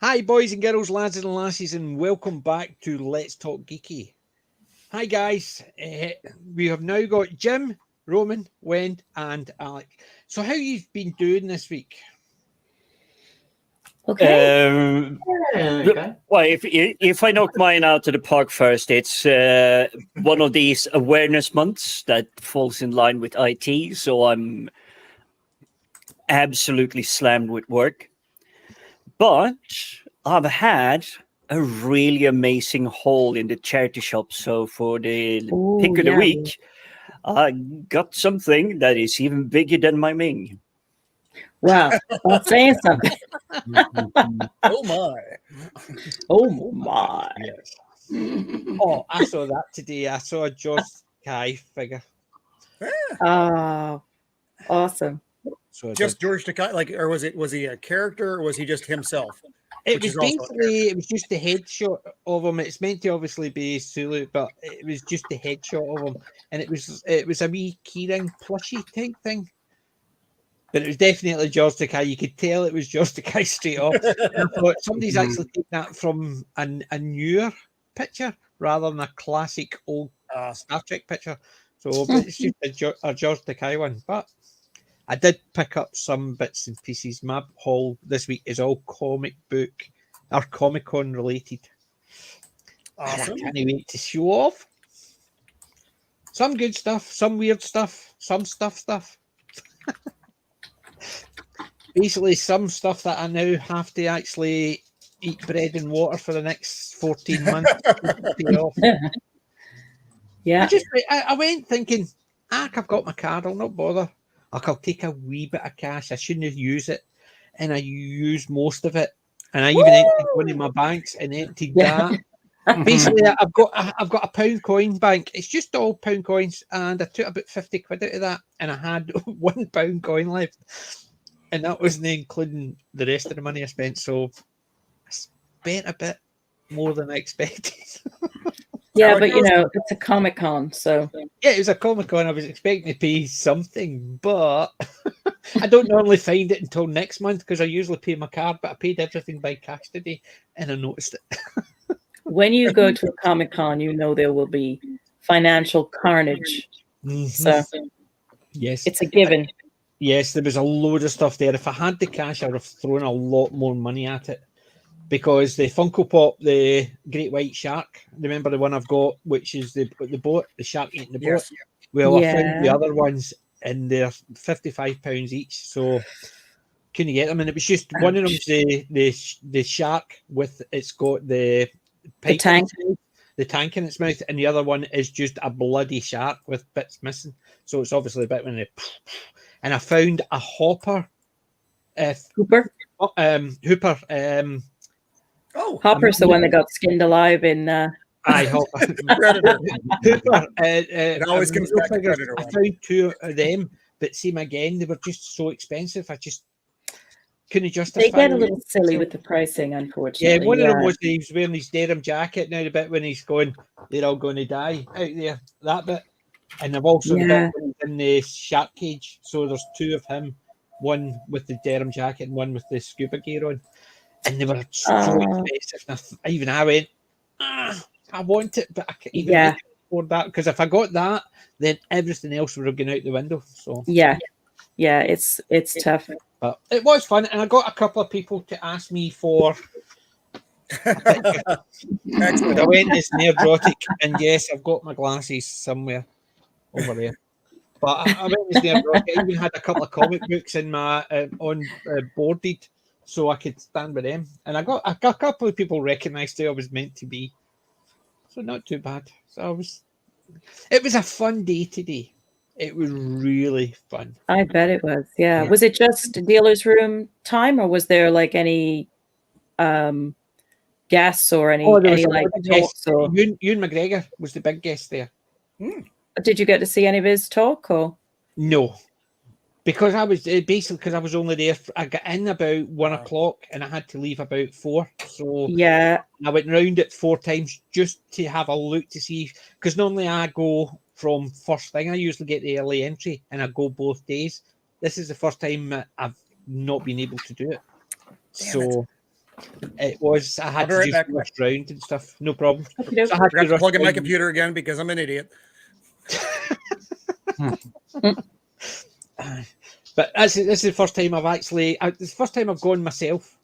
Hi, boys and girls, lads and lassies, and welcome back to Let's Talk Geeky. Hi, guys. We have now got Jim, Roman, Wend, and Alec. So, how you've been doing this week? Okay. Well, if I knock mine out of the park first, it's one of these awareness months that falls in line with IT, so I'm absolutely slammed with work. But I've had a really amazing haul in the charity shop. So for the pick of the week, I got something that is even bigger than my Ming. Wow, that's saying something. Oh my! Oh my! Yes. Oh, I saw that today. I saw a Josh Kai figure. Oh, awesome! So Just George Takei, like, or was he a character, or was he just himself? It was basically, it was just the headshot of him. It's meant to obviously be Sulu, but it was just the headshot of him, and it was a wee keyring plushie type thing. But it was definitely George Takei. You could tell it was George Takei straight off. And I thought somebody's actually taken that from a newer picture rather than a classic old Star Trek picture. So but it's just a George Takei one. But I did pick up some bits and pieces. My haul this week is all comic book or Comic-Con related. Awesome. And I can't wait to show off. Some good stuff, some weird stuff, some stuff. Basically, some stuff that I now have to actually eat bread and water for the next 14 months. Yeah. I went thinking, I've got my card, I'll not bother. I'll take a wee bit of cash. I shouldn't have used it. And I used most of it. And I even emptied one of my banks and emptied that. Basically, I've got a pound coin bank. It's just all pound coins. And I took about 50 quid out of that. And I had £1 coin left. And that wasn't including the rest of the money I spent. So I spent a bit more than I expected. Yeah, but you know, it's a Comic-Con, so yeah, it was a Comic-Con. I was expecting to pay something, but I don't normally find it until next month because I usually pay my card, but I paid everything by cash today and I noticed it. when you go to a Comic-Con, you know there will be financial carnage. So yes, it's a given. Yes, there was a load of stuff there. If I had the cash, I would have thrown a lot more money at it. Because the Funko Pop, the Great White Shark, remember the one I've got, which is the boat, the shark eating the boat? Yes. Well, I found the other ones and they're £55 each, so couldn't get them. And it was just one of them's the shark with it's got the tank. The tank in its mouth, and the other one is just a bloody shark with bits missing. So it's obviously a bit when they. And I found a Hopper. Hooper. Hooper. Hopper's the one that got skinned alive in. Aye, Hopper. Predator. Hooper. It always comes back to Predator. I found two of them, but see, again, they were just so expensive. I just couldn't justify. They get a little silly with the pricing, unfortunately. Yeah, one of them was he was wearing his denim jacket now, the bit when he's going, they're all going to die out there, that bit. And I've also got one in the shark cage. So there's two of him, one with the denim jacket and one with the scuba gear on. And they were so expensive. Even I went, I want it, but I can't even afford that. Because if I got that, then everything else would have gone out the window. So yeah, it's tough. But it was fun, and I got a couple of people to ask me for a picture. I went as neurotic, and yes, I've got my glasses somewhere over there. But I went as neurotic. I even had a couple of comic books in my boarded, so I could stand with them. And I got a couple of people recognised who I was meant to be, so not too bad. So it was a fun day today. It was really fun. I bet it was. Yeah. Was it just dealer's room time, or was there like any guests or any like talks? Or... Ewan McGregor was the big guest there. Did you get to see any of his talk? Or no, because I was basically I was only there. I got in about 1 o'clock and I had to leave about 4. So yeah, I went round it 4 times just to have a look to see, because normally I go from first thing. I usually get the early entry and I go both days. This is the first time I've not been able to do it. So It was. I I'll had be to right just back. rush round and stuff. No problem. Okey-doke. So I had Forgot to rush plug in my round. computer again because I'm an idiot. But this is the first time I've actually. It's the first time I've gone myself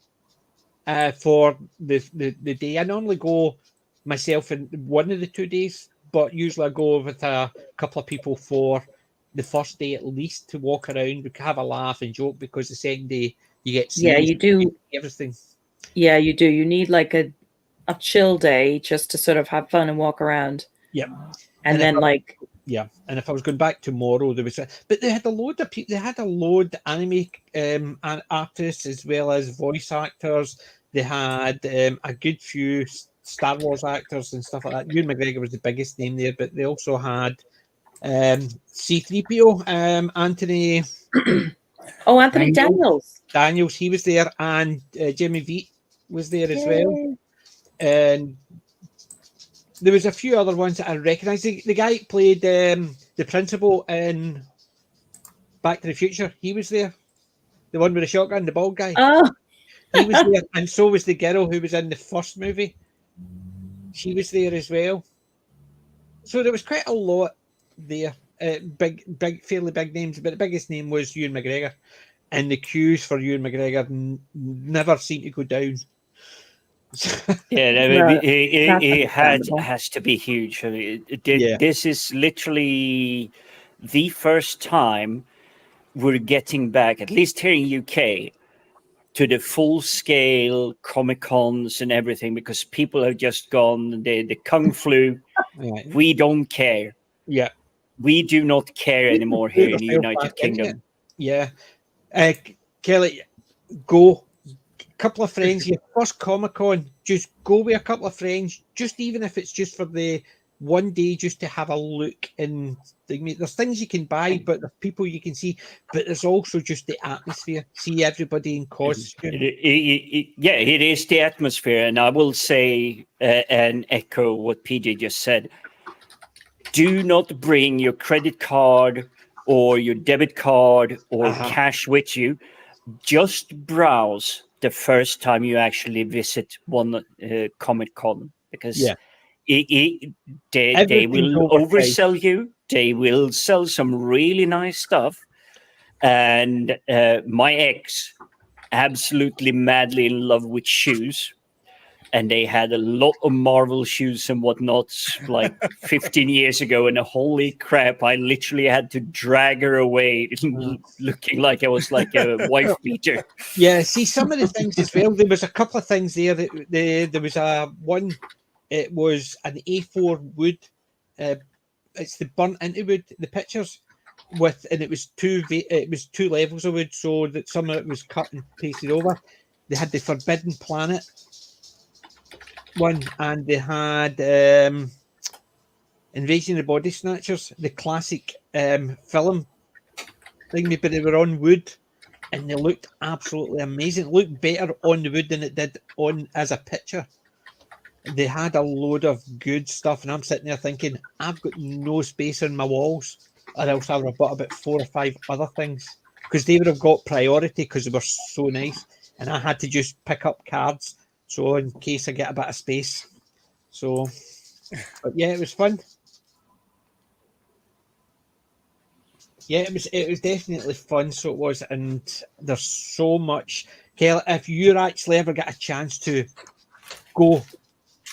for the day. I normally go myself in one of the 2 days, but usually I go with a couple of people for the first day at least to walk around, we can have a laugh and joke, because the second day you get Yeah, serious, you do. everything. Yeah, you do. You need like a chill day just to sort of have fun and walk around. Yep. And And then like Yeah, and if I was going back tomorrow, there was, but they had a load of people. They had a load of anime artists as well as voice actors. They had a good few Star Wars actors and stuff like that. Ewan McGregor was the biggest name there, but they also had C-3PO, Anthony. Anthony Daniels. Daniels, he was there, and Jimmy V was there as well. Yay. And there was a few other ones that I recognised. The guy who played the principal in Back to the Future, he was there. The one with the shotgun, the bald guy. Oh, He was there, and so was the girl who was in the first movie. She was there as well. So there was quite a lot there. Big, fairly big names, but the biggest name was Ewan McGregor. And the queues for Ewan McGregor never seem to go down. Yeah, No, it understandable. has to be huge. I mean, Yeah. this is literally the first time we're getting back, at least here in UK, to the full scale Comic Cons and everything, because people have just gone the Kung flu. Right. We don't care. Yeah. We do not care anymore here in the United Kingdom. Yeah. Kelly, go. Couple of friends, your first Comic Con, just go with a couple of friends, just even if it's just for the one day, just to have a look. And there's things you can buy, but there's people you can see, but there's also just the atmosphere. See everybody in costume. Yeah, it is the atmosphere, and I will say and echo what PJ just said. Do not bring your credit card or your debit card or cash with you. Just browse the first time you actually visit one Comic Con, because they will oversell you. They will sell some really nice stuff. And my ex, absolutely madly in love with shoes. And they had a lot of Marvel shoes and whatnot like 15 years ago. And holy crap, I literally had to drag her away looking like I was like a wife beater. Yeah, see, some of the things as well, there was a couple of things there. There was one, it was an A4 wood. It's the burnt into wood, the pictures. And it was two levels of wood, so that some of it was cut and pasted over. They had the Forbidden Planet one, and they had Invasion of the Body Snatchers, the classic film thing, but they were on wood, and they looked absolutely amazing. It looked better on the wood than it did on as a picture. They had a load of good stuff, and I'm sitting there thinking, I've got no space on my walls, or else I would have bought about 4 or 5 other things, because they would have got priority because they were so nice, and I had to just pick up cards, so in case I get a bit of space. So, but yeah, it was fun. Yeah, it was definitely fun. So it was, and there's so much. Kelly, if you actually ever get a chance to go,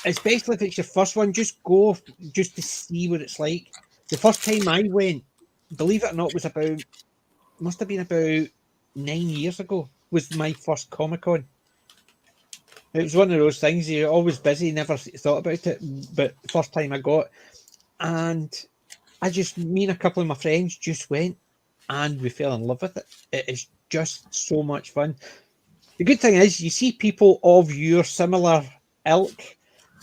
especially if it's your first one, just go just to see what it's like. The first time I went, believe it or not, must have been about 9 years ago. Was my first Comic Con. It was one of those things, you're always busy, never thought about it, but the first time I got, and me and a couple of my friends just went, and we fell in love with it. It is just so much fun. The good thing is, you see people of your similar ilk,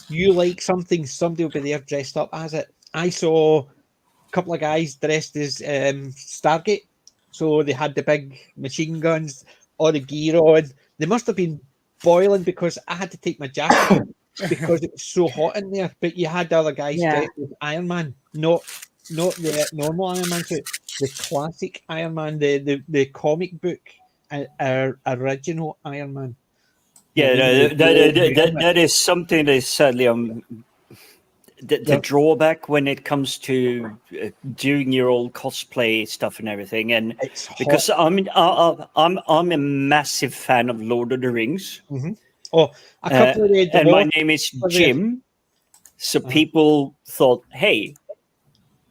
you like something, somebody will be there dressed up as it. I saw a couple of guys dressed as Stargate, so they had the big machine guns, all the gear on. They must have been boiling because I had to take my jacket off because it was so hot in there. But you had the other guys dressed as Iron Man, not the normal Iron Man suit, the classic Iron Man, the comic book original Iron Man. Yeah, that is something that is sadly the drawback when it comes to doing your old cosplay stuff and everything. And It's hot. because I'm a massive fan of Lord of the Rings. Mm-hmm. Oh, a couple of the and my name is Jim, so people thought, hey,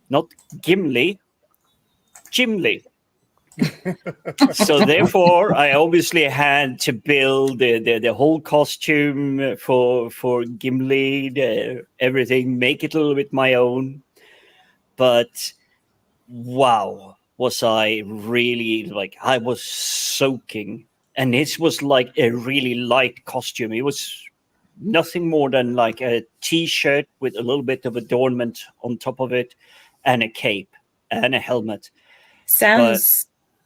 not Gimli, Jimly. So therefore, I obviously had to build the whole costume for Gimli, everything, make it a little bit my own. But wow, was I really like? I was soaking, and this was like a really light costume. It was nothing more than like a t-shirt with a little bit of adornment on top of it, and a cape and a helmet.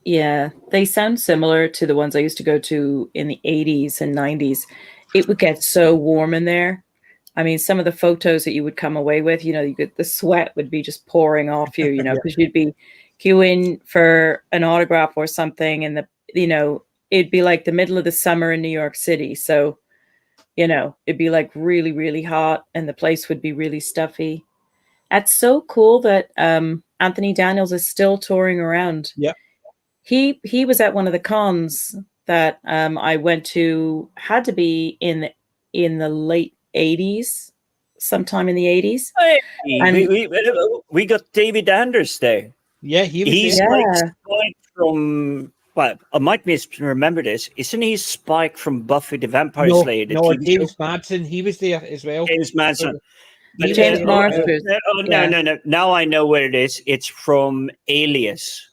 Yeah, they sound similar to the ones I used to go to in the 80s and 90s. It would get so warm in there. I mean, some of the photos that you would come away with, the sweat would be just pouring off you, because you'd be queuing for an autograph or something, and it'd be like the middle of the summer in New York City. So, it'd be like really, really hot, and the place would be really stuffy. That's so cool that Anthony Daniels is still touring around. Yeah. He was at one of the cons that I went to, had to be in the late 80s, sometime in the 80s. Hey, And we got David Anders there. Yeah, He's like Spike from. Well, I might misremember this. Isn't he Spike from Buffy the Vampire Slayer? No, James Madsen. He was there as well. James Madsen. But, James Marsters. No. Now I know where it is. It's from Alias.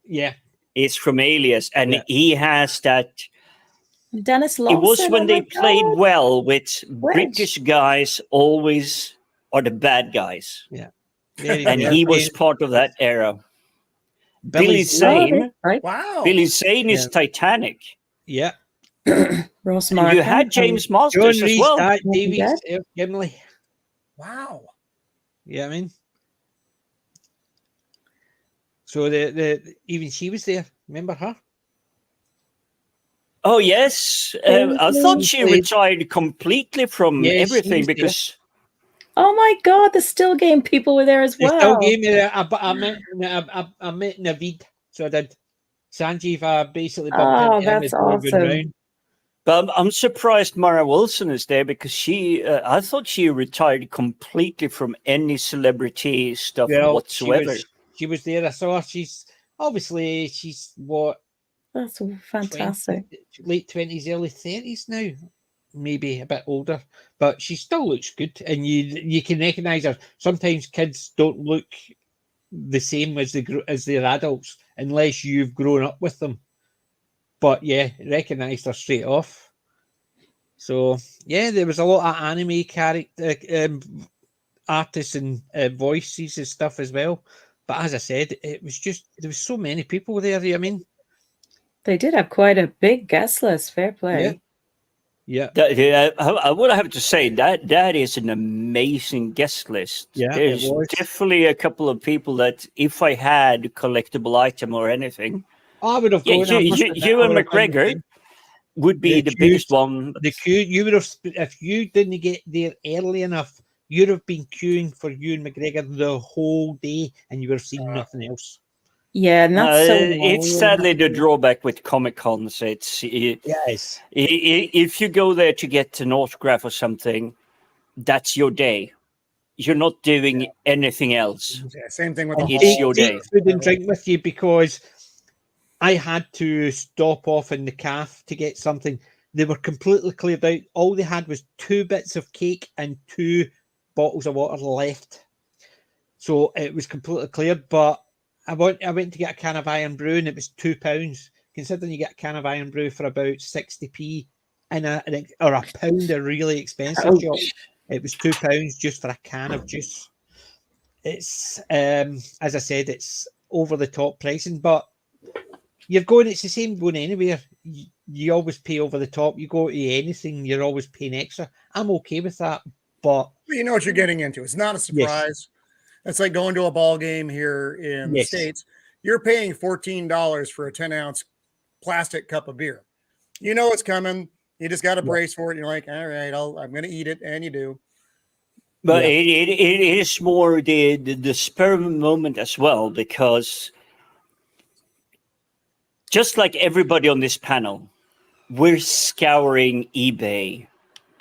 Yeah. It's from Alias, and he has that. Dennis Lawson. It was when they played well with British guys. Always are the bad guys. Yeah, and he was part of that era. Billy Zane. Right? Wow. Billy Zane is Titanic. Yeah. Ross Martin. You had James Masters as well. Davies, Gimli. Wow. Yeah, I mean. So the even she was there. Remember her? Oh yes, I thought she retired completely from everything because. Oh my God! The Still Game people were there as well. The Still Game. I met Naveed, so I did. Sanjeev basically bumped into him as awesome. Round. But I'm surprised Mara Wilson is there because I thought she retired completely from any celebrity stuff whatsoever. She was there. I saw her. She's what? That's fantastic. Late 20s, early 30s now. Maybe a bit older, but she still looks good, and you can recognize her. Sometimes kids don't look the same as their adults unless you've grown up with them. But yeah, recognized her straight off. So yeah, there was a lot of anime character artists and voices and stuff as well. But as I said, it was just there was so many people there. I mean, they did have quite a big guest list. Fair play. Yeah. I would have to say that is an amazing guest list. Yeah, there's definitely a couple of people that if I had a collectible item or anything, I would have gone. Ewan McGregor would be the biggest one. The queue, you would have, if you didn't get there early enough, you'd have been queuing for Ewan McGregor the whole day, and you would have seen nothing else. Yeah, and that's it's sadly the drawback with Comic Cons. It's if you go there to get an autograph or something, that's your day. You're not doing anything else. Yeah, same thing with it's your day. Food and drink with you because I had to stop off in the calf to get something. They were completely cleared out. All they had was 2 bits of cake and 2 bottles of water left. So it was completely cleared, but I went to get a can of Iron Brew and it was £2. Considering you get a can of Iron Brew for about 60p or a pound of really expensive shop, it was £2 just for a can of juice. It's as I said, it's over the top pricing, but it's the same going anywhere. You always pay over the top. You go to anything, you're always paying extra. I'm okay with that, but you know what you're getting into. It's not a surprise. Yes. It's like going to a ball game here in the States. You're paying $14 for a 10-ounce plastic cup of beer. You know it's coming. You just got to brace for it. You're like, all right, I'm going to eat it, and you do. But it is more the spur of the moment as well, because just like everybody on this panel, we're scouring eBay.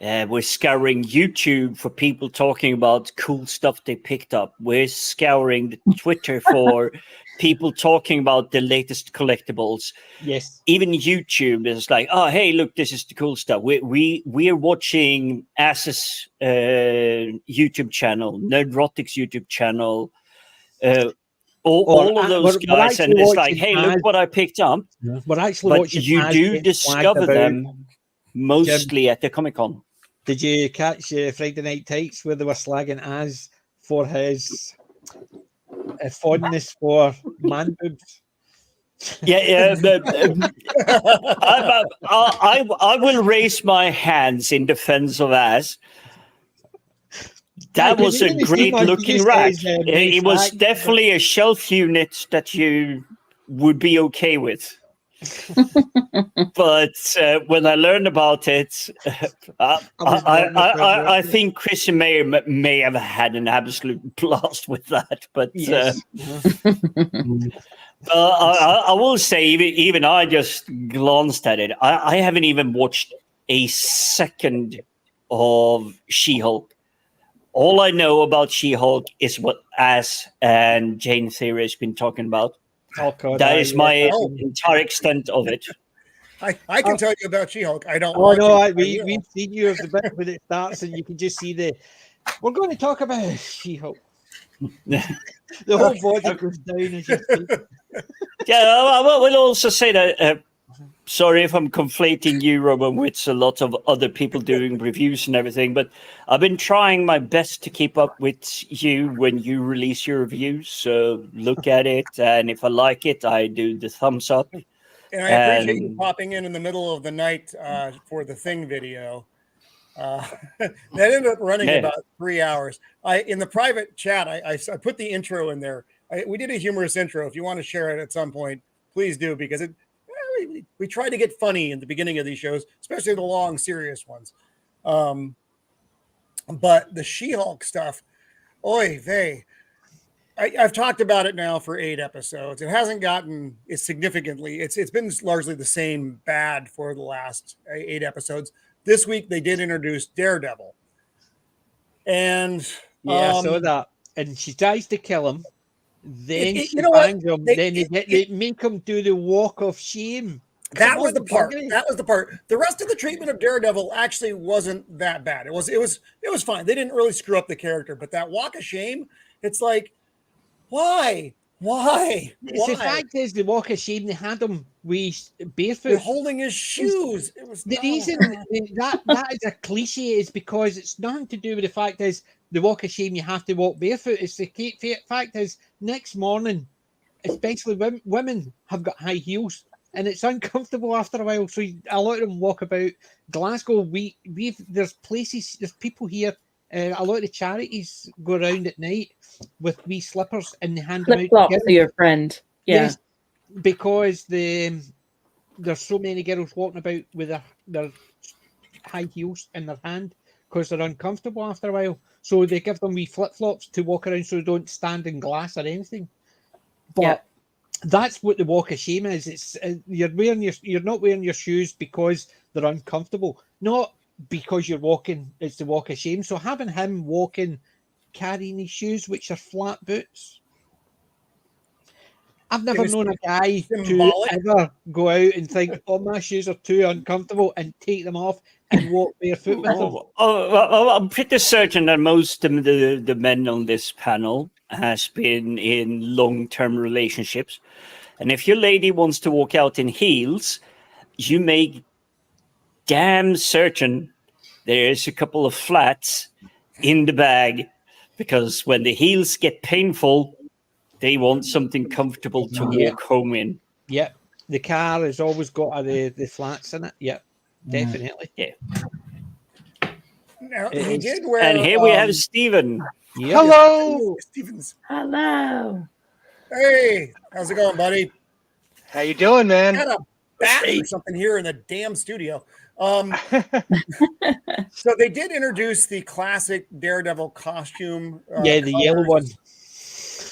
We're scouring YouTube for people talking about cool stuff they picked up. We're scouring the Twitter for people talking about the latest collectibles. Yes. Even YouTube is like, oh, hey, look, this is the cool stuff. We're watching Ass's YouTube channel, Nerdrotic's YouTube channel, all of those guys, and it's like, hey, look what I picked up. We're actually but watching. You do discover them mostly at the Comic-Con. Did you catch Friday Night Tights where they were slagging Az for his fondness for man boobs? Yeah. I will raise my hands in defense of Az. That was a great looking rack. It was definitely a shelf unit that you would be okay with. But when I learned about it, I think Christian may have had an absolute blast with that. But yes. I will say, even I just glanced at it. I haven't even watched a second of She-Hulk. All I know about She-Hulk is what Az and Jane Theory has been talking about. That is my entire extent of it. I can tell you about She-Hulk. I don't. Oh no, we've seen you the bit when it starts, and you can just see we're going to talk about She-Hulk. The whole body goes down as you speak. Yeah, I will also say that. Sorry if I'm conflating you, Roman, with a lot of other people doing reviews and everything, but I've been trying my best to keep up with you when you release your reviews. So look at it, and if I like it, I do the thumbs up. And I appreciate you popping in the middle of the night for the Thing video. That ended up running about 3 hours. In the private chat, I put the intro in there. We did a humorous intro. If you want to share it at some point, please do, because we try to get funny in the beginning of these shows, especially the long, serious ones. But the She-Hulk stuff, oy vey. I've talked about it now for 8 episodes. It hasn't gotten significantly. It's been largely the same bad for the last 8 episodes. This week they did introduce Daredevil, and I saw that. And she tries to kill him. Then she bangs him. Then they make him do the walk of shame. That was the part. The rest of the treatment of Daredevil actually wasn't that bad. It was fine. They didn't really screw up the character, but that walk of shame, it's like, why? The fact is, the walk of shame, they had him barefoot. They're holding his shoes. It was the reason that is a cliche is because it's nothing to do with the fact is the walk of shame, you have to walk barefoot. It's the fact is next morning, especially women have got high heels and it's uncomfortable after a while. So a lot of them walk about Glasgow. There's people here. A lot of the charities go around at night with wee slippers and they hand them out to your friend. Yeah. Yes, because there's so many girls walking about with their high heels in their hand because they're uncomfortable after a while. So they give them wee flip-flops to walk around so they don't stand in glass or anything. But that's what the walk of shame is. It's you're not wearing your shoes because they're uncomfortable. Not because you're walking, it's the walk of shame. So having him walking, carrying his shoes, which are flat boots. I've never known a guy to ever go out and think, oh, my shoes are too uncomfortable and take them off and walk barefoot with them. I'm pretty certain that most of the men on this panel has been in long-term relationships. And if your lady wants to walk out in heels, you make damn certain there's a couple of flats in the bag, because when the heels get painful, they want something comfortable to walk home in. Yep. The car has always got the flats in it. Yep. Definitely. Yeah. Now, he did wear, and here we have Stephen. Yep. Hello, Stevens. Hello. Hey, how's it going, buddy? How you doing, man? Got a bat or something here in the damn studio. So they did introduce the classic Daredevil costume. The yellow one.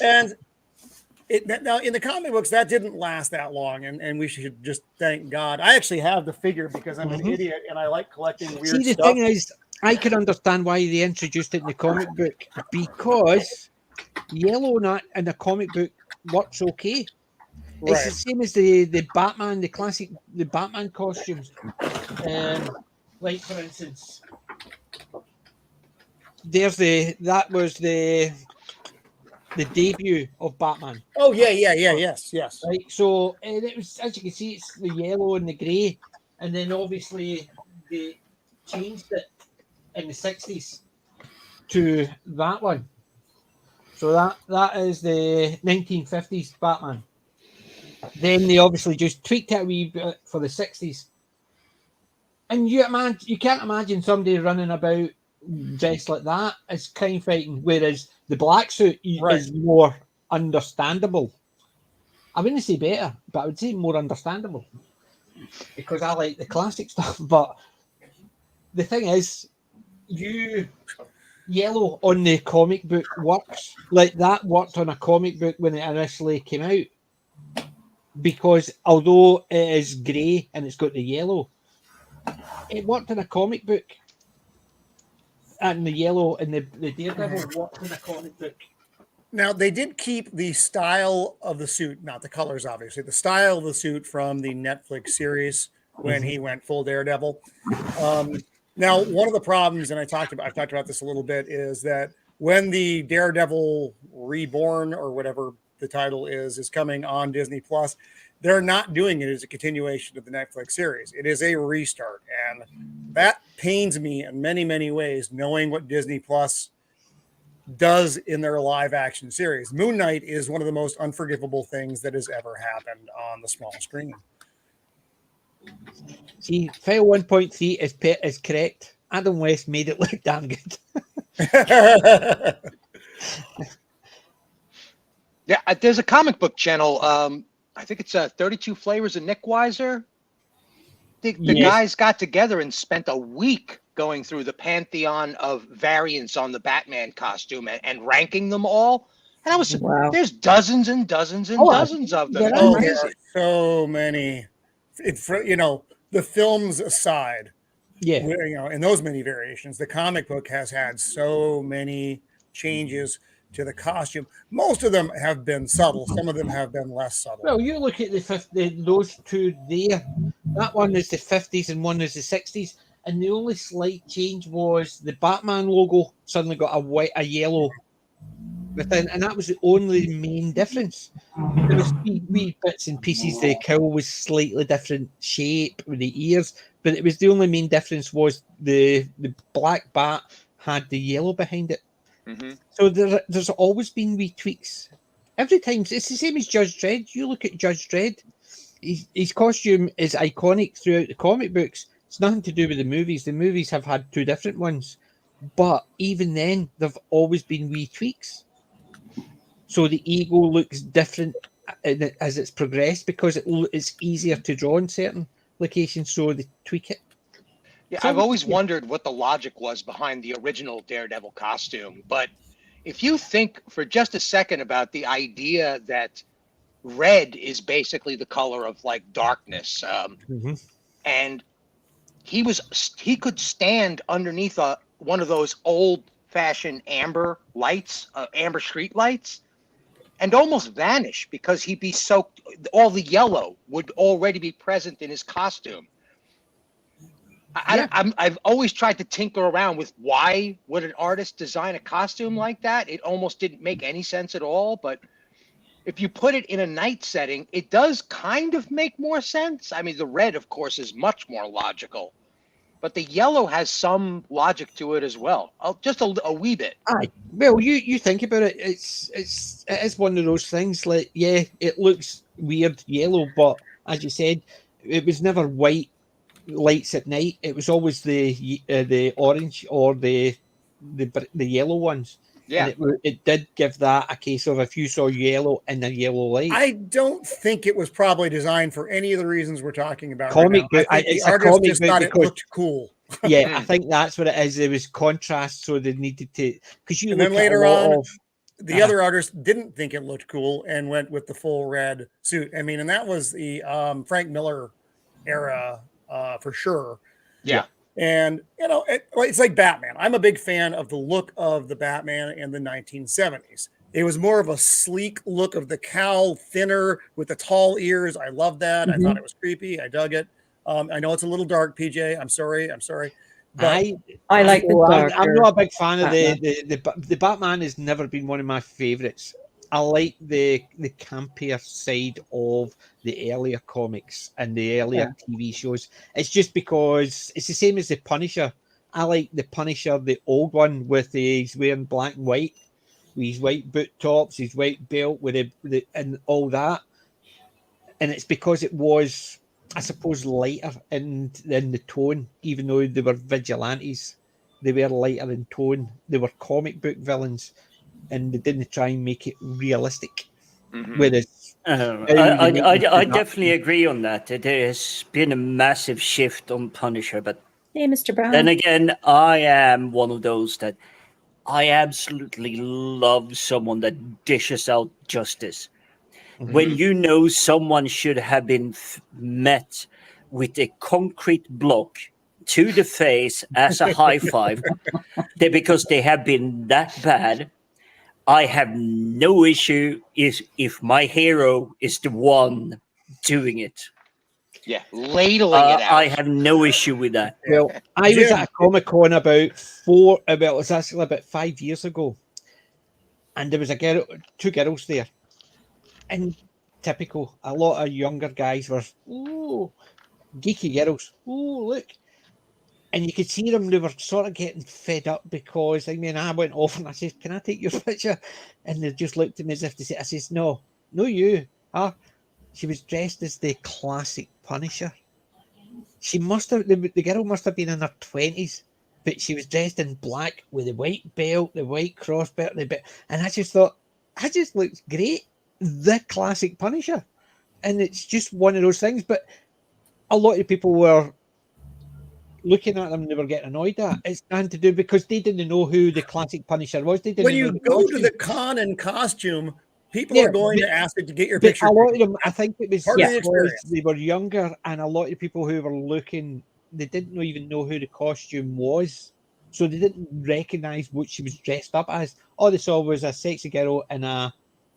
And now in the comic books, that didn't last that long, and we should just thank God. I actually have the figure because I'm an idiot and I like collecting weird stuff. See, the thing is, I can understand why they introduced it in the comic book, because yellow in the comic book works okay. Right. It's the same as the Batman, the classic Batman costumes. Like for instance, that was the debut of Batman. Oh yes. Right. So and it was, as you can see, it's the yellow and the grey, and then obviously they changed it in the 60s to that one. So that is the 1950s Batman. Then they obviously just tweaked it a wee bit for the 60s. And you can't imagine somebody running about dressed like that as crime fighting, whereas the black suit is more understandable. I wouldn't say better, but I would say more understandable, because I like the classic stuff. But the thing is, yellow on the comic book works. Like that worked on a comic book when it initially came out, because although it is grey and it's got the yellow, it worked in a comic book. And the yellow and the Daredevil worked in a comic book. Now, they did keep the style of the suit, not the colors, obviously, the style of the suit from the Netflix series when he went full Daredevil. Now, one of the problems, and I've talked about this a little bit, is that when the Daredevil Reborn, or whatever the title is coming on Disney Plus, they're not doing it as a continuation of the Netflix series. It is a restart. And that pains me in many, many ways, knowing what Disney Plus does in their live action series. Moon Knight is one of the most unforgivable things that has ever happened on the small screen. See, file 1.3 is correct. Adam West made it look damn good. Yeah, there's a comic book channel. I think it's 32 Flavors of Nick Weiser. The guys got together and spent a week going through the pantheon of variants on the Batman costume and ranking them all. And I was there's dozens and dozens and dozens of them. There are so many. The films aside, in those many variations, the comic book has had so many changes to the costume. Most of them have been subtle. Some of them have been less subtle. Well, you look at those two there. That one is the 50s and one is the 60s. And the only slight change was the Batman logo suddenly got a yellow within, and that was the only main difference. There was wee bits and pieces. The cowl was slightly different shape with the ears, but it was the only main difference was the black bat had the yellow behind it. Mm-hmm. So there's always been wee tweaks. Every time it's the same as Judge Dredd. You look at Judge Dredd, his costume is iconic throughout the comic books. It's nothing to do with the movies. The movies have had two different ones, but even then, there've always been wee tweaks. So the ego looks different as it's progressed because it's easier to draw in certain locations, so they tweak it. Yeah, I've always wondered what the logic was behind the original Daredevil costume. But if you think for just a second about the idea that red is basically the color of like darkness, and he could stand underneath one of those old-fashioned amber lights, amber street lights, and almost vanish because he'd be soaked. All the yellow would already be present in his costume. I've always tried to tinker around with why would an artist design a costume like that? It almost didn't make any sense at all. But if you put it in a night setting, it does kind of make more sense. I mean, the red, of course, is much more logical, but the yellow has some logic to it as well. Just a wee bit. Aye. Well, you think about it. It is one of those things. Like, yeah, it looks weird yellow, but as you said, it was never white lights at night. It was always the orange or the yellow ones. Yeah. And it did give that a case of if you saw yellow in a yellow light. I don't think it was probably designed for any of the reasons we're talking about Comic right now. book. I think It's the a artist comic just book thought it because- looked cool. Yeah, I think that's what it is. There was contrast, so they needed to. Because you And look then at later a lot on, of the other artist didn't think it looked cool and went with the full red suit. I mean, and that was the Frank Miller era for sure. Yeah. And, you know, it's like Batman. I'm a big fan of the look of the Batman in the 1970s. It was more of a sleek look of the cowl, thinner with the tall ears. I love that. I thought it was creepy. I dug it. I know it's a little dark, PJ. I'm sorry. But I like the darker. I'm not a big fan of Batman. the Batman. Has never been one of my favorites. I like the campier side of the earlier comics and the earlier TV shows. It's just because it's the same as the Punisher. I like the Punisher, the old one with he's wearing black and white, with his white boot tops, his white belt with the and all that. And it's because it was, I suppose, lighter in the tone, even though they were vigilantes. They were lighter in tone. They were comic book villains, and they didn't try and make it realistic. Whereas I definitely agree on that. There has been a massive shift on Punisher, but Hey, Mr. Brown. then again, I am one of those that I absolutely love someone that dishes out justice. When you know someone should have been met with a concrete block to the face as a high five, because they have been that bad, I have no issue if my hero is the one doing it. Yeah, ladling it out. I have no issue with that. Well, I was at a Comic-Con it was actually about 5 years ago, and there was two girls there, and typical, a lot of younger guys were, geeky girls, look. And you could see them, they were sort of getting fed up because, I went off and I said, can I take your picture? And they just looked at me as if to say, I says, no, you. She was dressed as the classic Punisher. She must have, the girl must have been in her 20s, but she was dressed in black with the white belt, the white cross belt, and I just thought, that just looks great. The classic Punisher. And it's just one of those things, but a lot of people were looking at them, they were getting annoyed at. It's nothing to do because they didn't know who the classic Punisher was. They didn't when know you go to the con in costume, people are going to ask to get your picture. A lot of them, I think it was part of the experience. They were younger, and a lot of people who were looking, they didn't even know who the costume was, so they didn't recognize what she was dressed up as. All they saw was a sexy girl in a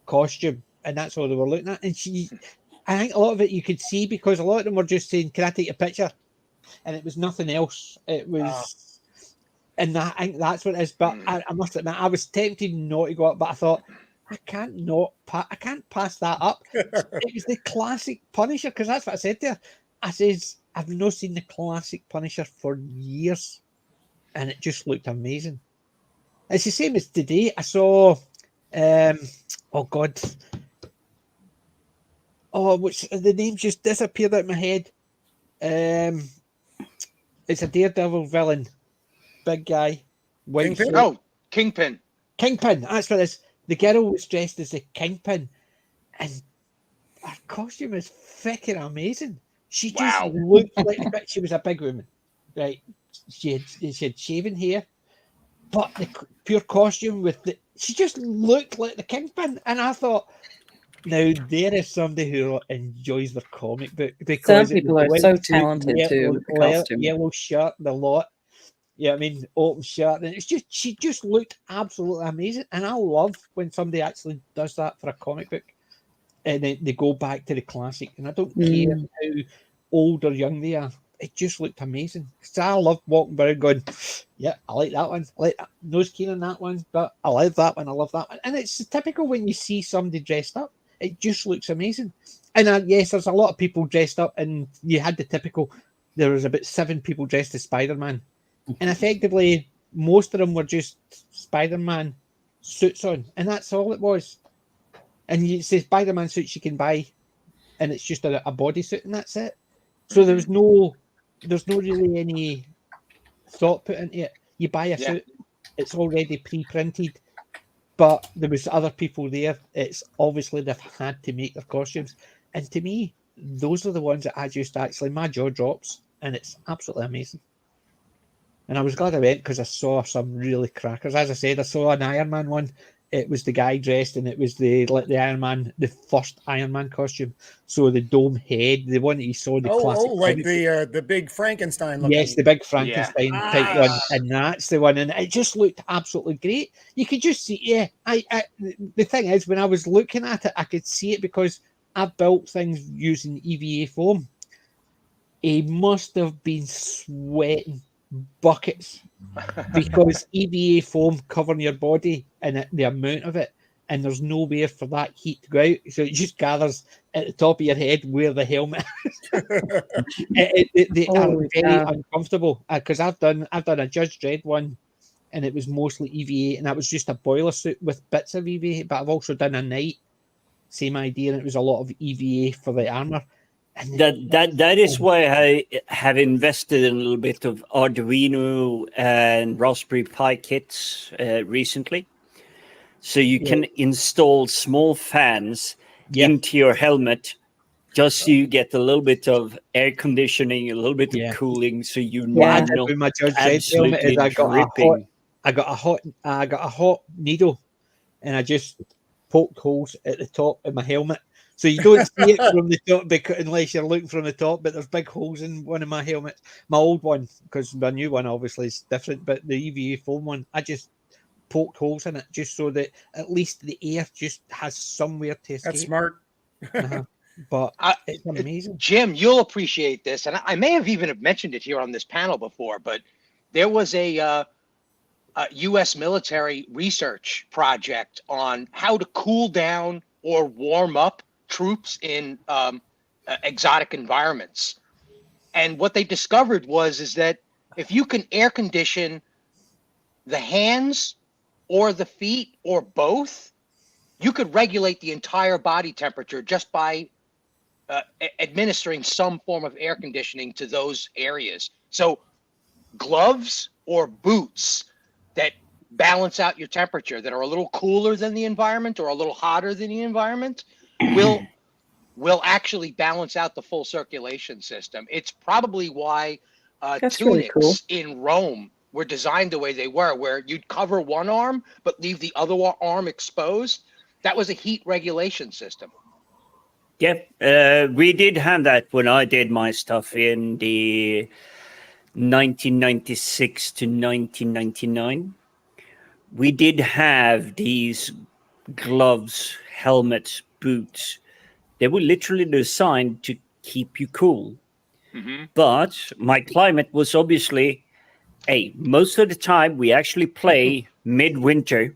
costume, and that's all they were looking at. And I think a lot of it you could see because a lot of them were just saying, "Can I take a picture?" And it was nothing else. It was, and I think that's what it is. But I must admit, I was tempted not to go up, but I thought I can't pass that up. It was the classic Punisher because that's what I said to her. I says I've not seen the classic Punisher for years, and it just looked amazing. It's the same as today. I saw, which the name just disappeared out of my head. It's a Daredevil villain, big guy. Kingpin? Kingpin. Kingpin, that's what it is. The girl was dressed as the Kingpin, and her costume is freaking amazing. She just looked like she was a big woman, right? She had shaven hair, but the pure costume she just looked like the Kingpin, and I thought, now there is somebody who enjoys their comic book because some people are so talented too with the costume. Yellow shirt, the lot. Yeah, open shirt, and she just looked absolutely amazing. And I love when somebody actually does that for a comic book, and then they go back to the classic. And I don't care how old or young they are; it just looked amazing. So I love walking around going, "Yeah, I like that one. I like that. Nose keen on that one, but I love that one. I love that one." And it's typical when you see somebody dressed up. It just looks amazing. And yes, there's a lot of people dressed up, and you had the typical, there was about 7 people dressed as Spider-Man. And effectively, most of them were just Spider-Man suits on. And that's all it was. And you say Spider-Man suits you can buy, and it's just a bodysuit, and that's it. So there's no really any thought put into it. You buy a suit, it's already pre-printed, but there was other people there. It's obviously they've had to make their costumes, and to me, those are the ones that I just actually my jaw drops, and it's absolutely amazing. And I was glad I went because I saw some really crackers. As I said, I saw an Iron Man one. It was the guy dressed, and it was the Iron Man, the first Iron Man costume. So the dome head, the one that you saw, the classic. Like the big Frankenstein looking. Yes, the big Frankenstein type one, and that's the one, and it just looked absolutely great. You could just see, yeah. The thing is, when I was looking at it, I could see it because I built things using EVA foam. He must have been sweating buckets because EVA foam covering your body and the amount of it, and there's nowhere for that heat to go out, so it just gathers at the top of your head where the helmet is. They are very uncomfortable because I've done a Judge Dredd one, and it was mostly EVA, and that was just a boiler suit with bits of EVA. But I've also done a Knight, same idea, and it was a lot of EVA for the armor. That is why I have invested in a little bit of Arduino and Raspberry Pi kits recently. So you can install small fans into your helmet, just so you get a little bit of air conditioning, a little bit of cooling, so you're not my Judge Dredd helmet is I got a hot needle, and I just poked holes at the top of my helmet. So you don't see it from the top unless you're looking from the top, but there's big holes in one of my helmets. My old one, because my new one obviously is different, but the EVA foam one, I just poked holes in it just so that at least the air just has somewhere to escape. That's smart. But it's amazing. Jim, you'll appreciate this, and I may have even mentioned it here on this panel before, but there was a U.S. military research project on how to cool down or warm up troops in exotic environments. And what they discovered is that if you can air condition the hands or the feet or both, you could regulate the entire body temperature just by administering some form of air conditioning to those areas. So gloves or boots that balance out your temperature, that are a little cooler than the environment or a little hotter than the environment, will actually balance out the full circulation system. It's probably why tunics really cool. In Rome were designed the way they were, where you'd cover one arm but leave the other arm exposed. That was a heat regulation system. Yeah, we did have that when I did my stuff in the 1996 to 1999. We did have these gloves, helmets, boots. They were literally designed to keep you cool. Mm-hmm. But my climate was obviously, most of the time we actually play midwinter.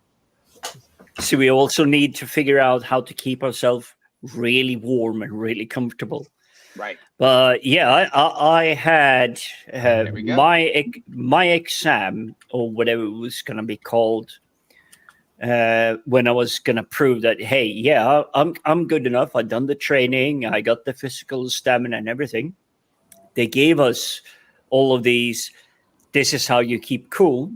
So we also need to figure out how to keep ourselves really warm and really comfortable. Right. But yeah, I had my exam, or whatever it was going to be called, when I was going to prove that, hey, yeah, I'm good enough. I've done the training. I got the physical stamina and everything. They gave us all of these. This is how you keep cool.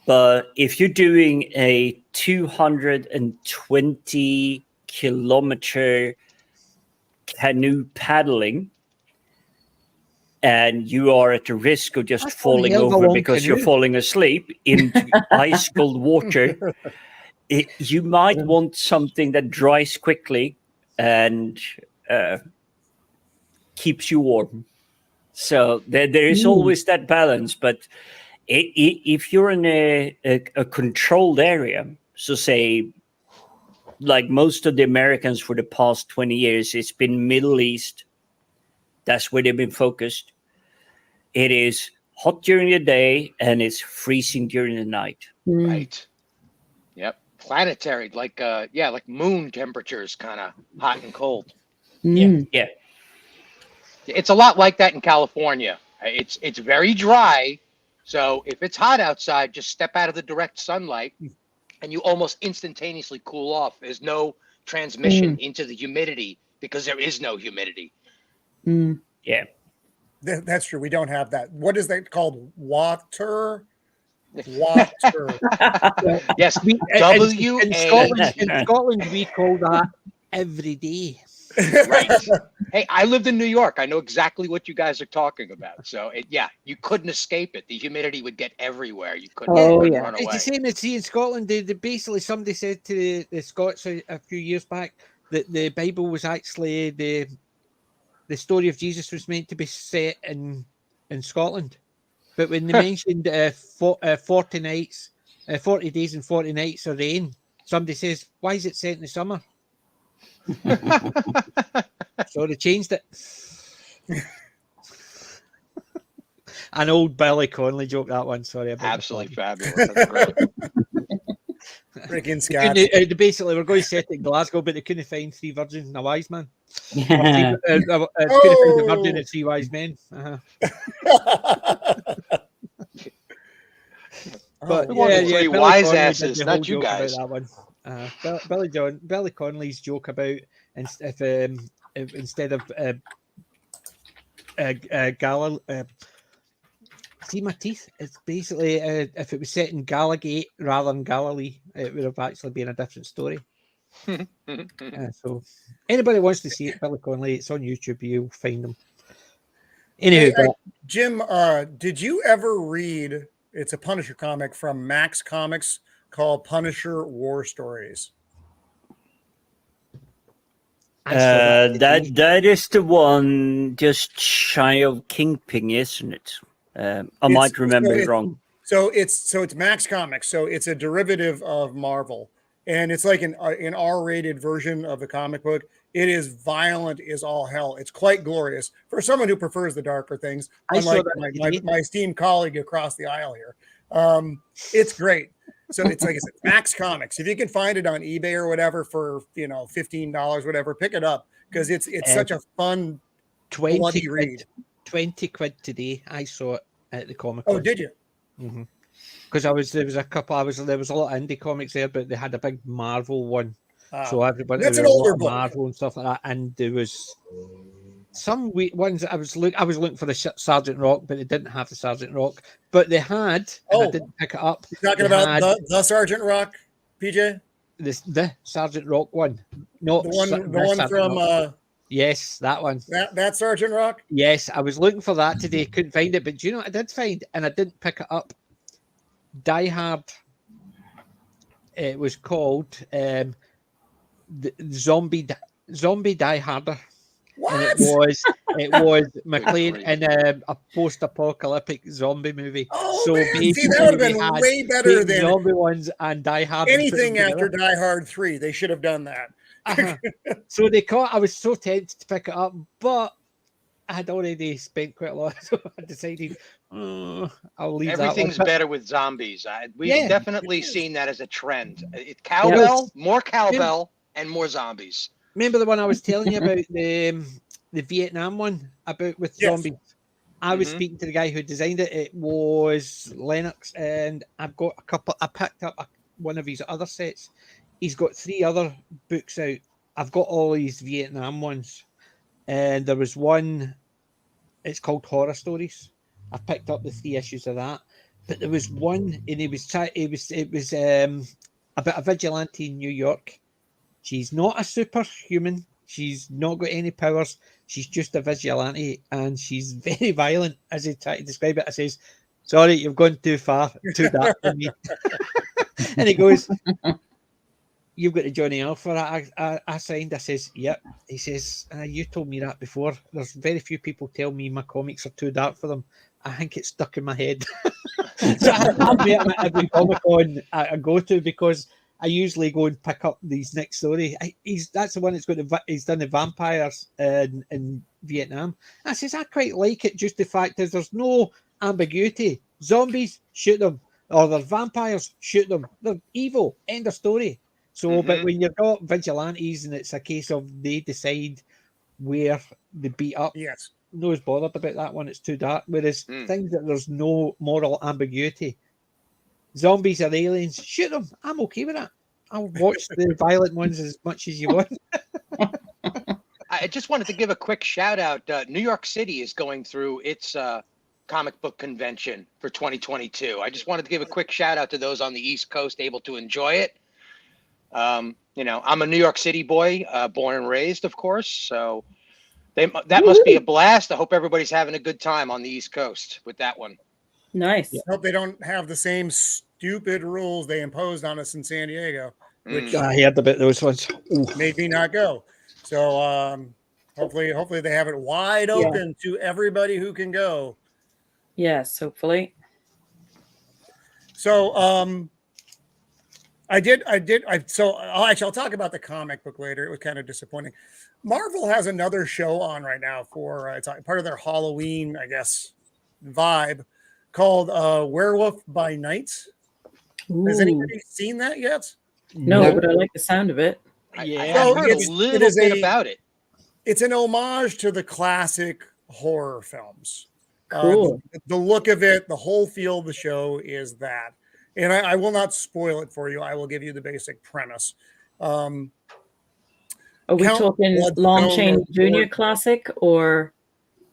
But if you're doing a 220 kilometer canoe paddling, and you are at the risk of just falling over because you're falling asleep into ice cold water, you might want something that dries quickly and keeps you warm. So there is always that balance. But if you're in a controlled area, so say, like most of the Americans for the past 20 years, it's been Middle East. That's where they've been focused. It is hot during the day and it's freezing during the night. Right. Yep. Planetary, like moon temperatures, kind of hot and cold. Yeah. It's a lot like that in California. It's very dry. So if it's hot outside, just step out of the direct sunlight and you almost instantaneously cool off. There's no transmission into the humidity because there is no humidity. Yeah. That's true. We don't have that. What is that called? Water? Water. Yes, in W-A. Scotland, we call that every day. Right. Hey, I lived in New York. I know exactly what you guys are talking about. So, you couldn't escape it. The humidity would get everywhere. You couldn't, Oh, couldn't yeah. run away. It's the same as in Scotland. They basically, somebody said to the Scots a few years back that the Bible was actually the story of Jesus was meant to be set in Scotland. But when they mentioned 40 nights, 40 days and 40 nights of rain, somebody says, why is it set in the summer? So they changed it. An old Billy Connolly joke, that one. Sorry. Absolutely fabulous. That's great. Freaking Scott. Basically, we're going to set it in Glasgow, but they couldn't find 3 virgins and a wise man. Couldn't find a virgin and 3 wise men. But three wise asses, not you guys. That one. Billy Connolly's joke about if instead of see my teeth. It's basically if it was set in Gallagate rather than Galilee, it would have actually been a different story. So anybody wants to see it, Billy Connolly, it's on YouTube. You'll find them. Anyway, Jim, did you ever read? It's a Punisher comic from Max Comics called Punisher War Stories. That is the one just shy of Kingpin, isn't it? I might remember it wrong. So it's Max Comics. So it's a derivative of Marvel, and it's like an R-rated version of the comic book. It is violent as all hell. It's quite glorious for someone who prefers the darker things, unlike my esteemed colleague across the aisle here. It's great. So it's like I said, Max Comics. If you can find it on eBay or whatever for $15, whatever, pick it up because it's such a fun 20 read. 20 quid today. I saw it at the comic. Oh, did you? Because there was a lot of indie comics there, but they had a big Marvel one. So everybody, that's an older book. Marvel and stuff like that, and there was some ones. I was looking for the Sergeant Rock, but they didn't have the Sergeant Rock. But they had. I didn't pick it up. You're talking about the Sergeant Rock, PJ? The Sergeant Rock one, not the one from. Rock. Yes, that one. That Sergeant Rock? Yes, I was looking for that today. Couldn't find it, but do you know what I did find? And I didn't pick it up. Die Hard. It was called the Zombie Die Harder. What? And it was McClane in a post-apocalyptic zombie movie. Oh, so man. See, that would have been way better than zombie ones and Die Hard. Anything after Die Hard 3, they should have done that. So I was so tempted to pick it up, but I had already spent quite a lot, so I decided I'll leave. Everything's better with zombies. We've definitely seen that as a trend. More cowbell, and more zombies. Remember the one I was telling you about, the Vietnam one with zombies? I was speaking to the guy who designed it. It was Lennox, and I've got a couple. I picked up one of his other sets. He's got 3 other books out. I've got all these Vietnam ones, and there was one. It's called Horror Stories. I picked up the 3 issues of that, but there was one, and it was about a vigilante in New York. She's not a superhuman. She's not got any powers. She's just a vigilante, and she's very violent. As I try to describe it, I says, "Sorry, you've gone too far, too dark for me." And he goes, "You've got the Johnny Alpha I signed." I says, "Yep." He says, "You told me that before. There's very few people tell me my comics are too dark for them. I think it's stuck in my head." So I'm at every Comic-Con I go to because I usually go and pick up these next story. That's the one that's he's done the vampires in Vietnam. I says, I quite like it. Just the fact is there's no ambiguity. Zombies, shoot them. Or they're vampires, shoot them. They're evil. End of story. So, but when you've got vigilantes and it's a case of they decide where they beat up, no one's bothered about that one. It's too dark. Whereas things that there's no moral ambiguity. Zombies are aliens. Shoot them. I'm okay with that. I'll watch the violent ones as much as you want. I just wanted to give a quick shout out. New York City is going through its comic book convention for 2022. I just wanted to give a quick shout out to those on the East Coast able to enjoy it. You know, I'm a New York City boy, born and raised, of course. So that must be a blast. I hope everybody's having a good time on the East Coast with that one. Nice. I hope they don't have the same stupid rules they imposed on us in San Diego, which I heard about those ones. made me not go. So hopefully they have it wide open to everybody who can go. Yes, hopefully. So I'll talk about the comic book later. It was kind of disappointing. Marvel has another show on right now for it's part of their Halloween, I guess, vibe, called Werewolf by Night. Has anybody seen that yet? No, but I like the sound of it. Yeah, I've heard a little bit about it. It's an homage to the classic horror films. Cool. The look of it, the whole feel of the show is that. And I will not spoil it for you. I will give you the basic premise. Are we talking Lon Chaney Jr. classic, or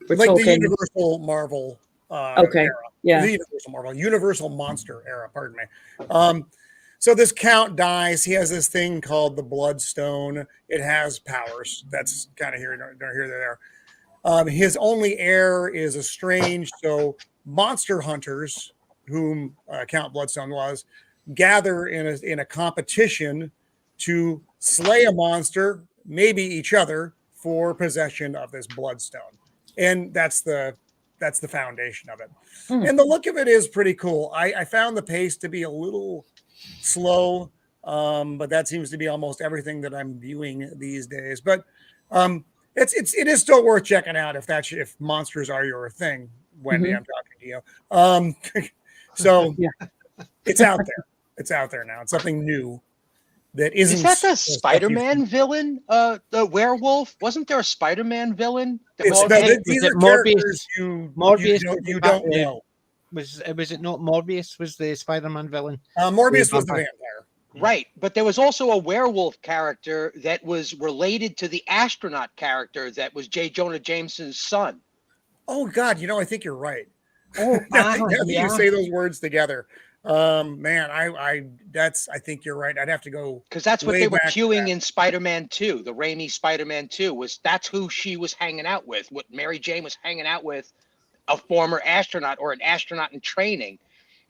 we're like talking the Universal Marvel okay. era? Yeah. The Universal Monster era, pardon me. So this Count dies. He has this thing called the Bloodstone. It has powers. That's kind of here there. His only heir is estranged, so monster hunters, whom Count Bloodstone was, gather in a competition to slay a monster, maybe each other, for possession of this Bloodstone. And that's the foundation of it. And the look of it is pretty cool. I found the pace to be a little slow, but that seems to be almost everything that I'm viewing these days. But it is still worth checking out if monsters are your thing. Wendy, I'm talking to you. So it's out there. It's out there now. It's something new that isn't. Is that the Spider-Man villain? The werewolf? Wasn't there a Spider-Man villain? These are characters you don't know. Was it not Morbius was the Spider-Man villain? Morbius was the vampire. Right, but there was also a werewolf character that was related to the astronaut character that was J. Jonah Jameson's son. Oh God, I think you're right. Oh, now you say those words together. Man, I think you're right. I'd have to go because that's what they were queuing in Spider-Man 2, the Raimi Spider-Man 2. That's who she was hanging out with. What Mary Jane was hanging out with, a former astronaut or an astronaut in training,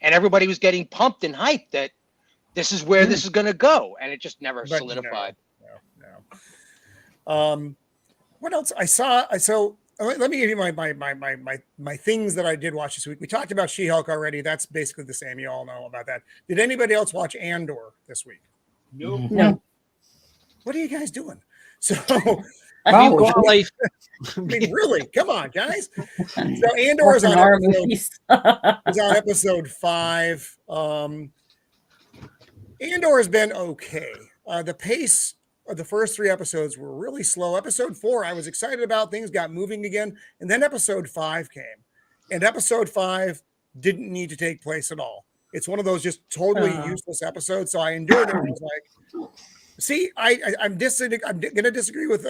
and everybody was getting pumped and hyped that this is where this is going to go, and it just never solidified. No. What else I saw? So let me give you my things that I did watch this week. We talked about She-Hulk already. That's basically the same. You all know about that. Did anybody else watch Andor this week? No. What are you guys doing? So, I mean, really? Come on, guys. So Andor is on episode 5. Andor has been okay. The pace of the first 3 episodes were really slow. Episode 4, I was excited about. Things got moving again. And then episode 5 came. And episode 5 didn't need to take place at all. It's one of those just totally useless episodes. So I endured it. I was like, see, I'm going to disagree with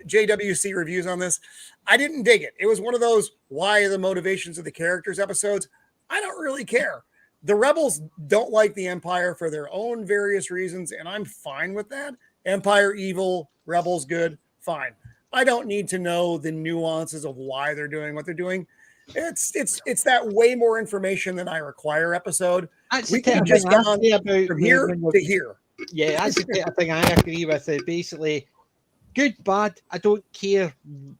JWC reviews on this. I didn't dig it. It was one of those, why are the motivations of the characters episodes? I don't really care. The rebels don't like the Empire for their own various reasons, and I'm fine with that. Empire evil, rebels good, fine. I don't need to know the nuances of why they're doing what they're doing. It's that way more information than I require episode. We can just go on from here to here. Yeah, that's the thing I agree with. Basically, good, bad. I don't care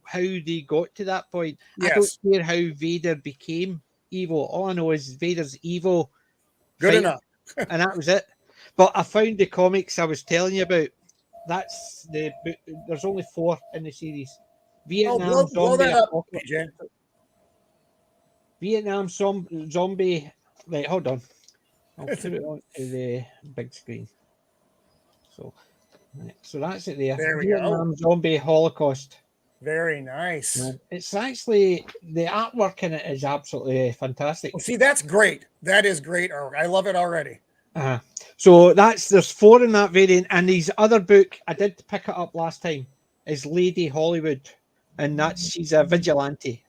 how they got to that point. Yes. I don't care how Vader became evil. All I know is Vader's evil. Good enough. And that was it. But I found the comics I was telling you about. That's the book. There's only 4 in the series. Vietnam zombie. Right, hold on. I'll put it on to the big screen. So that's it there. There we Vietnam go. Zombie Holocaust. Very nice. It's actually, the artwork in it is absolutely fantastic. Well, see, that's great. That is great. I love it already. So there's 4 in that variant, and his other book, I did pick it up last time, is Lady Hollywood, and she's a vigilante.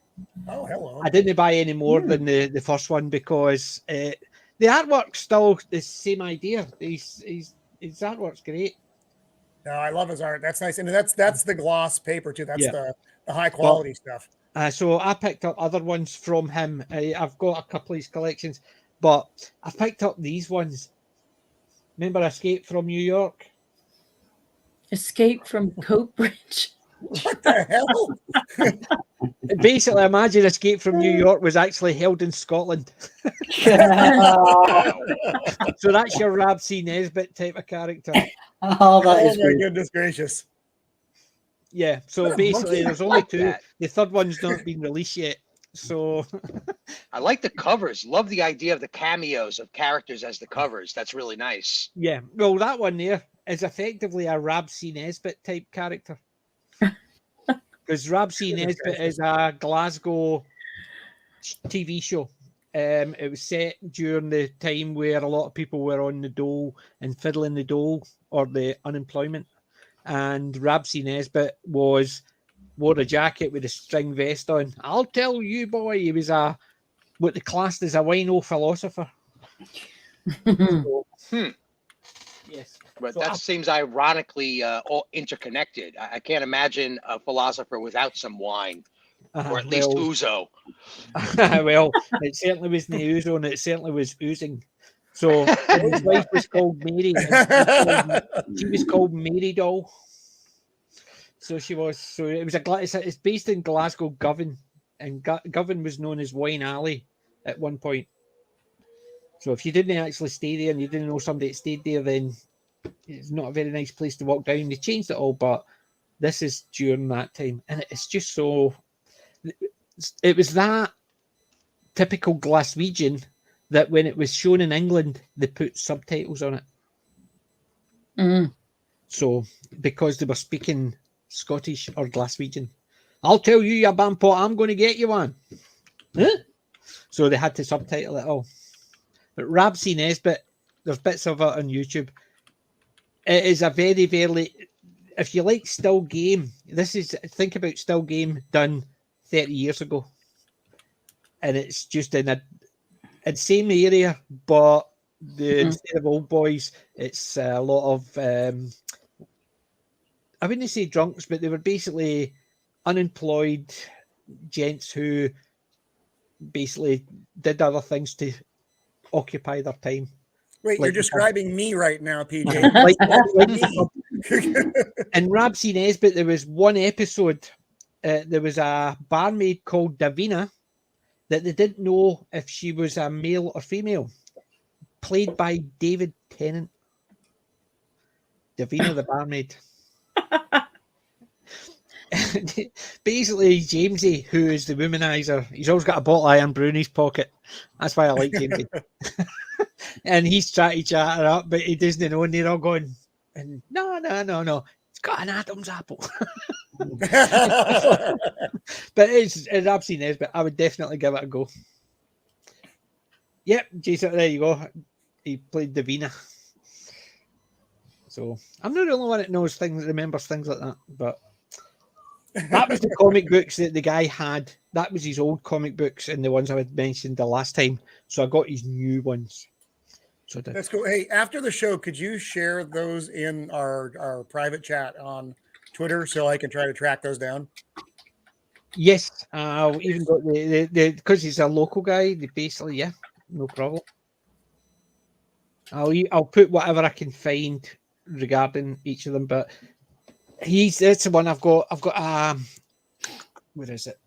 Oh, hello. I didn't buy any more than the first one because the artwork's still the same idea. His artwork's great. No, I love his art. That's nice, and that's the gloss paper too. That's Yeah. the high quality stuff. So I picked up other ones from him. I've got a couple of his collections, but I picked up these ones. Remember Escape from New York? Escape from Coatbridge. What the hell? Basically, imagine Escape from New York was actually held in Scotland. Wow. So that's your Rab C. Nesbitt type of character. Oh, that Oh is my good. goodness gracious! Yeah, so What a basically monkey. there's only Like two. that. The third one's not been released yet. So I like the covers. Love the idea of the cameos of characters as the covers. That's really nice. yeah, well, that one there is effectively a Rab C. Nesbitt type character. Because Rab C. Goodness Nesbitt gracious. is a Glasgow TV show. It was set during the time where a lot of people were on the dole and fiddling the dole or the unemployment. And Rab C. Nesbitt wore a jacket with a string vest on. I'll tell you, boy, he was what they classed as a wino philosopher. So, yes. But So that seems ironically all interconnected. I can't imagine a philosopher without some wine, or at least ouzo. Well, it certainly was the ouzo, and it certainly was oozing. So his wife was called Mary. And she was called Mary Doll. So she was. So it was it's based in Glasgow, Govan, and Govan was known as Wine Alley at one point. So if you didn't actually stay there and you didn't know somebody that stayed there, then it's not a very nice place to walk down. They changed it all, but this is during that time, and it's just so. It was that typical Glaswegian that when it was shown in England, they put subtitles on it. Mm. So because they were speaking Scottish or Glaswegian, I'll tell you, you bampot, I'm going to get you one. Huh? So they had to subtitle it all. But Rab C. Nesbitt, there's bits of it on YouTube. It is a very, very. If you like still game, think about still game done 30 years ago, and it's just in the same area, but instead of old boys, it's a lot of I wouldn't say drunks, but they were basically unemployed gents who basically did other things to occupy their time. Wait, Like you're describing me right now, PJ. And Rab C. Nesbitt, there was one episode. There was a barmaid called Davina that they didn't know if she was a male or female, played by David Tennant. Davina the barmaid. Basically, Jamesy, who is the womanizer, he's always got a bottle of Iron Brew in his pocket. That's why I like Jamesy. And he's trying to chat her up, but he doesn't know, and they're all going, and no. It's got an Adam's apple. But it's absolutely nice, but I would definitely give it a go. Yep, Jason, there you go. He played Davina. So I'm not the only one that remembers things like that, but that was the comic books that the guy had. That was his old comic books and the ones I had mentioned the last time. So I got his new ones. So that's cool. Hey, after the show, could you share those in our private chat on Twitter so I can try to track those down? Yes, I'll even got the because he's a local guy. They basically, yeah, no problem. I'll put whatever I can find regarding each of them, but that's the one I've got. Where is it?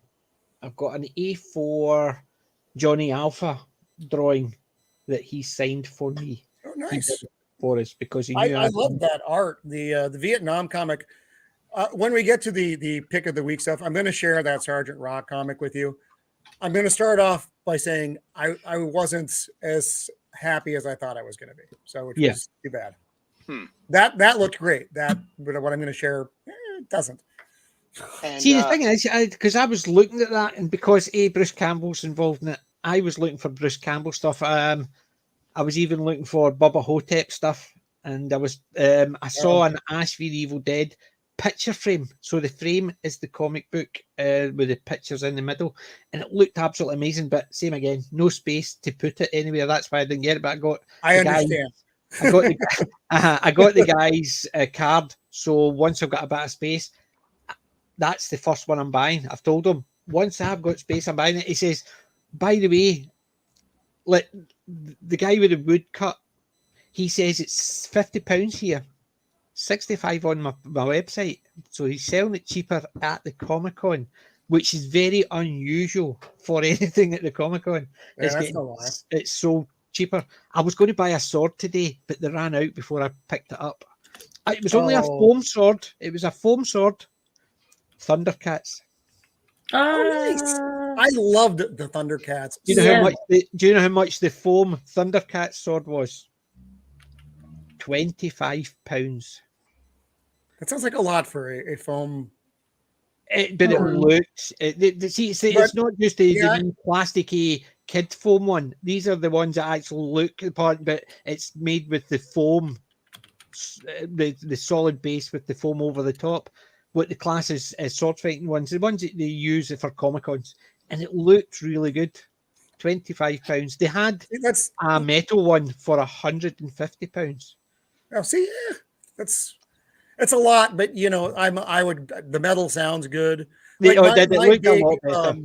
I've got an A4 Johnny Alpha drawing that he signed for me. Oh, nice. For us because he knew I love that art. The Vietnam comic. When we get to the pick of the week stuff, I'm going to share that Sergeant Rock comic with you. I'm going to start off by saying I wasn't as happy as I thought I was going to be. So which was too bad. That looked great. But what I'm going to share it doesn't. And, see, the thing is, because I was looking at that, and because Bruce Campbell's involved in it, I was looking for Bruce Campbell stuff. I was even looking for Bubba Hotep stuff, and I was I saw an Ash v the Evil Dead picture frame. So the frame is the comic book with the pictures in the middle, and it looked absolutely amazing. But same again, no space to put it anywhere. That's why I didn't get it. But I understand. I got the guy's card. So once I've got a bit of space, that's the first one I'm buying. I've told him once I've got space, I'm buying it. He says, by the way, like the guy with the woodcut, he says it's £50 here, 65 on my website. So he's selling it cheaper at the Comic-Con, which is very unusual for anything at the Comic-Con. Yeah, It's sold cheaper. I was going to buy a sword today, but they ran out before I picked it up. It was only a foam sword. It was a foam sword. Thundercats. Oh, nice. I loved the Thundercats. Do you know how much the foam Thundercats sword was? £25. That sounds like a lot for a foam. But it looks. It's not just the plasticky kid foam one. These are the ones that actually look the part, but it's made with the foam, the solid base with the foam over the top. What the class is sword fighting ones, the ones that they use for Comic-Cons, and it looked really good. £25. They had a metal one for £150. Oh, see, that's a lot, but you know, the metal sounds good. Like, it looked a lot better.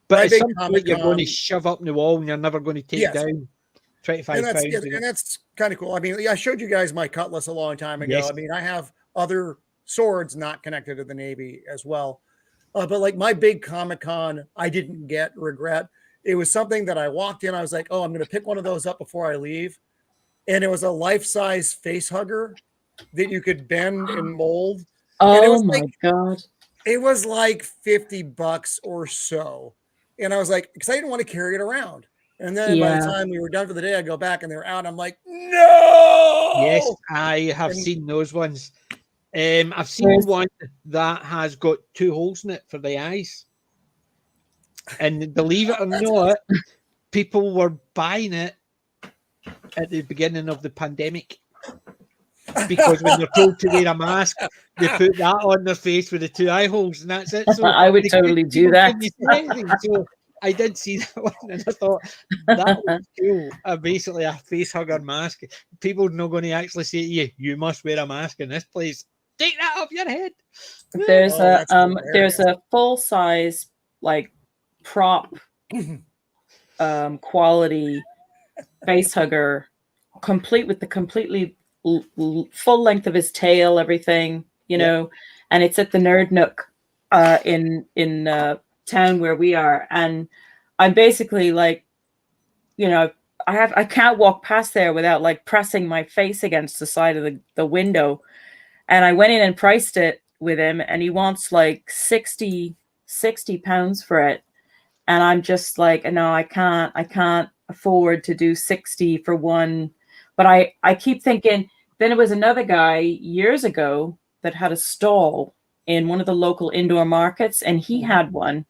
But it's something that you're going to shove up in the wall and you're never going to take down. £25. And that's kind of cool. I mean, I showed you guys my cutlass a long time ago. Yes. I mean, I have other swords not connected to the Navy as well. But like my big Comic-Con, I didn't regret. It was something that I walked in. I was like, oh, I'm going to pick one of those up before I leave. And it was a life-size face hugger that you could bend and mold. Oh my God. It was like $50 or so. And I was like, because I didn't want to carry it around. And then by the time we were done for the day, I go back and they're out. I'm like, no. Yes, I have seen those ones. I've seen one that has got 2 holes in it for the eyes. And believe it or not, people were buying it at the beginning of the pandemic. Because when they're told to wear a mask, they put that on their face with the 2 eye holes, and that's it. So I would totally do that. So I did see that one, and I thought that was cool. Basically, a face hugger mask. People are not going to actually say to you, "You must wear a mask in this place." Take that off your head. There's a full size like prop quality face hugger, complete with the completely full length of his tail, everything, you know, and it's at the Nerd Nook in town where we are, and I'm basically like, you know, I can't walk past there without like pressing my face against the side of the window. And I went in and priced it with him, and he wants like 60 pounds for it. And I'm just like, no, I can't afford to do 60 for one. But I keep thinking, then it was another guy years ago that had a stall in one of the local indoor markets, and he had one,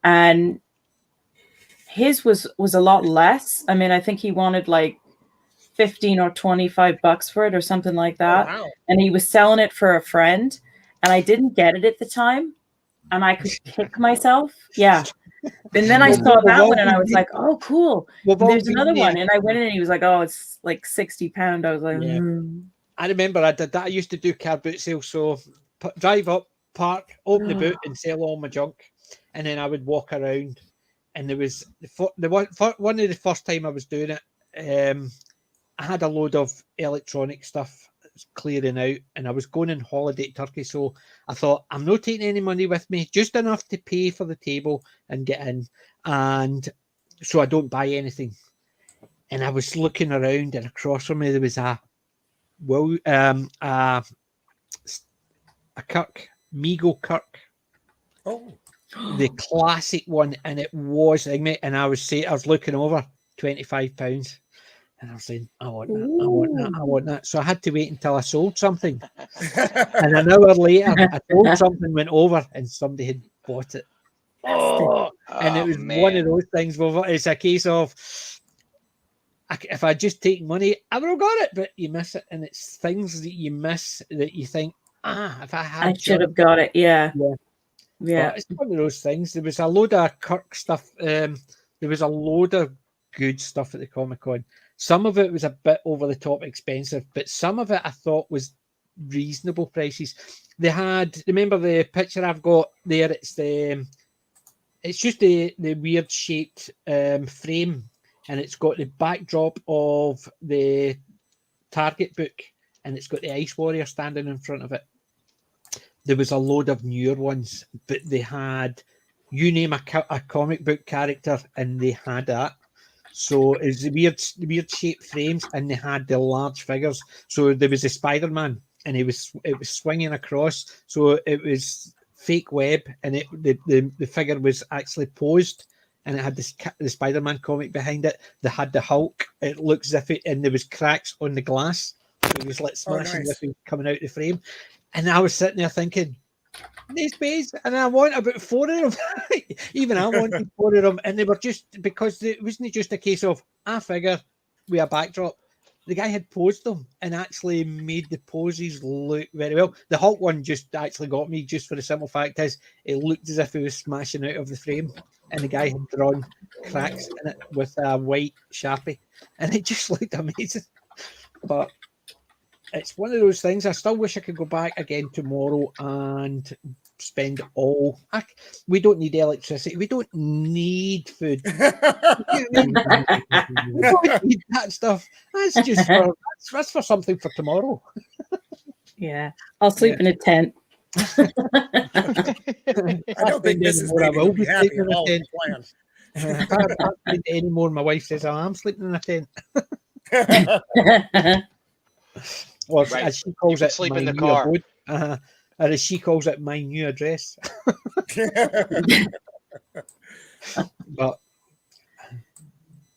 and his was a lot less. I mean, I think he wanted like $15 or $25 for it or something like that. Oh, wow. And he was selling it for a friend, and I didn't get it at the time, and I could kick myself. Yeah. And then I saw that one and I was like, oh, cool. There's another one. And I went in and he was like, oh, it's like 60 pounds. I was like, I remember I did that. I used to do car boot sales. So drive up, park, open the boot and sell all my junk. And then I would walk around. And there was one of the first time I was doing it, I had a load of electronic stuff clearing out, and I was going on holiday to Turkey, so I thought, I'm not taking any money with me, just enough to pay for the table and get in, and so I don't buy anything. And I was looking around, and across from me there was a Kirk, Mego Kirk, the classic one, and it was, and I was looking over £25. And I was saying, I want that. So I had to wait until I sold something. And an hour later, I sold something, went over, and somebody had bought it. And it was one of those things where it's a case of, if I just take money, I would have got it, but you miss it. And it's things that you miss that you think, if I had, I should have got it. Yeah. But it's one of those things. There was a load of Kirk stuff. There was a load of good stuff at the Comic-Con. Some of it was a bit over the top expensive, but some of it I thought was reasonable prices. They had, remember the picture I've got there? It's just the weird shaped frame, and it's got the backdrop of the Target book, and it's got the Ice Warrior standing in front of it. There was a load of newer ones, but they had, you name a comic book character, and they had that. So it's the weird shaped frames, and they had the large figures. So there was a Spider-Man, and it was swinging across. So it was fake web, and the figure was actually posed, and it had the Spider-Man comic behind it. They had the Hulk. It looks as if and there was cracks on the glass. So it was like smashing as if he was coming out the frame. And I was sitting there thinking, these bays, and I want about 4 of them. Even I wanted 4 of them, and they were just, because it wasn't just a case of a figure with a backdrop. The guy had posed them and actually made the poses look very well. The Hulk one just actually got me, just for the simple fact is it looked as if he was smashing out of the frame, and the guy had drawn cracks in it with a white Sharpie, and it just looked amazing. But it's one of those things. I still wish I could go back again tomorrow and spend all. We don't need electricity. We don't need food. We don't need that stuff. That's just that's for something for tomorrow. Yeah, I'll sleep in a tent. I don't think Mrs. Baby will be happy at all with the plan. If I can't sleep anymore, my wife says, "Oh, I'm sleeping in a tent." Or Right. as she calls it, sleep my in the new car. abode. Or as she calls it, my new address.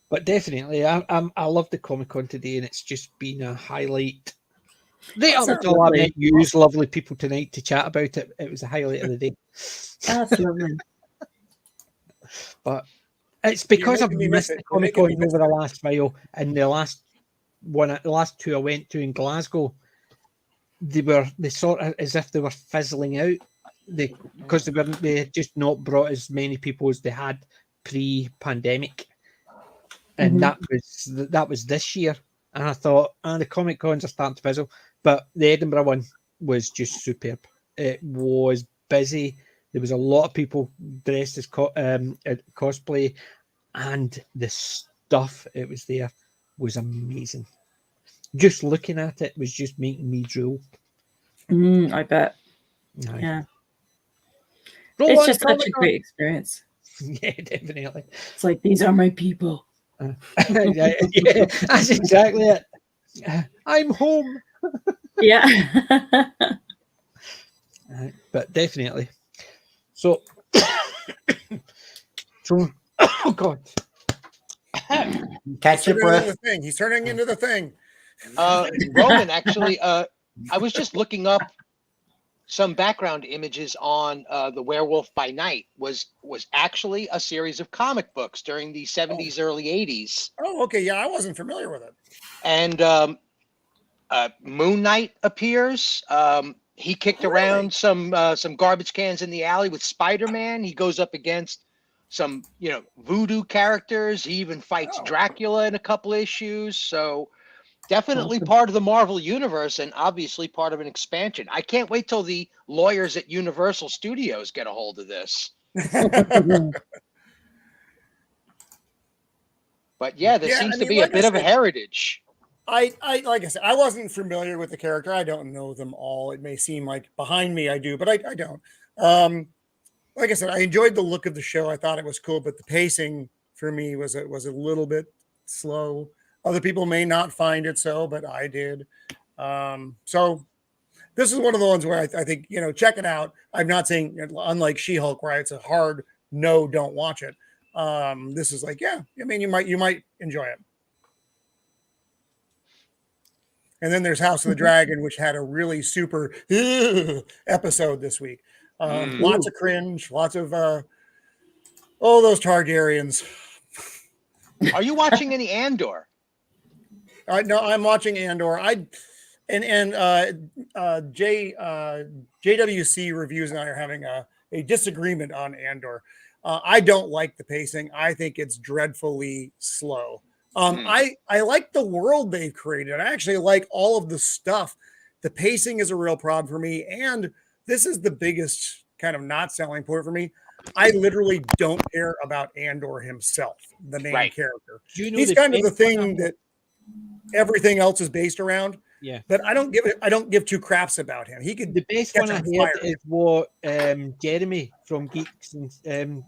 But definitely, I love the Comic-Con today, and it's just been a highlight. Right up until I met you, lovely people tonight to chat about it. It was a highlight of the day. That's lovely. But it's because I've missed the Comic-Con over the last while, and the last 2 I went to in Glasgow, they sort of as if they were fizzling out. Because they had just not brought as many people as they had pre-pandemic, and that was this year. And I thought, the Comic Cons are starting to fizzle, but the Edinburgh one was just superb. It was busy. There was a lot of people dressed as cosplay, and the stuff it was there was amazing. Just looking at it was just making me drool. I bet. Aye. Yeah. It's just such a great experience. Yeah, definitely. It's like, these are my people. Yeah, that's exactly it. I'm home. Yeah. But definitely. So, oh God. Catch your breath. He's turning into the thing. Roman, actually, I was just looking up some background images on The Werewolf by Night was actually a series of comic books during the 70s, early 80s. Oh, okay. Yeah, I wasn't familiar with it. And Moon Knight appears. He kicked around some garbage cans in the alley with Spider-Man. He goes up against some, voodoo characters. He even fights Dracula in a couple issues. So definitely part of the Marvel universe, and obviously part of an expansion. I can't wait till the lawyers at Universal Studios get a hold of this. But yeah, there seems to be a bit of a heritage. I like I said, I wasn't familiar with the character. I don't know them all. It may seem like behind me I do, but I don't. Like I said, I enjoyed the look of the show. I thought it was cool, but the pacing for me was a little bit slow. Other people may not find it so, but I did. So this is one of the ones where I think, check it out. I'm not saying, unlike She-Hulk, where it's a hard no, don't watch it. This is like, yeah, I mean, you might enjoy it. And then there's House of the Dragon, which had a really super episode this week. Lots of cringe, lots of those Targaryens. Are you watching any Andor? No, I'm watching Andor. JWC Reviews and I are having a disagreement on Andor. I don't like the pacing. I think it's dreadfully slow. I like the world they've created. I actually like all of the stuff. The pacing is a real problem for me. And this is the biggest kind of not selling point for me. I literally don't care about Andor himself, the main character. He's kind of the thing that everything else is based around. Yeah, but I don't give two craps about him. He could. The best one I heard is what Jeremy from Geeks and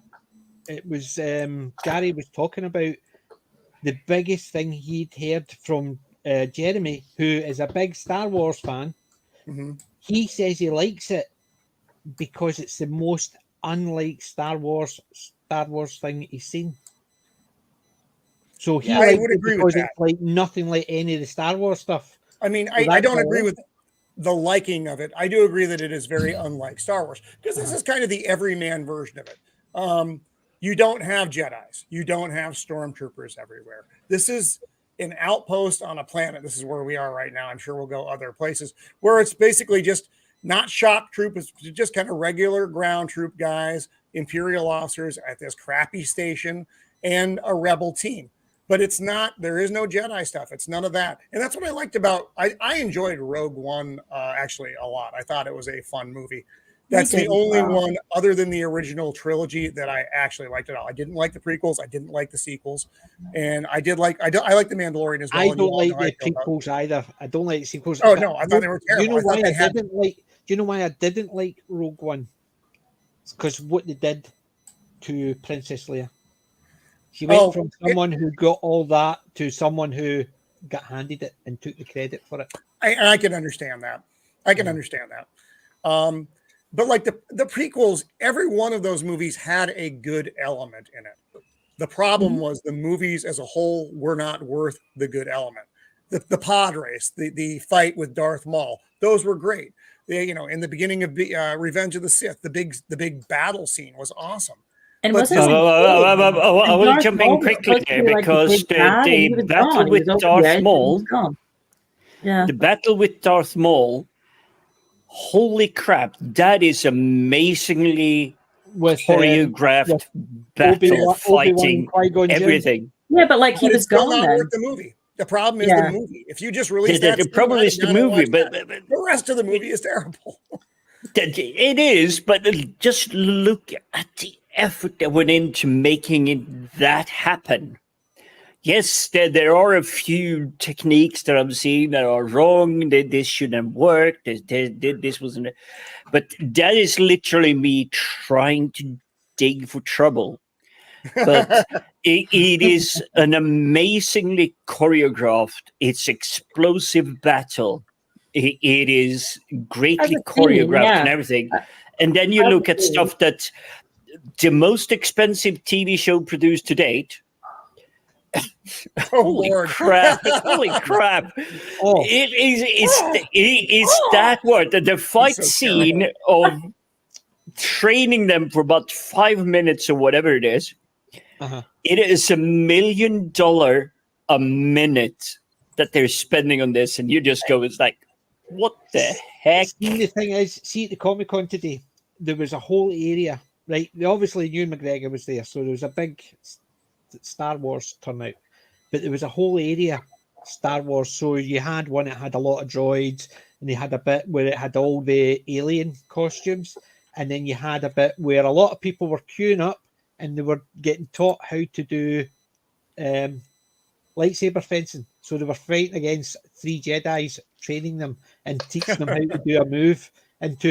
it was Gary was talking about. The biggest thing he'd heard from Jeremy, who is a big Star Wars fan, he says he likes it because it's the most unlike Star Wars thing he's seen. So he I would agree with that. It's like nothing like any of the Star Wars stuff. I mean, I don't agree with the liking of it. I do agree that it is very unlike Star Wars because this is kind of the everyman version of it. You don't have Jedis. You don't have stormtroopers everywhere. This is an outpost on a planet. This is where we are right now. I'm sure we'll go other places where it's basically just not shock troop. It's just kind of regular ground troop guys, Imperial officers at this crappy station, and a rebel team. But it's not, there is no Jedi stuff. It's none of that. And that's what I liked about, I enjoyed Rogue One actually a lot. I thought it was a fun movie. That's the only one other than the original trilogy that I actually liked at all. I didn't like the prequels. I didn't like the sequels. And I like the Mandalorian as well. I don't like the prequels either. I don't like the sequels. Oh no, I thought they were terrible. Do you know why I didn't like Rogue One? It's because what they did to Princess Leia. She went from someone who got all that to someone who got handed it and took the credit for it. I can understand that. But like the prequels, every one of those movies had a good element in it. The problem was the movies as a whole were not worth the good element. The pod race, the fight with Darth Maul, those were great. In the beginning of Revenge of the Sith, the big battle scene was awesome. And I will jump in quickly there because the battle with Darth Maul, the battle with Darth Maul, holy crap, that is amazingly choreographed battle, fighting, everything. Yeah, but like he was gone then. Worth the movie. The problem is the movie. If you just release that, the problem is the movie, but the rest of the movie is terrible. It is, but just look at the effort that went into making that happen. Yes, there are a few techniques that I'm seeing that are wrong. This shouldn't work. This wasn't. But that is literally me trying to dig for trouble. But it is an amazingly choreographed. It's explosive battle. It is greatly choreographed and everything. And then you look at stuff that the most expensive TV show produced to date. Holy crap! Oh. It is that word. The fight scene of training them for about 5 minutes or whatever it is. It is $1 million a minute that they're spending on this, and you just go, it's like, what the heck? The thing is, see at the Comic-Con today, there was a whole area, right? Obviously, Ewan McGregor was there, so there was a big Star Wars turnout, but there was a whole area Star Wars. So you had one that had a lot of droids, and they had a bit where it had all the alien costumes, and then you had a bit where a lot of people were queuing up and they were getting taught how to do lightsaber fencing. So they were fighting against 3 Jedis, training them and teaching them how to do a move.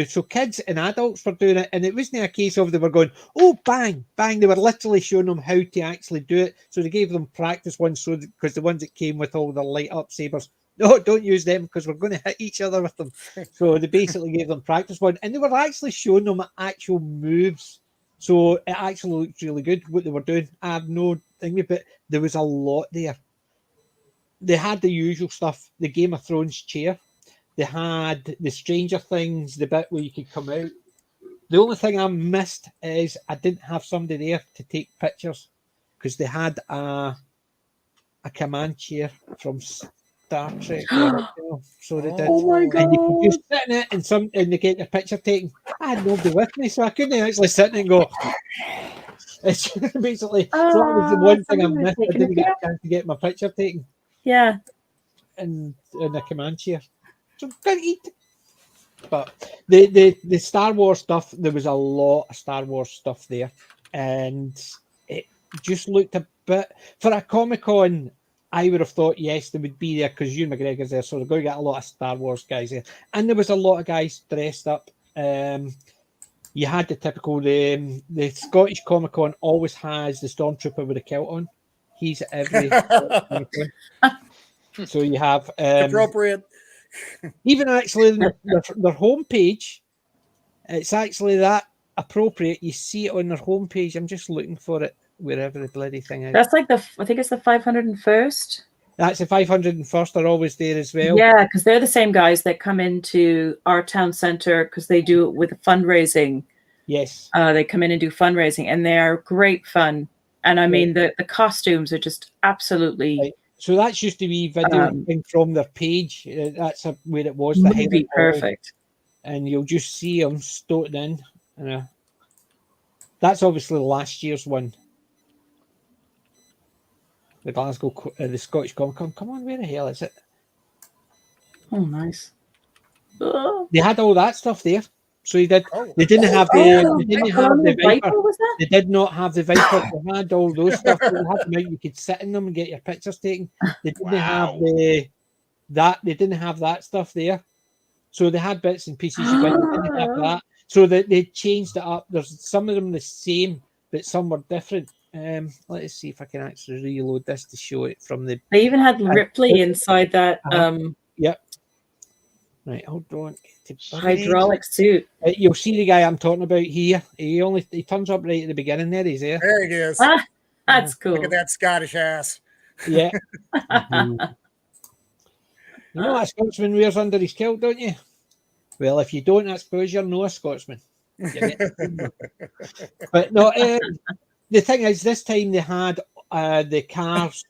So kids and adults were doing it, and it wasn't a case of they were going, oh, bang, bang. They were literally showing them how to actually do it. So they gave them practice ones, because the ones that came with all the light up sabers, no, don't use them because we're going to hit each other with them. So they basically gave them practice one, and they were actually showing them actual moves. So it actually looked really good what they were doing. I have no thing, but there was a lot there. They had the usual stuff, the Game of Thrones chair. They had the Stranger Things, the bit where you could come out. The only thing I missed is I didn't have somebody there to take pictures, because they had a command chair from Star Trek. So they did. Oh my god! And you could just sit in it and they get your picture taken. I had nobody with me, so I couldn't actually sit in it and go. It's basically so that was the one thing I missed. I didn't get a chance to get my picture taken. Yeah. In a command chair. So gotta eat. But the Star Wars stuff, there was a lot of Star Wars stuff there, and it just looked a bit for a Comic-Con. I would have thought yes, they would be there because Ewan McGregor's there, so they're going to get a lot of Star Wars guys there, and there was a lot of guys dressed up. You had the typical the Scottish Comic-Con always has the Stormtrooper with a kilt on. He's at every Comic-Con. So you have appropriate. Even actually their homepage, it's actually that appropriate. You see it on their homepage. I'm just looking for it wherever the bloody thing is. That's like I think it's the 501st. That's the 501st. They're always there as well. Yeah, because they're the same guys that come into our town center because they do it with fundraising. Yes. They come in and do fundraising, and they are great fun. And I mean, the costumes are just absolutely. Right. So that's just a wee video thing from their page. That's where it was. The movie perfect. And you'll just see them stoated in. That's obviously last year's one. The Glasgow, the Scottish Comic-Con. Come on, where the hell is it? Oh, nice. They had all that stuff there. So they did. They didn't have the. They didn't have the Viper. They did not have the Viper. They had all those stuff. They had them out. You could sit in them and get your pictures taken. They didn't have that. They didn't have that stuff there. So they had bits and pieces. They didn't have that. So they changed it up. There's some of them the same, but some were different. Let's see if I can actually reload this to show it from the. They even had Ripley inside that. Yep. Right, hold on. Hydraulic suit. You'll see the guy I'm talking about here. He turns up right at the beginning there. He's there. There he is. That's cool. Look at that Scottish ass. Yeah. You know what a Scotsman wears under his kilt, don't you? Well, if you don't, that's because you're not a Scotsman. But no, the thing is, this time they had the cars.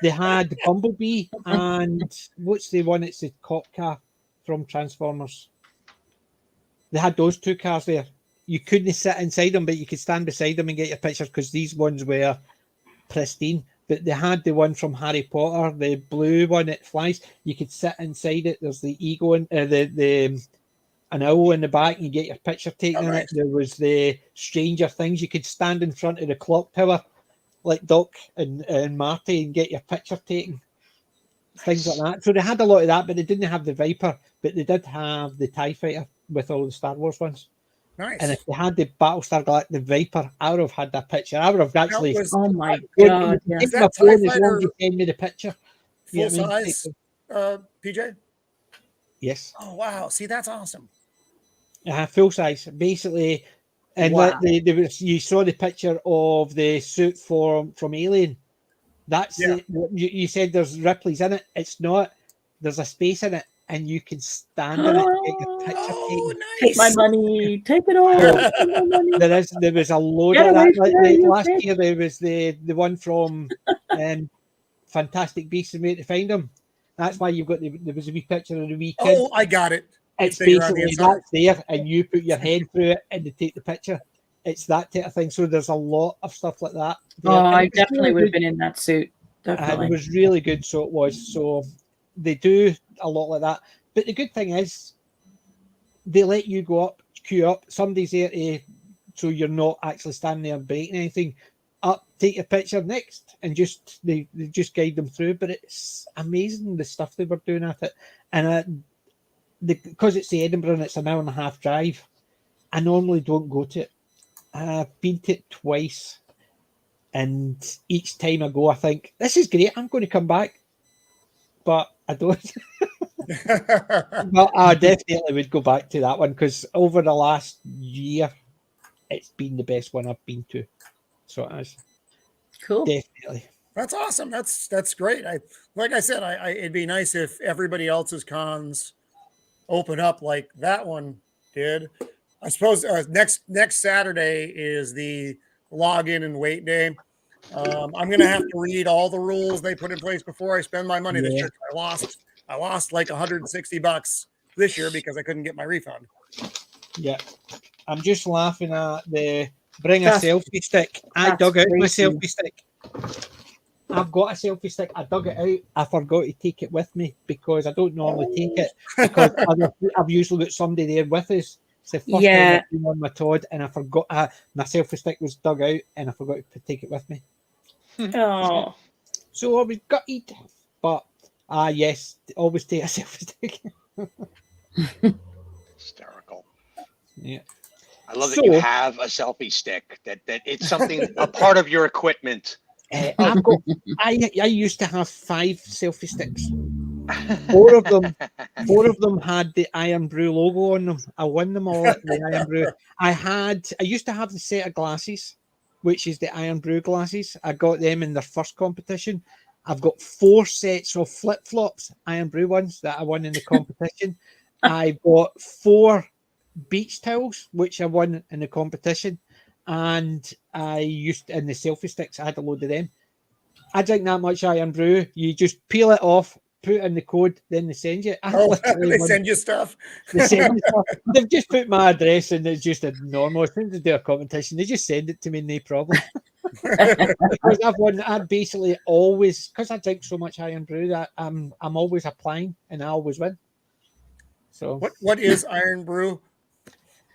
They had the Bumblebee and what's the one? It's the cop car from Transformers. They had those two cars there. You couldn't sit inside them, but you could stand beside them and get your pictures because these ones were pristine. But they had the one from Harry Potter, the blue one that flies. You could sit inside it. There's the eagle and an owl in the back, and you get your picture taken in it. There was the Stranger Things. You could stand in front of the clock tower like Doc and Marty and get your picture taken. Things like that. So they had a lot of that, but they didn't have the Viper, but they did have the TIE Fighter with all the Star Wars ones. Nice. And if they had the Battlestar Galactica, the Viper, I would have had that picture. I would have actually. Oh my god! Yeah. Take my phone as long as you send me the picture. Full size, PJ. Yes. Oh wow! See, that's awesome. Full size, basically. And you saw the picture of the suit from Alien. That's you said there's Ripley's in it. It's not. There's a space in it, and you can stand in it and get your picture taken. Nice. Take my money. Take it all. There was a load of that. Last year there was the one from Fantastic Beasts and Where to Find Them. That's why you've got there was a wee picture of the wee kid. Oh, I got it. It's basically that's there, and you put your head through it, and they take the picture. It's that type of thing. So there's a lot of stuff like that. Oh, I definitely would have been in that suit. Definitely. It was really good. So it was. So they do a lot like that. But the good thing is, they let you go up, queue up. Somebody's there so you're not actually standing there breaking anything. Up, take your picture next, and they just guide them through. But it's amazing the stuff they were doing at it, and because it's the Edinburgh and it's an hour and a half drive. I normally don't go to it. I've been to it twice, and each time I go, I think this is great. I'm going to come back, but I don't. But I definitely would go back to that one because over the last year, it's been the best one I've been to. So it is cool. Definitely. That's awesome. That's great. Like I said, it'd be nice if everybody else's cons open up like that one did. I suppose next Saturday is the login and wait day. I'm going to have to read all the rules they put in place before I spend my money this year. I lost I lost like $160 this year because I couldn't get my refund. Yeah. I'm just laughing at the bring a That's- selfie stick. I that's dug out my crazy. selfie stick. I've got a selfie stick. I dug it out. I forgot to take it with me because I don't normally take it because I've usually got somebody there with us. It's the first time Yeah. I've been on my Todd and I forgot my selfie stick was dug out and I forgot to take it with me. Oh, So I was gutted. But yes, always take a selfie stick. Hysterical. Yeah. I love that you have a selfie stick. That it's something a part of your equipment. I've got. I used to have 5 selfie sticks. Four of them had the Iron Brew logo on them. I won them all at the Iron Brew. I used to have the set of glasses, which is the Iron Brew glasses. I got them in their first competition. I've got 4 sets of flip flops, Iron Brew ones that I won in the competition. I've got 4 beach towels, which I won in the competition. And I used in the selfie sticks, I had a load of them. I drink that much Iron Brew. You just peel it off, put in the code, then they send you. They send you stuff. They send you stuff. They've just put my address and it's just a normal. As soon as they do a competition, they just send it to me, no problem. Because I've basically always, because I drink so much Iron Brew that I'm always applying and I always win. So what is Iron Brew?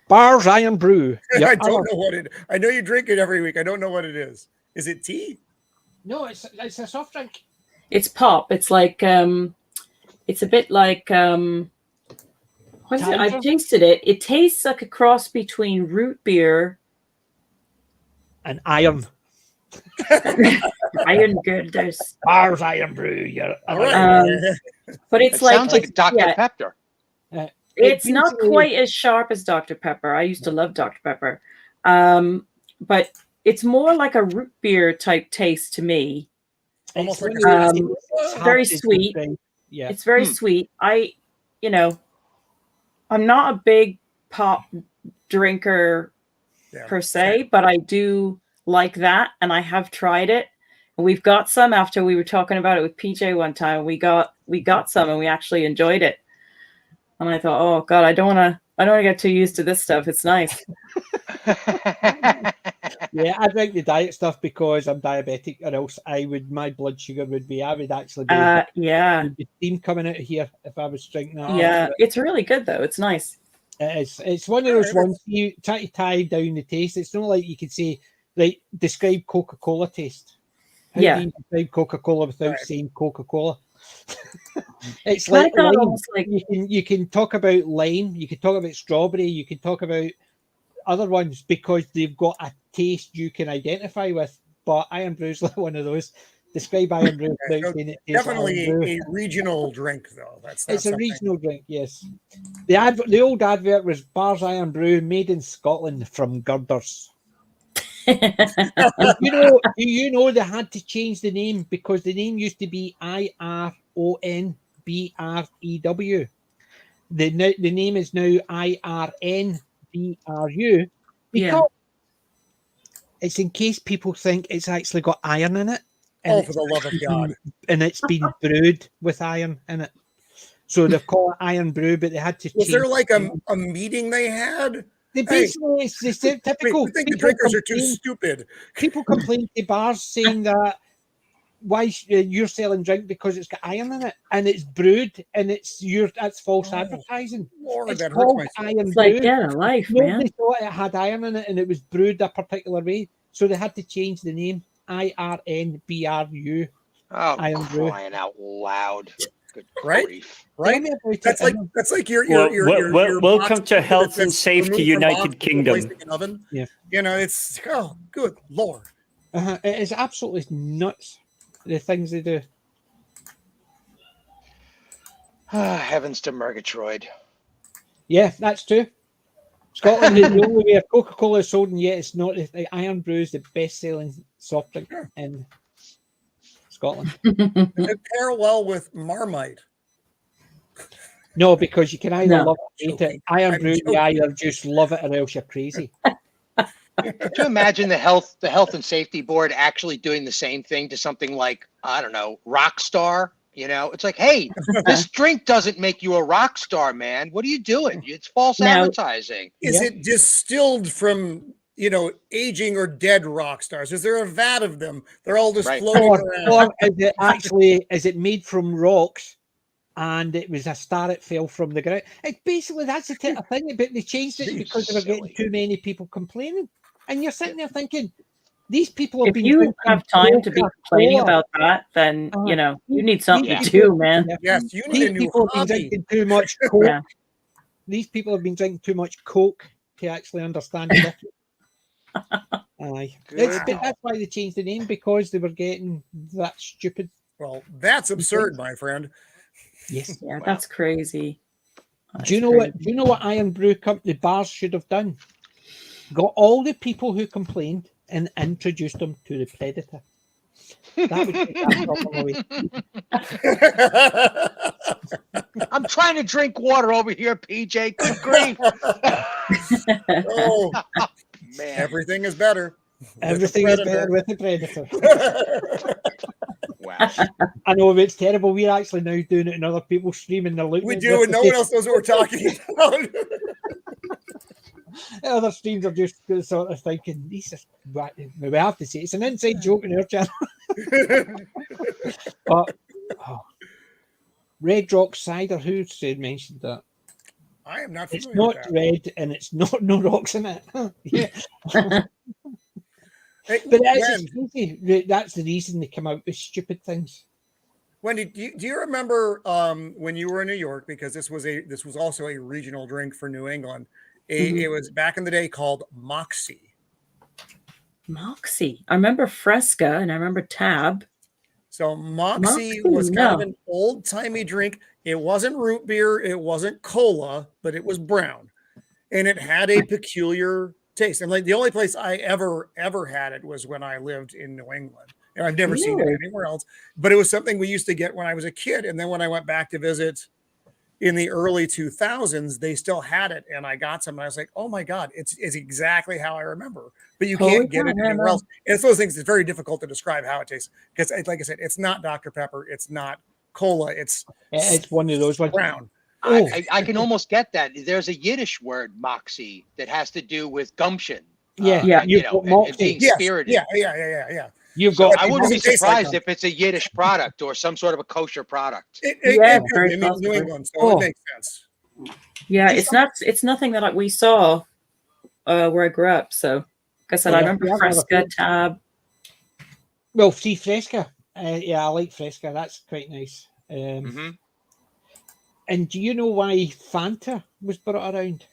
Bars Iron Brew. Yep. I don't know what it. I know you drink it every week. I don't know what it is. Is it tea? No, it's a soft drink. it's pop. It's like it's a bit like what is it? I've tasted it. It tastes like a cross between root beer and iron. Iron good. There's Bars Iron Brew. Yeah. But it's It sounds like Dr. yeah, Pepper. It's not quite as sharp as Dr. Pepper. I used to love Dr. Pepper. But it's more like a root beer type taste to me. Almost like it's very sweet. Yeah. It's very sweet. I'm not a big pop drinker per se, but I do like that. And I have tried it. We've got some after we were talking about it with PJ one time. We got some and we actually enjoyed it. And I thought, oh God, I don't want to get too used to this stuff. It's nice. Yeah, I drink the diet stuff because I'm diabetic, or else my blood sugar would be. I would actually be. There'd be steam coming out of here if I was drinking that. Yeah, it's really good though. It's nice. It's one of those ones you try to tie down the taste. It's not like you could say, like, describe Coca-Cola taste. How do you describe Coca-Cola without saying Coca-Cola? It's like lime. You can talk about lime, you can talk about strawberry, you can talk about other ones because they've got a taste you can identify with. But Iron Brew's like one of those. Describe Iron Brew without saying it tastes definitely like Iron Brew. a regional drink, though. It's a regional drink, yes. The old advert was Bars Iron Brew, made in Scotland from girders. Do you know they had to change the name because the name used to be IRONBREW. The name is now IRNBRU because it's in case people think it's actually got iron in it. Oh, for the love of God. And it's been brewed with iron in it. So they've called it Iron Brew, but they had to change. Was there like a meeting they had? They basically, it's typical. I think the drinkers are too stupid. People complain to bars saying that why you're selling drink because it's got iron in it and it's brewed and that's false advertising. Lord, it's that called hurts my Iron It's Brew. like life, Nobody man. thought it had iron in it and it was brewed a particular way, so they had to change the name. IRNBRU. Oh, Iron Brew. crying out loud! Good Right? grief. Right? That's like your welcome to Health and Safety United Kingdom. Oven. Yeah. It's good Lord. It is absolutely nuts, the things they do. Heavens to Murgatroyd. Yeah, that's true. Scotland is the only way Coca-Cola is sold, and yet it's not. The Iron Brew is the best-selling soft drink in Scotland. It pair well with Marmite. No, because you can either love it or hate it. Iron Brew, you either just love it or else you're crazy. Could you imagine the health and safety board actually doing the same thing to something like, I don't know, Rockstar You know, it's like, hey, this drink doesn't make you a rock star, man. What are you doing? It's false advertising. Is it distilled from, aging or dead rock stars? Is there a vat of them? They're all just floating around. Or is it made from rocks and it was a star that fell from the ground? Basically, that's the type of thing, but they changed it because they were getting too many people complaining. And you're sitting there thinking, these people have if you have time to be complaining about that, then you need something to do, man. Yes, you need a new hobby. Have been drinking too much Coke. These people have been drinking too much Coke to actually understand it. That's why they changed the name, because they were getting that stupid. Well, that's absurd, my friend. Yes, that's crazy. Do you know what? Do you know what Iron Brew Company bars should have done? Got all the people who complained and introduced them to the Predator. That would take that problem away. I'm trying to drink water over here, PJ. Good grief. Oh, man. Everything is better. Everything is better with the Predator. Wow. I know, it's terrible. We're actually now doing it and other people streaming their loot. We do, and no one else knows what we're talking about. Other streams are just sort of thinking, Jesus, we have to say it's an inside joke in our channel. But Red Rock Cider, who mentioned that? I am not familiar It's not with that. red and it's not no rocks in it. Yeah. Hey, But it's crazy. That's the reason they come out with stupid things. Wendy, do you remember when you were in New York? Because this was also a regional drink for New England. It was back in the day called Moxie. Moxie. I remember Fresca and I remember Tab. So Moxie was kind of an old-timey drink. It wasn't root beer. It wasn't cola, but it was brown. And it had a peculiar taste. And like the only place I ever had it was when I lived in New England. And I've never seen it anywhere else. But it was something we used to get when I was a kid. And then when I went back to visit in the early 2000s, they still had it, and I got some, and I was like, "Oh my God, it's exactly how I remember." But you can't get it anywhere else. And it's those things. It's very difficult to describe how it tastes because, like I said, it's not Dr. Pepper, it's not cola, it's one of those ones. Brown. I can almost get that. There's a Yiddish word, moxie, that has to do with gumption. Yeah, and being spirited. Yeah. I wouldn't be surprised if it's a Yiddish product or some sort of a kosher product. It means New England, so it makes sense. Yeah, it's nothing that we saw where I grew up. So, like I said, I remember Fresca, Tab. Well, see Fresca. I like Fresca. That's quite nice. And do you know why Fanta was brought around?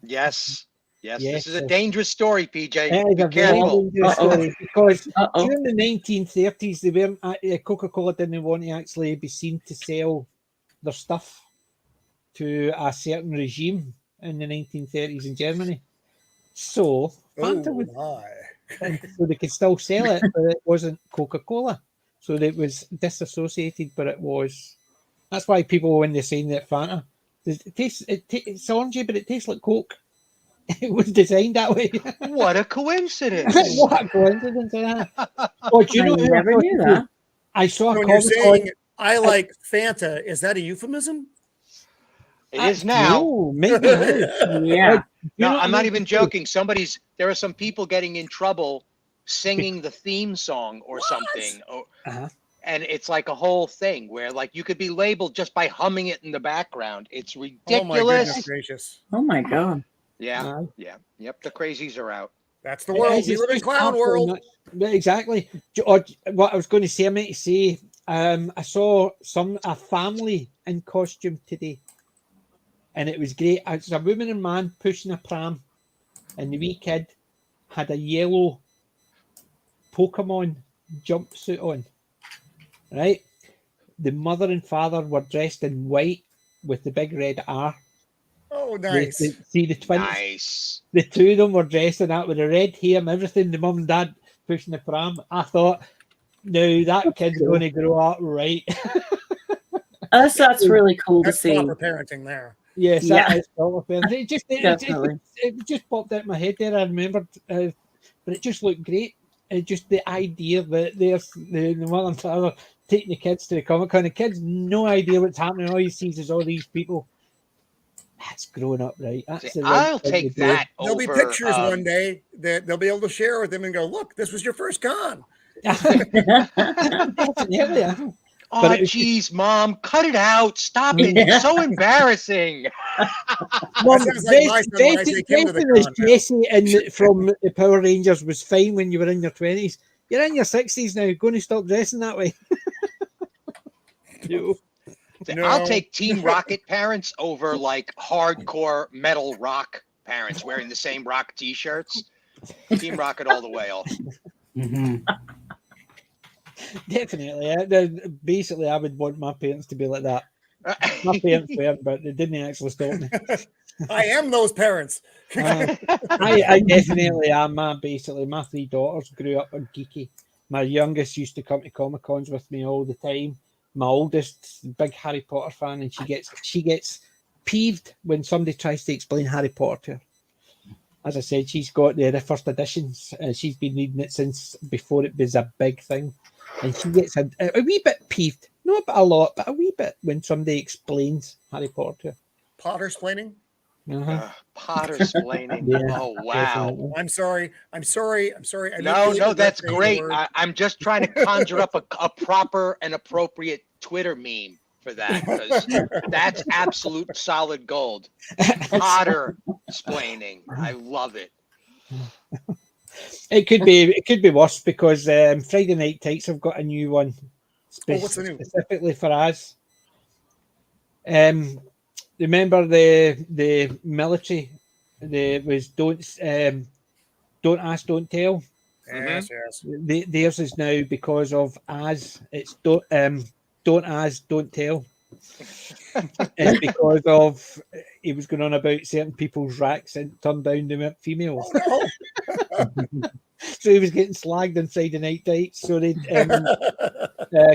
Yes. This is a dangerous story, PJ. Be careful. Story because during the 1930s, they weren't. Coca-Cola didn't want to actually be seen to sell their stuff to a certain regime in the 1930s in Germany. So Fanta so they could still sell it, but it wasn't Coca-Cola. So it was disassociated, but it was. That's why people, when they're saying that Fanta, it's orangey, but it tastes like Coke. It was designed that way. What a coincidence! What a coincidence! Oh, do you know? I never knew that. I saw. When you're saying I like Fanta, is that a euphemism? It is now. Oh, maybe. Yeah. No, I'm not even joking. There are some people getting in trouble singing the theme song or something. And it's like a whole thing where like you could be labeled just by humming it in the background. It's ridiculous. Oh my goodness gracious. Oh my God. Yeah. Yep. The crazies are out. That's the world. We live in clown world. Exactly. What I was going to say, I meant to say, I saw a family in costume today, and it was great. It was a woman and man pushing a pram, and the wee kid had a yellow Pokemon jumpsuit on. Right, the mother and father were dressed in white with the big red R. Oh, nice. See the twins. Nice. The two of them were dressed in that with the red hair and everything. The mum and dad pushing the pram. I thought, no, that kid's going to grow up right. That's really cool to see. Proper parenting there. Yes, that is proper parenting. It just popped out of my head there. I remembered, but it just looked great. Just the idea that there's the mother and father taking the kids to the Comic-Con. The kids no idea what's happening. All he sees is all these people. That's growing up, right? That's the I'll right thing take to do. that There'll be over. pictures one day that they'll be able to share with them and go, look, this was your first con. Definitely. Oh, But it was- geez, Mom, cut it out. Stop it. It's so embarrassing. Mom, That sounds like my son when I take him to the con now. Jesse from the Power Rangers was fine when you were in your 20s. You're in your 60s now. Going to stop dressing that way. No. No. I'll take Team Rocket parents over like hardcore metal rock parents wearing the same rock T-shirts. Team Rocket all the way. Definitely. Basically, I would want my parents to be like that. My parents were, but they didn't actually stop me. I am those parents. I definitely am. My 3 daughters grew up on Geeky. My youngest used to come to Comic Cons with me all the time. My oldest, big Harry Potter fan, and she gets peeved when somebody tries to explain Harry Potter to her. As I said, she's got the first editions, and she's been reading it since before it was a big thing. And she gets a wee bit peeved, not a lot, but a wee bit when somebody explains Harry Potter to her. Potter-splaining? Potter-splaining. Yeah, Oh, wow. definitely. I'm sorry. I No, that's great. I'm just trying to conjure up a proper and appropriate Twitter meme for that, because that's absolute solid gold. Potter-splaining. I love it. It could be worse because Friday Night Tights have got a new one what's the new? specifically for us. Remember the military? There was don't ask, don't tell. Yes. Theirs is now because of as it's don't ask, don't tell. It's because of he was going on about certain people's racks and turned down they weren't females. Oh, no. So he was getting slagged on Friday Night Tights. So they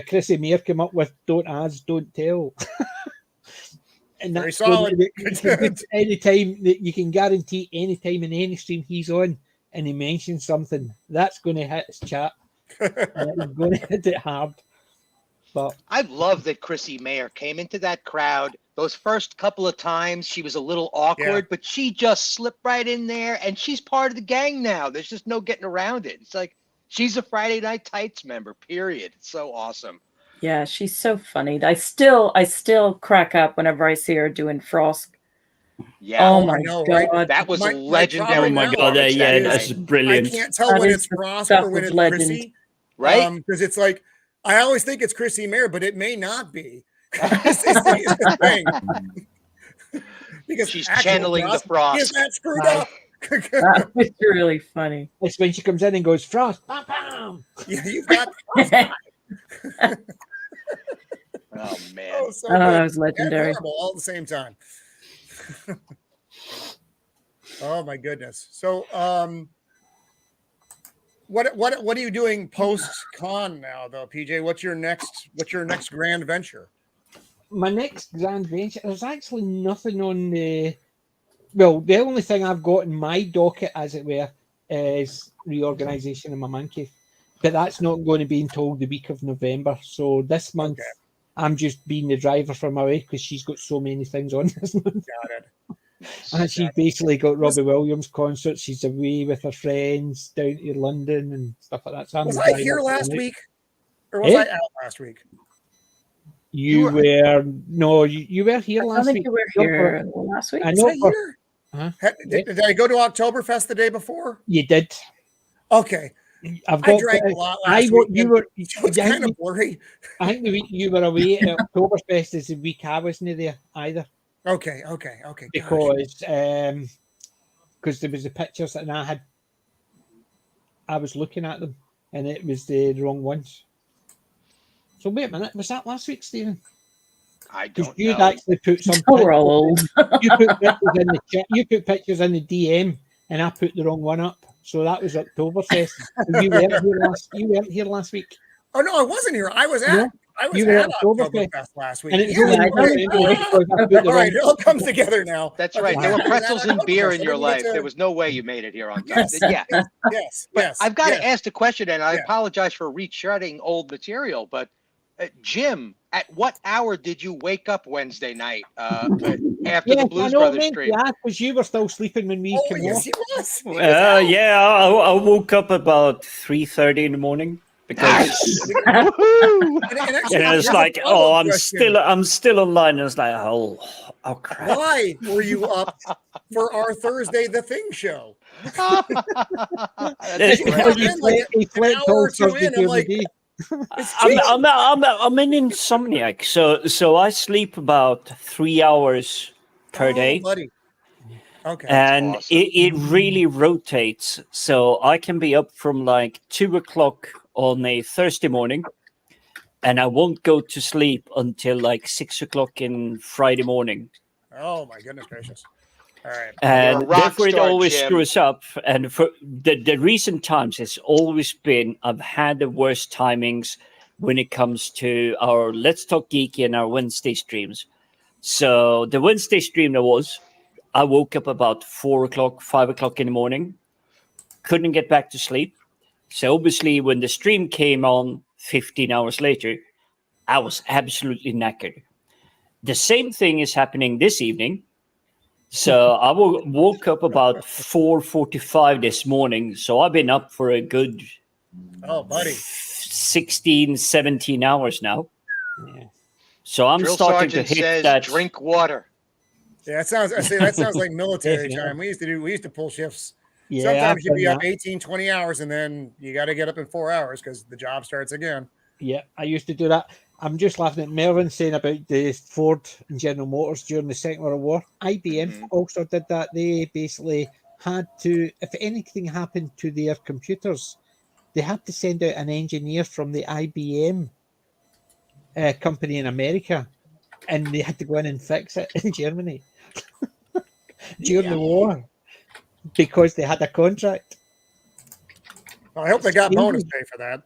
Chrissy Mayer came up with don't ask, don't tell. And Very that's solid. Anytime that you can guarantee anytime in any stream he's on and he mentions something, that's going to hit his chat. He's going to hit it hard. But I love that Chrissy Mayer came into that crowd. Those first couple of times she was a little awkward, but she just slipped right in there, and she's part of the gang now. There's just no getting around it. It's like she's a Friday Night Tights member, period. It's so awesome. Yeah, she's so funny. I still crack up whenever I see her doing Frost. Yeah. Oh my know, god, right? That was My legendary. problem Oh my god, yeah, that's brilliant. I can't tell when it's Frost or when it's Chrissy. Right? Because it's like, I always think it's Chrissy Mayer, but it may not be. It's the thing. Because she's channeling the Frost. Is that screwed up? that was really funny. it's when she comes in and goes, Frost, bam, bam. Yeah, you've got. Oh man. Oh, so that was legendary. and horrible all at the same time. Oh my goodness. So what are you doing post con now though, PJ? What's your next grand venture? My next grand venture, there's actually nothing on the the only thing I've got in my docket, as it were, is reorganization of my man cave. But that's not going to be until the week of November. So this month I'm just being the driver for my wife because she's got so many things on this month. Got it. And she's basically got Robbie Williams concert. She's away with her friends down to London and stuff like that. So was I here last week? Or was I out last week? You were here last week. I think you were here last week. I know. Did I go to Oktoberfest the day before? You did. Okay. I drank a lot last week. It's kind of blurry. I think the week you were away at Oktoberfest is the week I wasn't there either. Okay. Because there was the pictures that I was looking at them and it was the wrong ones. So wait a minute, was that last week, Stephen? I don't know. You'd actually put some. We're all old. You put pictures in the chat. You put pictures in the DM, and I put the wrong one up. So that was Oktoberfest. You weren't here last week. Oh no, I wasn't here. I was at Oktoberfest last week. And all right, it all comes together now. That's right. There were pretzels and beer in your life. There was no way you made it here on time. Yes. But I've got to ask the question, and I apologize for retreading old material, but Jim, at what hour did you wake up Wednesday night after the Blues Brothers stream? Yeah, because you were still sleeping when we came yes, off. he was. Yeah, I woke up about 3:30 in the morning because Woohoo! And actually, and it's here's a like, follow-up I'm question. still online, and it's like, oh crap. Why were you up for our Thursday The Thing show? That's Because right. he slept hour all or two Thursday in, I'm during the like, day. It's I'm an insomniac, so I sleep about 3 hours per day. buddy. Okay. And awesome. it really rotates. So I can be up from like 2 o'clock on a Thursday morning, and I won't go to sleep until like 6 o'clock in Friday morning. Oh my goodness gracious! All right. And You're a rock therefore, it star, always Jim. screws up. And for the recent times, it's always been I've had the worst timings when it comes to our Let's Talk Geeky and our Wednesday streams. So the Wednesday stream I woke up about 4 o'clock, 5 o'clock in the morning, couldn't get back to sleep. So obviously, when the stream came on 15 hours later, I was absolutely knackered. The same thing is happening this evening. So I woke up about 4:45 this morning. So I've been up for a good buddy. 16, 17 hours now. Yeah. So I'm Drill starting Sergeant to hit says, that. drink water. Yeah, that sounds like military Definitely. time. We used to pull shifts. Yeah, Sometimes I've you'd be done up that. 18, 20 hours, and then you got to get up in 4 hours because the job starts again. Yeah, I used to do that. I'm just laughing at Melvin saying about the Ford and General Motors during the Second World War. IBM also did that. They basically had to, if anything happened to their computers, they had to send out an engineer from the IBM company in America, and they had to go in and fix it in Germany during the war because they had a contract. Well, I hope they got bonus pay for that.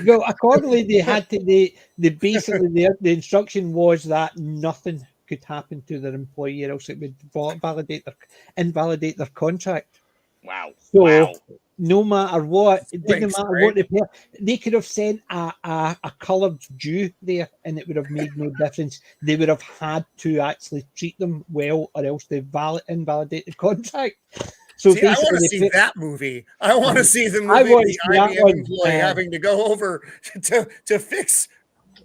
Well, accordingly, they had to. They basically the instruction was that nothing could happen to their employee, or else it would invalidate their contract. Wow. So no matter what, it didn't Thanks, matter right? what they could have sent a coloured Jew there, and it would have made no difference. They would have had to actually treat them well, or else they invalidate the contract. So I want to see that movie. I want to see the movie the IBM employee having to go over to fix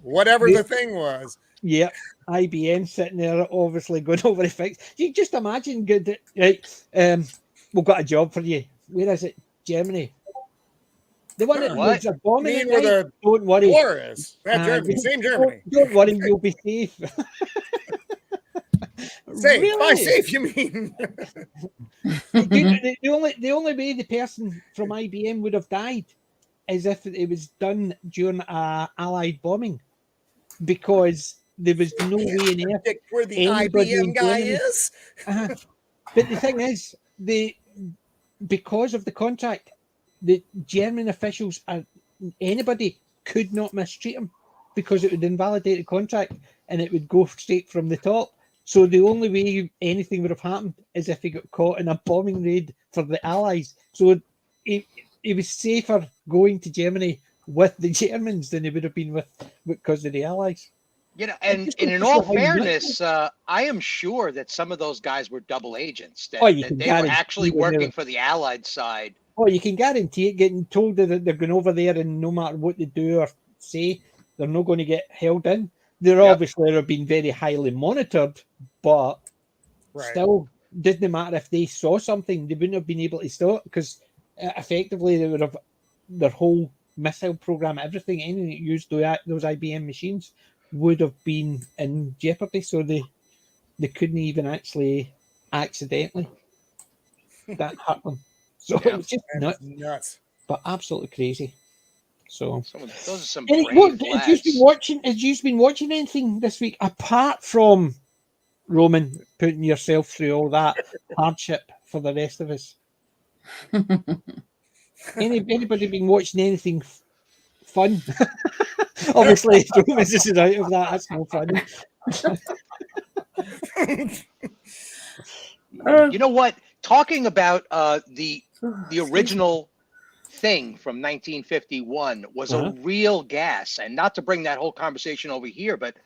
whatever the thing was. Yeah, IBM sitting there, obviously going over the fix. You just imagine, good, right? We've got a job for you. Where is it? Germany. The one that was a bombing at night. Don't worry. War is Germany, same Germany. Don't worry, you'll be safe. Safe? Really? By safe, you mean? the only way the person from IBM would have died is if it was done during a Allied bombing, because there was no way in earth where the IBM guy is. But the thing is, because of the contract, the German officials anybody could not mistreat him because it would invalidate the contract and it would go straight from the top. So the only way anything would have happened is if he got caught in a bombing raid for the Allies. So it was safer going to Germany with the Germans than it would have been with because of the Allies. You know, and in all fairness, I am sure that some of those guys were double agents. That they were actually working for the Allied side. Oh, you can guarantee it. Getting told that they're going over there, and no matter what they do or say, they're not going to get held in. They're obviously have been very highly monitored, but still, didn't matter if they saw something, they wouldn't have been able to stop it because effectively they would have their whole missile program, everything, anything that used those IBM machines would have been in jeopardy. So they couldn't even actually accidentally that happened. So it was just nuts, but absolutely crazy. So those are some brave lads. Have you been watching anything this week apart from Roman putting yourself through all that hardship for the rest of us? Anybody been watching anything fun? Obviously, Roman's just out of that. That's no fun. You know what? Talking about the original Thing from 1951 was a real gas. And not to bring that whole conversation over here, but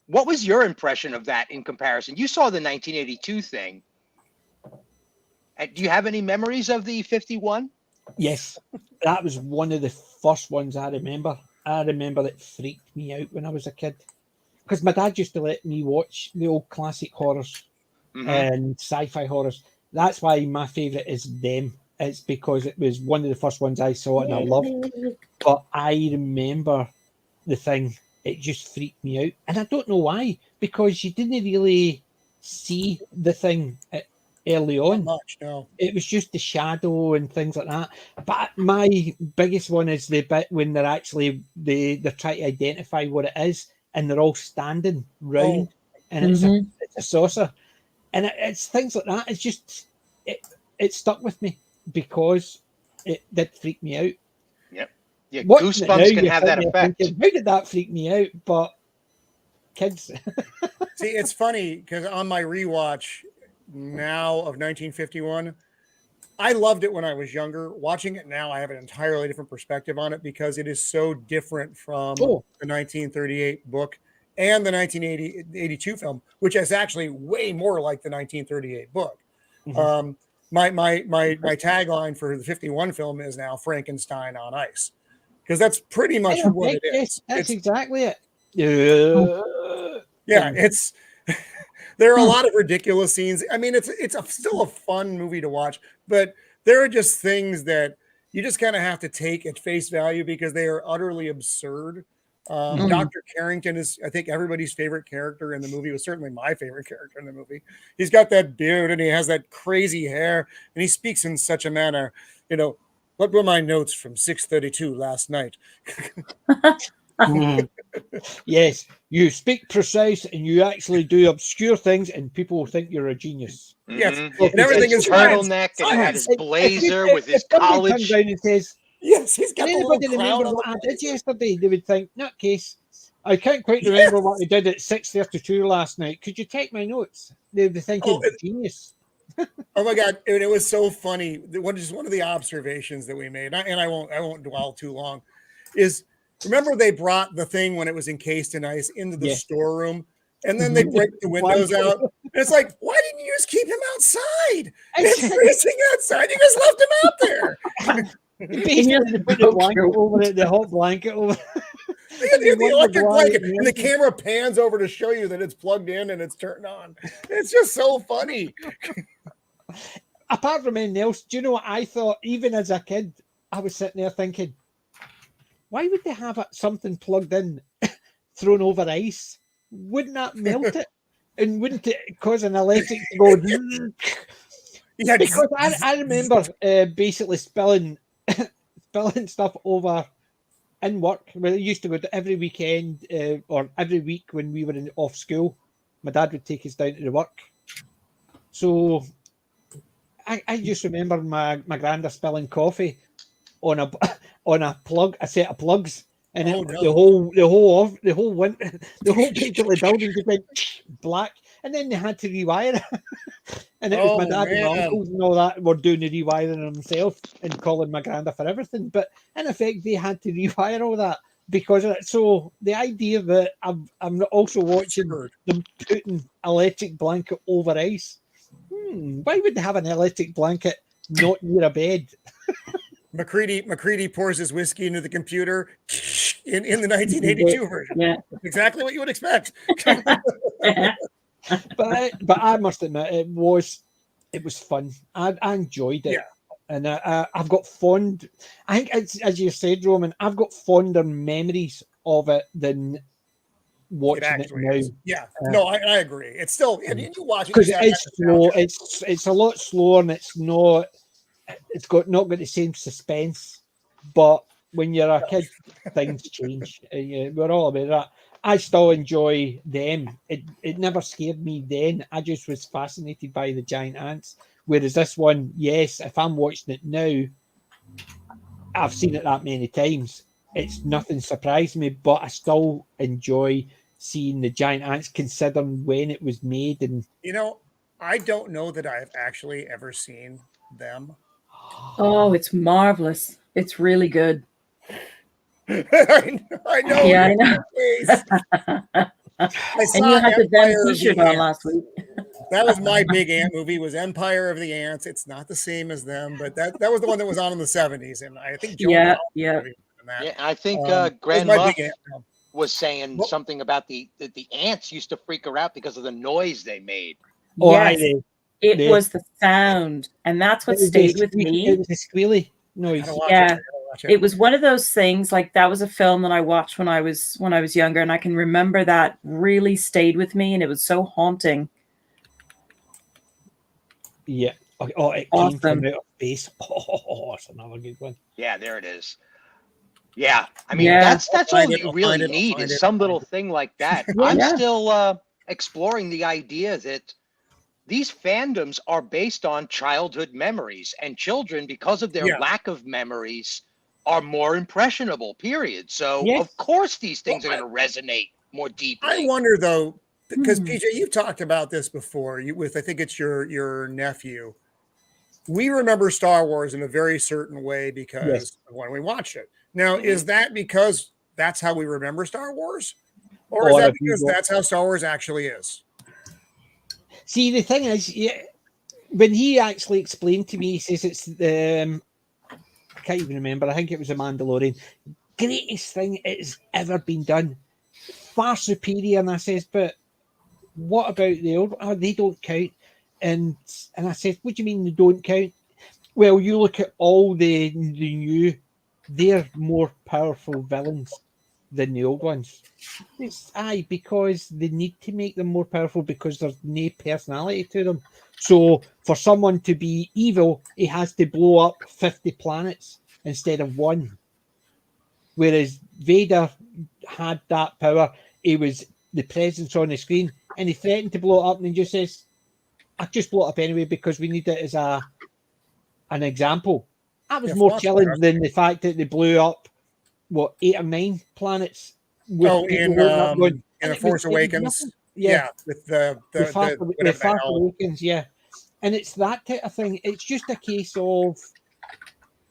what was your impression of that in comparison? You saw the 1982 Thing. Do you have any memories of the 51? Yes, that was one of the first ones I remember. I remember it freaked me out when I was a kid. Because my dad used to let me watch the old classic horrors and sci-fi horrors. That's why my favourite is them. It's because it was one of the first ones I saw and I loved. But I remember the Thing. It just freaked me out. And I don't know why. Because you didn't really see the Thing early on. Not much, no. It was just the shadow and things like that. But my biggest one is the bit when they're actually they're trying to identify what it is, and they're all standing round, and it's a saucer, and it's things like that. It's just it stuck with me because it did freak me out. Yep. Yeah, Goosebumps can have that effect. Thinking, how did that freak me out? But kids, see, it's funny because on my rewatch now of 1951, I loved it when I was younger. Watching it now, I have an entirely different perspective on it because it is so different from the 1938 book and the 1982 film, which is actually way more like the 1938 book. My tagline for the 51 film is now Frankenstein on ice, because that's pretty much what it is. That's exactly it. Yeah, it's there are a lot of ridiculous scenes. I mean, it's still a fun movie to watch, but there are just things that you just kind of have to take at face value because they are utterly absurd. Dr. Carrington is, I think, everybody's favorite character in the movie. Was certainly my favorite character in the movie. He's got that beard and he has that crazy hair and he speaks in such a manner, what were my notes from 6:32 last night? Yes, you speak precise and you actually do obscure things, and people will think you're a genius. Yes, and everything is turtleneck, and he had his blazer with his college. Comes down and says, "Yes, he's got the little crown remember on what the I did yesterday?" They would think, "Nutcase, I can't quite remember what I did at 6:32 last night. Could you take my notes?" They'd be thinking, "Genius." Oh my God, it was so funny. One of the observations that we made, and I won't dwell too long, is remember they brought the Thing when it was encased in ice into the storeroom, and then they break the windows out. And it's like, why didn't you just keep him outside? It's freezing outside. You just left him out there. Basically, they put the blanket over it, the hot blanket over. The electric blanket, and the camera pans over to show you that it's plugged in and it's turned on. It's just so funny. Apart from anything else, do you know what I thought? Even as a kid, I was sitting there thinking, why would they have something plugged in, thrown over ice? Wouldn't that melt it? And wouldn't it cause an electric to go? Yeah, because I remember basically spilling stuff over in work. Well, it used to go to every weekend or every week when we were off school. My dad would take us down to the work. So I just remember my granda spilling coffee on a plug, a set of plugs, and the whole basically building just went black, and then they had to rewire it. And it was my dad and my uncles and all that were doing the rewiring themselves and calling my granda for everything. But in effect, they had to rewire all that because of it. So the idea that I'm also watching them putting electric blanket over ice. Why would they have an electric blanket not near a bed? McCready pours his whiskey into the computer in the 1982 version. Yeah, exactly what you would expect. But I must admit, it was fun. I enjoyed it, and I've got fond. I think, as you said, Roman, I've got fonder memories of it than watching it now. Yeah, no, I agree. It's still, and you watch it because it's slow. It's a lot slower, and it's not. It's not got the same suspense. But when you're a kid, things change. We're all aware of that. I still enjoy them. It never scared me then. I just was fascinated by the giant ants. Whereas this one, yes, if I'm watching it now, I've seen it that many times. It's nothing surprised me, but I still enjoy seeing the giant ants, considering when it was made. And I don't know that I've actually ever seen them. Oh, it's marvelous. It's really good. I know. Yeah, I know. I And you had the Them Empire of T-shirt the on Ants. last week. That was my big ant movie. Was Empire of the Ants. It's not the same as them, but that was the one that was on in the 70s, and I think Joan Yeah, Collins yeah. movie was in that. Yeah, I think That was Grand my Muff big ant film. was saying Well- something about the ants used to freak her out because of the noise they made. Oh, Yes, it the- was the sound, and that's what stayed with me. It was a squealy I noise. gotta watch Yeah. it. I gotta watch it. It was one of those things, like that was a film that I watched when I was younger, and I can remember that really stayed with me, and it was so haunting. Yeah. Oh, it came from outer space. Oh, that's another good one. Yeah, there it is. Yeah, I mean Yeah. that's all you really I'll need find is it. some little thing like that. Yeah. I'm Yeah. still exploring the idea that these fandoms are based on childhood memories, and children, because of their Yeah. lack of memories, are more impressionable. Period. So Yes. of course these things Well, are going to resonate more deeply. I wonder though, because Hmm. PJ, you've talked about this before. With I think it's your nephew. We remember Star Wars in a very certain way because of when we watched it. Now, Mhm. is that because that's how we remember Star Wars, or is Or that if you because go- that's how Star Wars actually is? See, the thing is, yeah, when he actually explained to me, he says it's I can't even remember. I think it was a Mandalorian. Greatest thing it's ever been done. Far superior. And I says, but what about the old? Oh, they don't count. And I said, what do you mean they don't count? Well, you look at all the new, they're more powerful villains than the old ones. It's because they need to make them more powerful because there's no personality to them. So for someone to be evil, he has to blow up 50 planets instead of one. Whereas Vader had that power. He was the presence on the screen, and he threatened to blow it up, and he just says, "I just blow it up anyway because we need it as an example." That was more chilling than the fact that they blew up 8 or 9 planets. With in The Force Awakens, yeah, with the Fast Awakens, yeah, and it's that type of thing. It's just a case of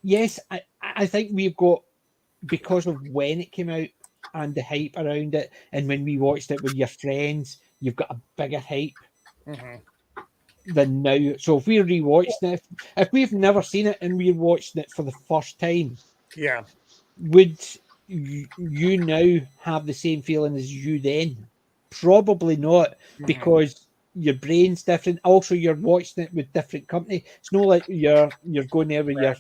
yes, I think we've got, because of when it came out and the hype around it, and when we watched it with your friends, you've got a bigger hype than now. So if we're rewatching it, if we've never seen it and we're watching it for the first time, yeah, would you now have the same feeling as you then? Probably not, because your brain's different. Also, you're watching it with different company. It's not like you're going there with your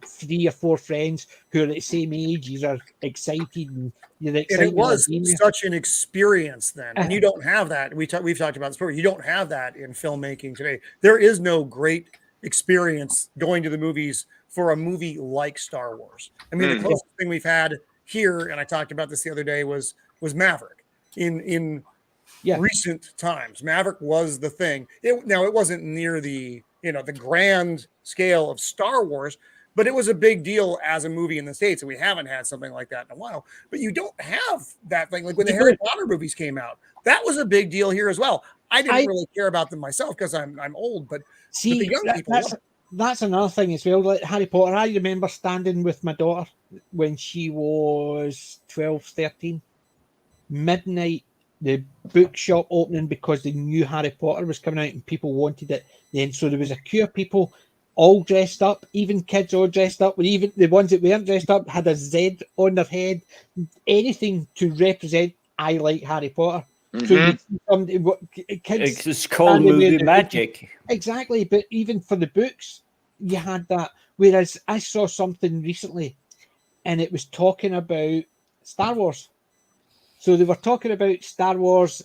3 or 4 friends who are at the same age. You are excited, and you're excited. And it was such an experience then, and you don't have that. We've talked about this before. You don't have that in filmmaking today. There is no great experience going to the movies for a movie like Star Wars. I mean, the closest thing we've had here, and I talked about this the other day, was Maverick. In recent times, Maverick was the thing. It wasn't near the the grand scale of Star Wars, but it was a big deal as a movie in the States, and we haven't had something like that in a while. But you don't have that thing. Like when the Harry Potter movies came out, that was a big deal here as well. I didn't really care about them myself because I'm old, but the young people. That's another thing as well. Like Harry Potter, I remember standing with my daughter when she was 12, 13, midnight, the bookshop opening because the new Harry Potter was coming out and people wanted it then. So there was a queue of people all dressed up, even kids all dressed up, but even the ones that weren't dressed up had a Z on their head, anything to represent I like Harry Potter. So you see somebody, kids, it's called movie magic. Exactly, but even for the books, you had that. Whereas I saw something recently, and it was talking about Star Wars. So they were talking about Star Wars,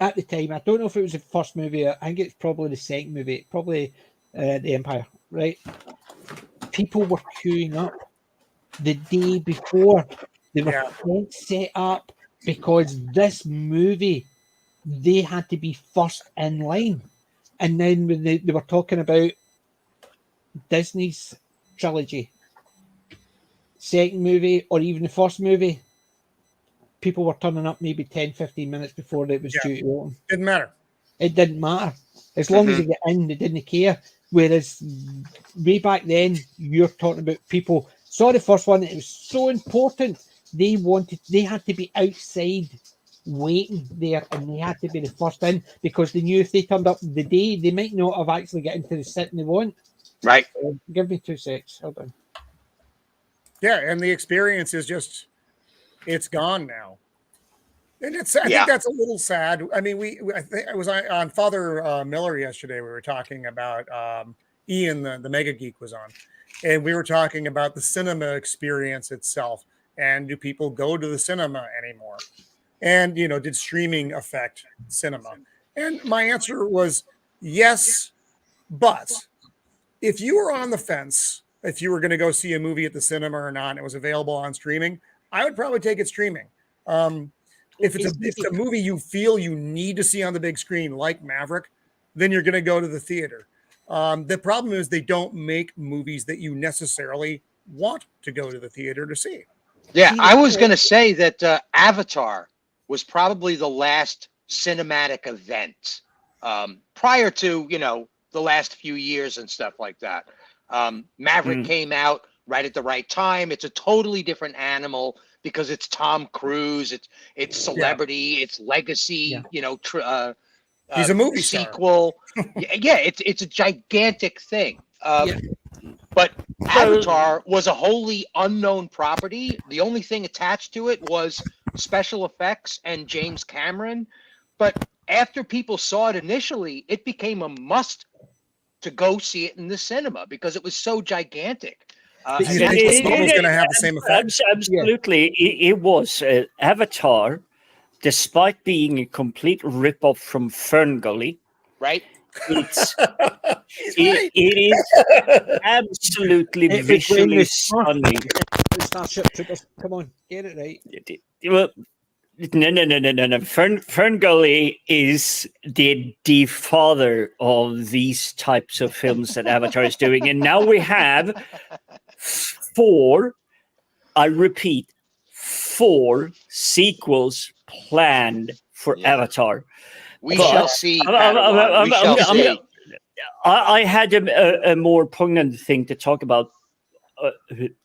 at the time. I don't know if it was the first movie. I think it's probably the second movie, probably the Empire, right? People were queuing up the day before. They were set up because this movie, they had to be first in line. And then when they were talking about Disney's trilogy, second movie, or even the first movie, people were turning up maybe 10, 15 minutes before it was due to open. Didn't matter. It didn't matter. As long as they get in, they didn't care. Whereas way back then, you're talking about people saw the first one. It was so important. They had to be outside waiting there, and they had to be the first in because they knew if they turned up the day, they might not have actually got into the setting they want. Right. So, give me 2 secs. Hold on. Yeah, and the experience is just, it's gone now. And I think that's a little sad. I mean, I think I was on Father Miller yesterday. We were talking about Ian, the Mega Geek, was on, and we were talking about the cinema experience itself. And do people go to the cinema anymore? And did streaming affect cinema? And my answer was yes, but if you were on the fence, if you were going to go see a movie at the cinema or not, and it was available on streaming, I would probably take it streaming. If it's a movie you feel you need to see on the big screen, like Maverick, then you're going to go to the theater. The problem is they don't make movies that you necessarily want to go to the theater to see. Yeah, I was going to say that Avatar was probably the last cinematic event prior to, the last few years and stuff like that. Maverick came out right at the right time. It's a totally different animal because it's Tom Cruise. It's celebrity. It's legacy. Yeah. He's a movie sequel. It's a gigantic thing. But Avatar was a wholly unknown property. The only thing attached to it was special effects and James Cameron. But after people saw it initially, it became a must to go see it in the cinema because it was so gigantic. Do you think the sequel was going to have the same effect? Absolutely. It was. Avatar, despite being a complete rip-off from Ferngully, right? It is absolutely visually stunning. Starship Troopers, come on, get it right. Well, no. Ferngully is the father of these types of films that Avatar is doing, and now we have 4. I repeat, 4 sequels planned for Avatar. We shall see. We shall see. I had a more poignant thing to talk about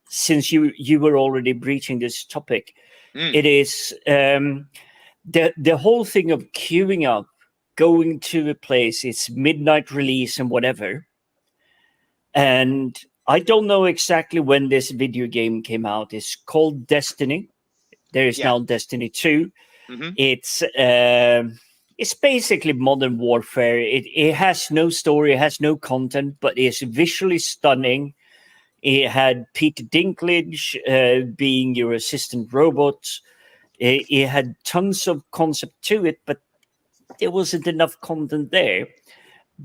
since you were already breaching this topic. It is the whole thing of queuing up, going to a place, it's midnight release and whatever. And I don't know exactly when this video game came out. It's called Destiny. There is now Destiny 2. It's basically modern warfare. It has no story, it has no content, but it's visually stunning. It had Peter Dinklage being your assistant robot. It had tons of concept to it, but there wasn't enough content there.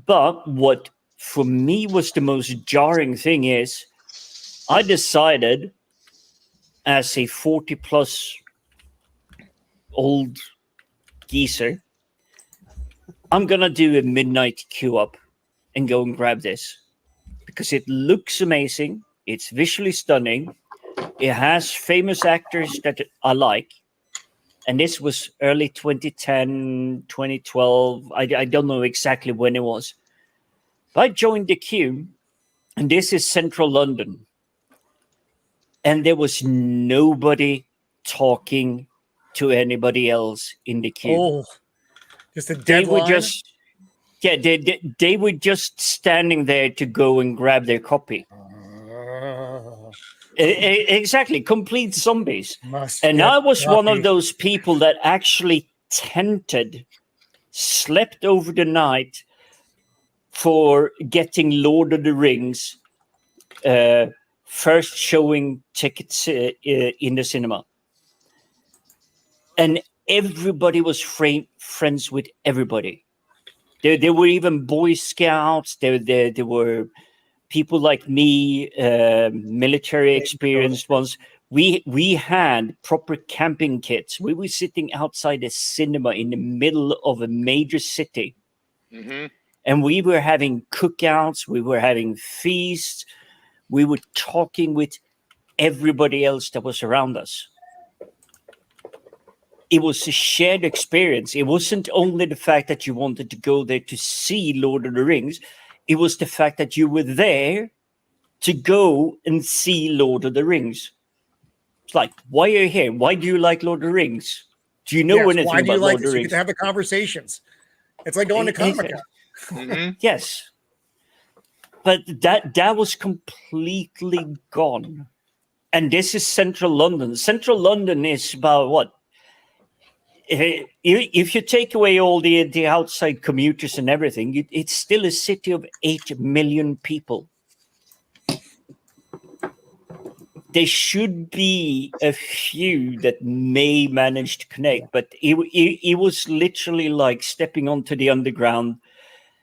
But what for me was the most jarring thing is I decided as a 40-plus old geezer, I'm going to do a midnight queue up and go and grab this because it looks amazing. It's visually stunning. It has famous actors that I like. And this was early 2010, 2012. I don't know exactly when it was. But I joined the queue, and this is central London. And there was nobody talking to anybody else in the queue. Oh, just a dead line? They were just standing there to go and grab their copy. Exactly, complete zombies. And I was one of those people that actually slept over the night for getting Lord of the Rings first showing tickets in the cinema. And everybody was friends with everybody. There were even Boy Scouts. There were people like me, military experienced ones. We had proper camping kits. We were sitting outside a cinema in the middle of a major city. And we were having cookouts. We were having feasts. We were talking with everybody else that was around us. It was a shared experience. It wasn't only the fact that you wanted to go there to see Lord of the Rings. It was the fact that you were there to go and see Lord of the Rings. It's like, why are you here? Why do you like Lord of the Rings? Do you know anything why do you about like Lord of this? the You get Rings? to have the conversations. It's like going to Comic-Con. Mm-hmm. Yes. But that was completely gone. And this is central London. Central London is about what? If you take away all the outside commuters and everything, it's still a city of 8 million people. There should be a few that may manage to connect, but it was literally like stepping onto the underground.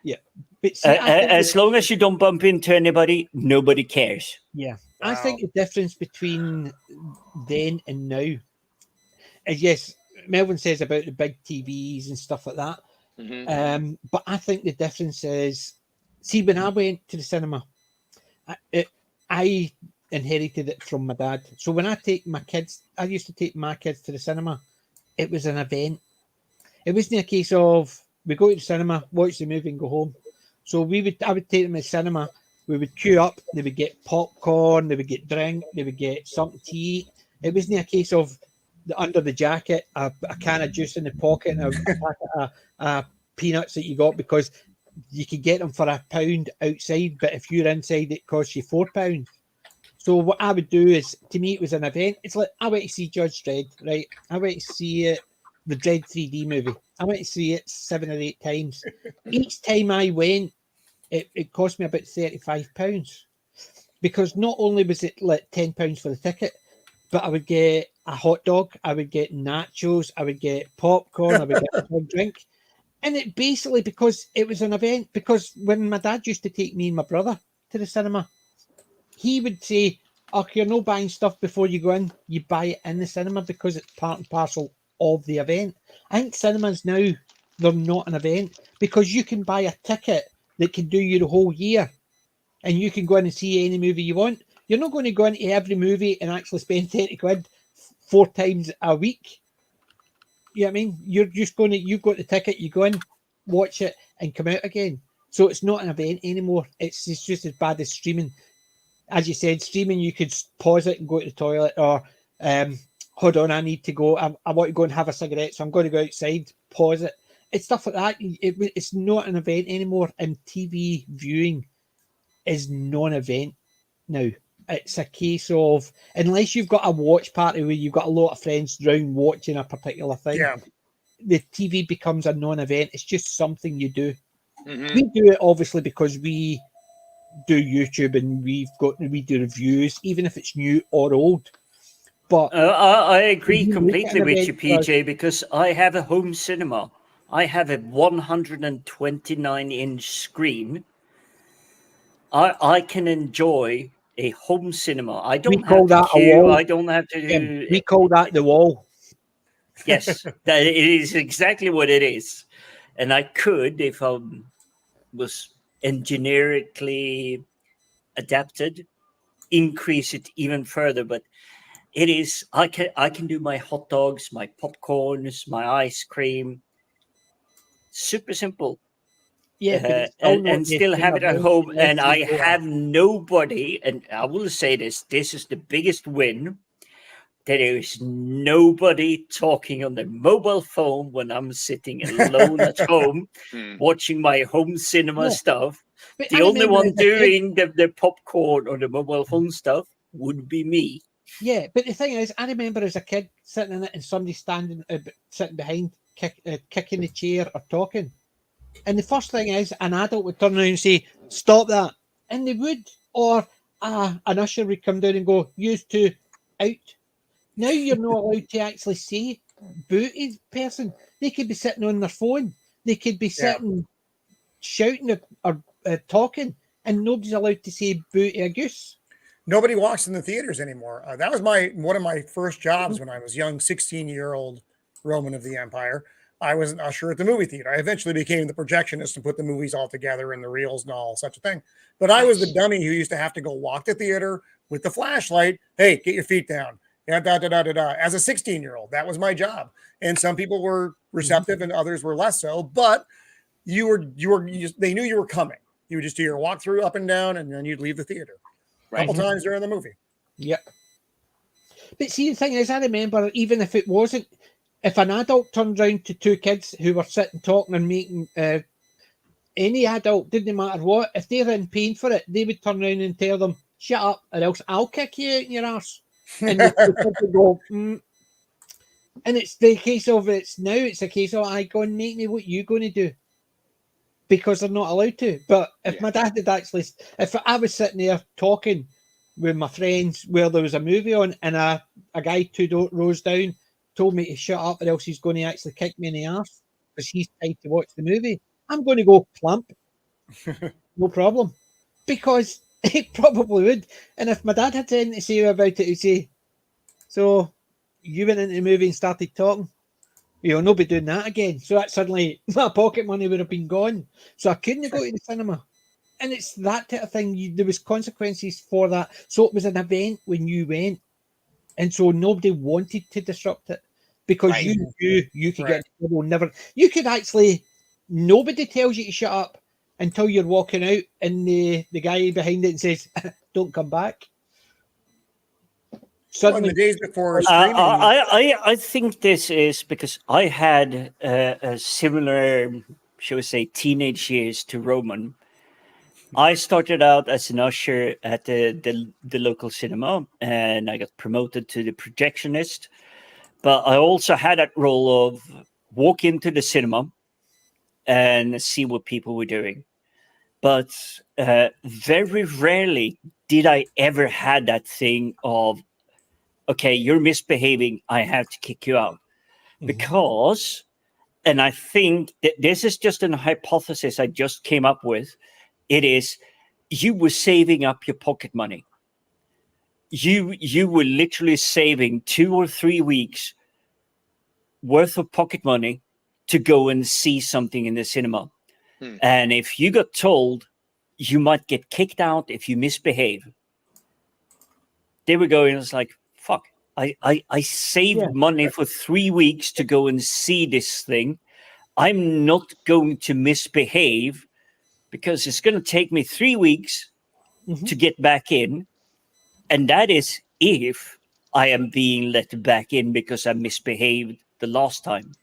Yeah. But see, As long as you don't bump into anybody, nobody cares. Yeah. Wow. I think the difference between then and now is, yes, Melvin says about the big TVs and stuff like that. Mm-hmm. But I think the difference is, see, when I went to the cinema, I inherited it from my dad. So when I used to take my kids to the cinema. It was an event. It wasn't a case of we go to the cinema, watch the movie, and go home. So I would take them to the cinema. We would queue up. They would get popcorn. They would get drink. They would get something to eat. It wasn't a case of under the jacket, a can of juice in the pocket, and a packet of peanuts that you got because you could get them for £1 outside, but if you're inside, it costs you £4. So what I would do is, to me, it was an event. It's like I went to see Judge Dredd, right? I went to see it, the Dredd 3D movie. I went to see it 7 or 8 times. Each time I went, it cost me about £35 because not only was it like £10 for the ticket, but I would get a hot dog, I would get nachos, I would get popcorn, I would get a hot drink. And it basically, because it was an event, because when my dad used to take me and my brother to the cinema, he would say, "Oh, you're not buying stuff before you go in. You buy it in the cinema because it's part and parcel of the event." I think cinemas now, they're not an event because you can buy a ticket that can do you the whole year and you can go in and see any movie you want. You're not going to go into every movie and actually spend 30 quid 4 times a week. You know what I mean? You're just going to, you've got the ticket, you go in, watch it, and come out again. So it's not an event anymore. It's just as bad as streaming. As you said, streaming, you could pause it and go to the toilet, or hold on, I need to go. I want to go and have a cigarette, so I'm going to go outside, pause it. It's stuff like that. It's not an event anymore, and TV viewing is non-event now. It's a case of, unless you've got a watch party where you've got a lot of friends round watching a particular thing, the TV becomes a non-event. It's just something you do. Mm-hmm. We do it obviously because we do YouTube and we do reviews, even if it's new or old. But I agree completely with you, event PJ, because I have a home cinema. I have a 129-inch screen. I can enjoy a home cinema. I don't have to queue. I don't have to do. We call that the wall. Yes, that it is exactly what it is. And I could, if I was engineerically adapted, increase it even further. But it is, I can do my hot dogs, my popcorns, my ice cream. Super simple. Yeah, and still have it at home. And I have nobody, and I will say this is the biggest win. There is nobody talking on their mobile phone when I'm sitting alone at home watching my home cinema stuff. But the only one doing the popcorn or the mobile phone stuff would be me. Yeah, but the thing is, I remember as a kid sitting in it and somebody sitting behind, kicking the chair or talking. And the first thing is, an adult would turn around and say, "Stop that." And they would. Or an usher would come down and go, "You two, out." Now you're not allowed to actually say boo to the person. They could be sitting on their phone. They could be sitting shouting or talking, and nobody's allowed to say boo to a goose. Nobody walks in the theaters anymore. That was one of my first jobs when I was young, 16-year-old Roman of the Empire. I was an usher at the movie theater. I eventually became the projectionist and put the movies all together and the reels and all such a thing. But I was the dummy who used to have to go walk the theater with the flashlight. Hey, get your feet down. Yeah, As a 16-year-old, that was my job. And some people were receptive and others were less so. But they knew you were coming. You would just do your walkthrough up and down, and then you'd leave the theater. A couple times during the movie. Yep. But see, the thing is, I remember, even if it wasn't, if an adult turned around to two kids who were sitting talking and making, any adult, didn't matter what, if they're in pain for it, they would turn around and tell them, shut up, or else I'll kick you out in your arse. And the kids would go, And it's the case of, it's a case of, I go and make me what you going to do. Because they're not allowed to. But if my dad had actually, if I was sitting there talking with my friends where there was a movie on and a guy 2 rows down told me to shut up or else he's going to actually kick me in the arse because he's tired to watch the movie, I'm going to go plump. No problem. Because it probably would. And if my dad had anything to say about it, he'd say, so you went into the movie and started talking? You'll not be doing that again. So that suddenly my pocket money would have been gone. So I couldn't go to the cinema. And it's that type of thing. There was consequences for that. So it was an event when you went. And so nobody wanted to disrupt it. Because you could get in trouble. Never. You could actually, nobody tells you to shut up until you're walking out and the guy behind it says, don't come back. Suddenly, in the days before streaming, I think this is because I had a similar, shall we say, teenage years to Roman. I started out as an usher at the local cinema, and I got promoted to the projectionist. But I also had that role of walk into the cinema and see what people were doing. But very rarely did I ever had that thing of, okay, you're misbehaving, I have to kick you out. Because, and I think that this is just a hypothesis I just came up with, it is, you were saving up your pocket money. You were literally saving 2 or 3 weeks worth of pocket money to go and see something in the cinema. And if you got told you might get kicked out if you misbehave, they were going, it's like, fuck, I saved money for 3 weeks to go and see this thing. I'm not going to misbehave because it's going to take me 3 weeks to get back in. And that is if I am being let back in because I misbehaved the last time.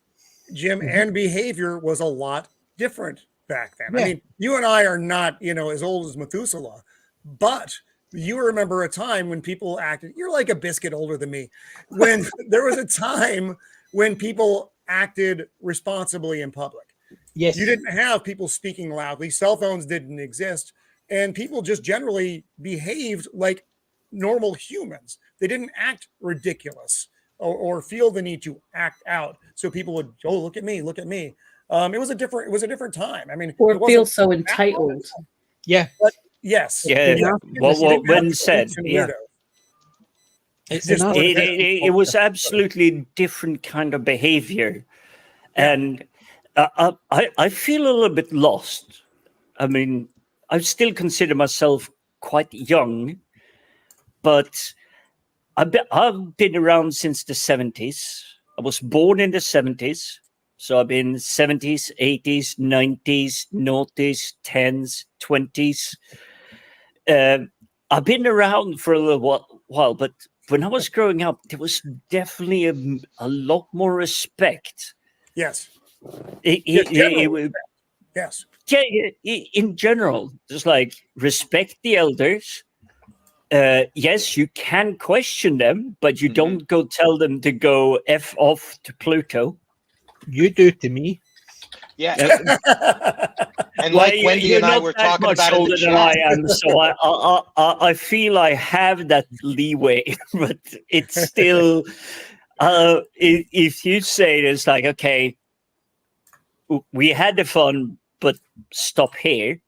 Jim, and behavior was a lot different back then. I mean, you and I are not, as old as Methuselah, but you remember a time when people acted, you're like a biscuit older than me, when there was a time when people acted responsibly in public. Yes. You didn't have people speaking loudly. Cell phones didn't exist. And people just generally behaved like normal humans. They didn't act ridiculous or feel the need to act out. So people would, oh, look at me, look at me. It was a different time. I mean, or feel so entitled. Yeah. But yes. Yeah. Well, when said, yeah. It was absolutely different kind of behavior. And I feel a little bit lost. I mean, I still consider myself quite young, but I've been around since the 70s. I was born in the 70s. So I've been 70s, 80s, 90s, noughties, 10s, 20s. I've been around for a little while, but when I was growing up, there was definitely a lot more respect. Yes. Yes. In general, just like respect the elders. Yes, you can question them, but you don't go tell them to go F off to Pluto. You do to me. Yeah. And like Wendy and I were talking about older than I am, so I feel I have that leeway, but it's still, if you say it's like, okay, we had the fun, but stop here.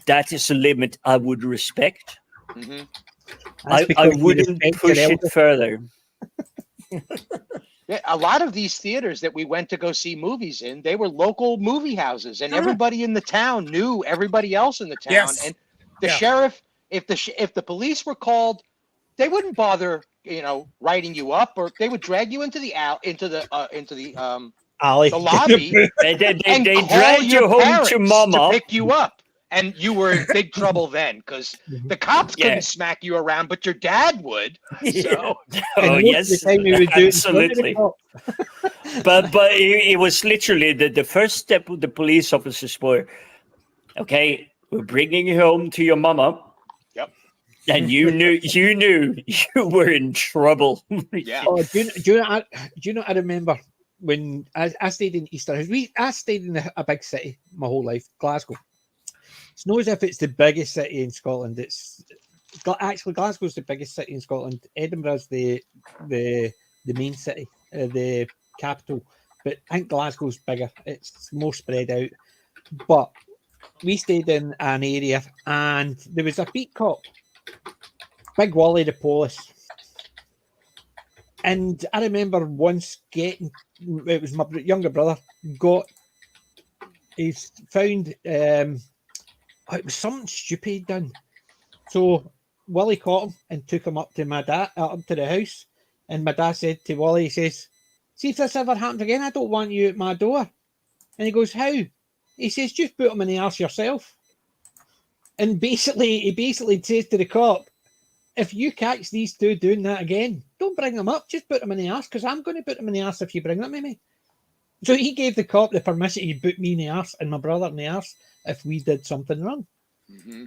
That is a limit I would respect. I wouldn't push it further. Yeah, a lot of these theaters that we went to go see movies in, they were local movie houses, and everybody in the town knew everybody else in the town. Yes. And the sheriff, if the police were called, they wouldn't bother, writing you up, or they would drag you into the alley. The lobby. They drag you home to mama to pick you up. And you were in big trouble then because the cops couldn't smack you around, but your dad would. So, yes, absolutely. but it was literally the first step of the police officers were, okay, we're bringing you home to your mama. Yep. And you knew you were in trouble. Yeah. Oh, do you know? I remember when I stayed in Easter House. I stayed in a big city my whole life, Glasgow. It's not as if it's the biggest city in Scotland. It's actually Glasgow's the biggest city in Scotland. Edinburgh's the main city, the capital. But I think Glasgow's bigger. It's more spread out. But we stayed in an area, and there was a beat cop, Big Wally the Police. And I remember once it was my younger brother, he's found, it was something stupid he'd done. So Wally caught him and took him up to my dad, up to the house. And my dad said to Wally, he says, see if this ever happens again, I don't want you at my door. And he goes, how? He says, just put him in the arse yourself. And he basically says to the cop, if you catch these two doing that again, don't bring them up. Just put them in the arse, because I'm going to put them in the arse if you bring them to me. So he gave the cop the permission to put me in the arse and my brother in the arse if we did something wrong. Mm-hmm.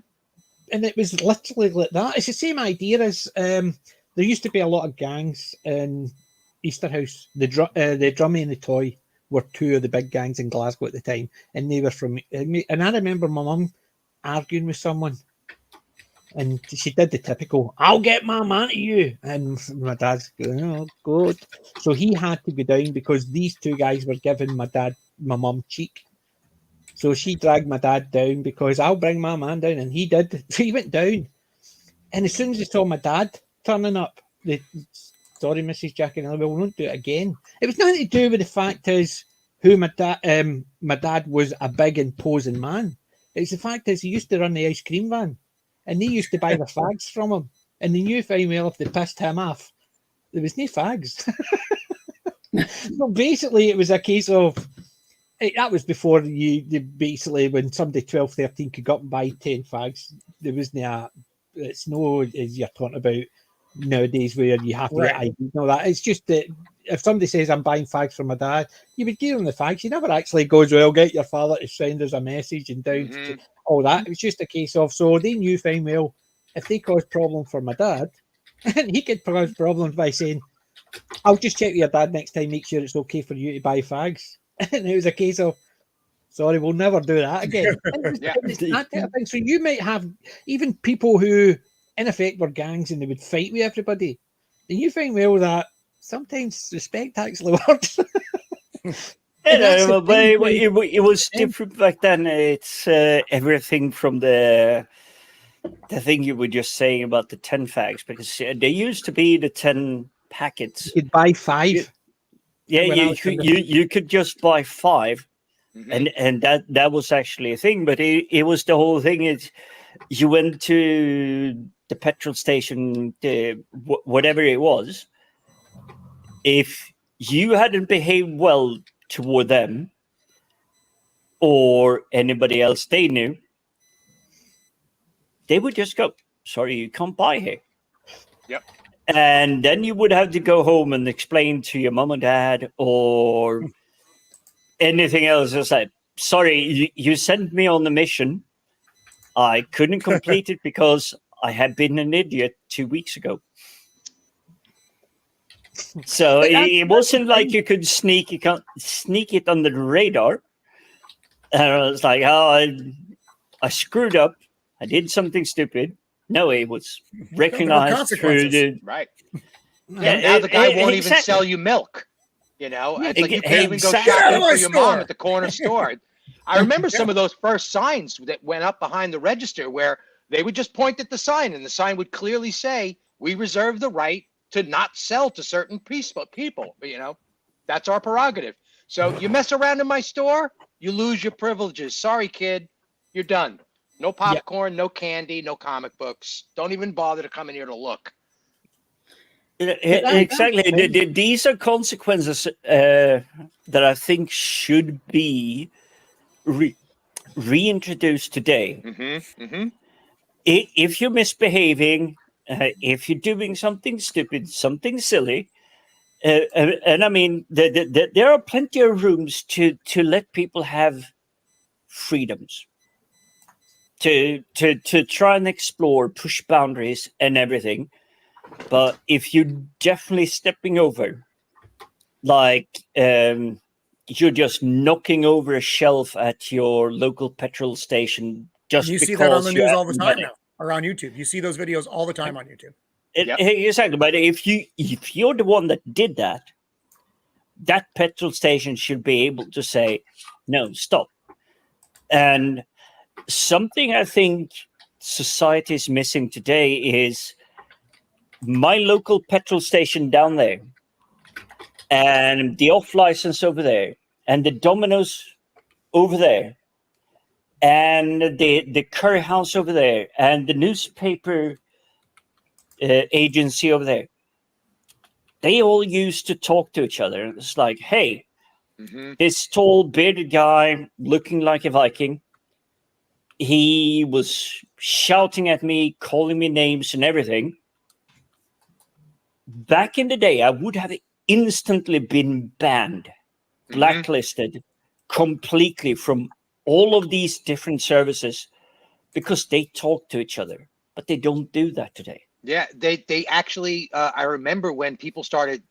And it was literally like that. It's the same idea as there used to be a lot of gangs in Easterhouse. The Drummy and the Toy were two of the big gangs in Glasgow at the time, and they were from. And I remember my mum arguing with someone, and she did the typical, I'll get my man to you. And my dad's going, oh, good. So he had to go down because these two guys were giving my mum cheek. So she dragged my dad down because I'll bring my man down. And he did. So he went down. And as soon as he saw my dad turning up, sorry, Mrs. Jackie, we won't do it again. It was nothing to do with the fact is who my dad was a big imposing man. It's the fact is he used to run the ice cream van. And they used to buy the fags from him. And they knew fine well if they pissed him off, there was no fags. So basically, it was a case of, that was before basically when somebody 12, 13 could go up and buy 10 fags. There wasn't it's no, as you're talking about nowadays where you have to get ID and all that. It's just that if somebody says, I'm buying fags from my dad, you would give them the fags. You never actually goes, well, get your father to send us a message and down to all that. It was just a case of, so they knew fine well, if they caused problem for my dad, and he could cause problems by saying, I'll just check with your dad next time, make sure it's okay for you to buy fags. And it was a case of, sorry, we'll never do that again. It's that type of thing. So you might have even people who, in effect, were gangs and they would fight with everybody. And you find well that sometimes respect actually works. It was different back then. It's everything from the thing you were just saying about the 10 fags, because there used to be the 10 packets. You could buy 5. You could just buy 5, and that was actually a thing. But it was the whole thing. Is you went to the petrol station, whatever it was. If you hadn't behaved well toward them or anybody else they knew, they would just go, sorry, you can't buy here. Yep. And then you would have to go home and explain to your mom and dad or anything else. It's like, sorry, you sent me on the mission. I couldn't complete it because I had been an idiot 2 weeks ago. So it wasn't like you could sneak it under the radar. And I was like, oh, I screwed up. I did something stupid. No, it was recognized through the right. Yeah, now the guy won't even sell you milk. You know, it's like you can't even go shopping for your mom at the corner store. I remember some of those first signs that went up behind the register where they would just point at the sign, and the sign would clearly say, "We reserve the right to not sell to certain people." But, you know, that's our prerogative. So you mess around in my store, you lose your privileges. Sorry, kid, you're done. No popcorn, no candy, no comic books. Don't even bother to come in here to look. Exactly. These are consequences that I think should be reintroduced today. If you're misbehaving, if you're doing something stupid, something silly, and I mean, there are plenty of rooms to let people have freedoms, to try and explore, push boundaries, and everything. But if you're definitely stepping over, like you're just knocking over a shelf at your local petrol station, just you because see that on the news all the time money. now, or on YouTube. You see those videos all the time on YouTube. Exactly, but if you're the one that did that, that petrol station should be able to say, no, stop. And something I think society is missing today is my local petrol station down there, and the off license over there, and the Domino's over there, and the curry house over there, and the newspaper agency over there. They all used to talk to each other. It's like, hey, this tall bearded guy looking like a Viking, he was shouting at me, calling me names and everything. Back in the day, I would have instantly been banned, blacklisted completely from all of these different services because they talk to each other, but they don't do that today. Yeah, they actually, I remember when people started,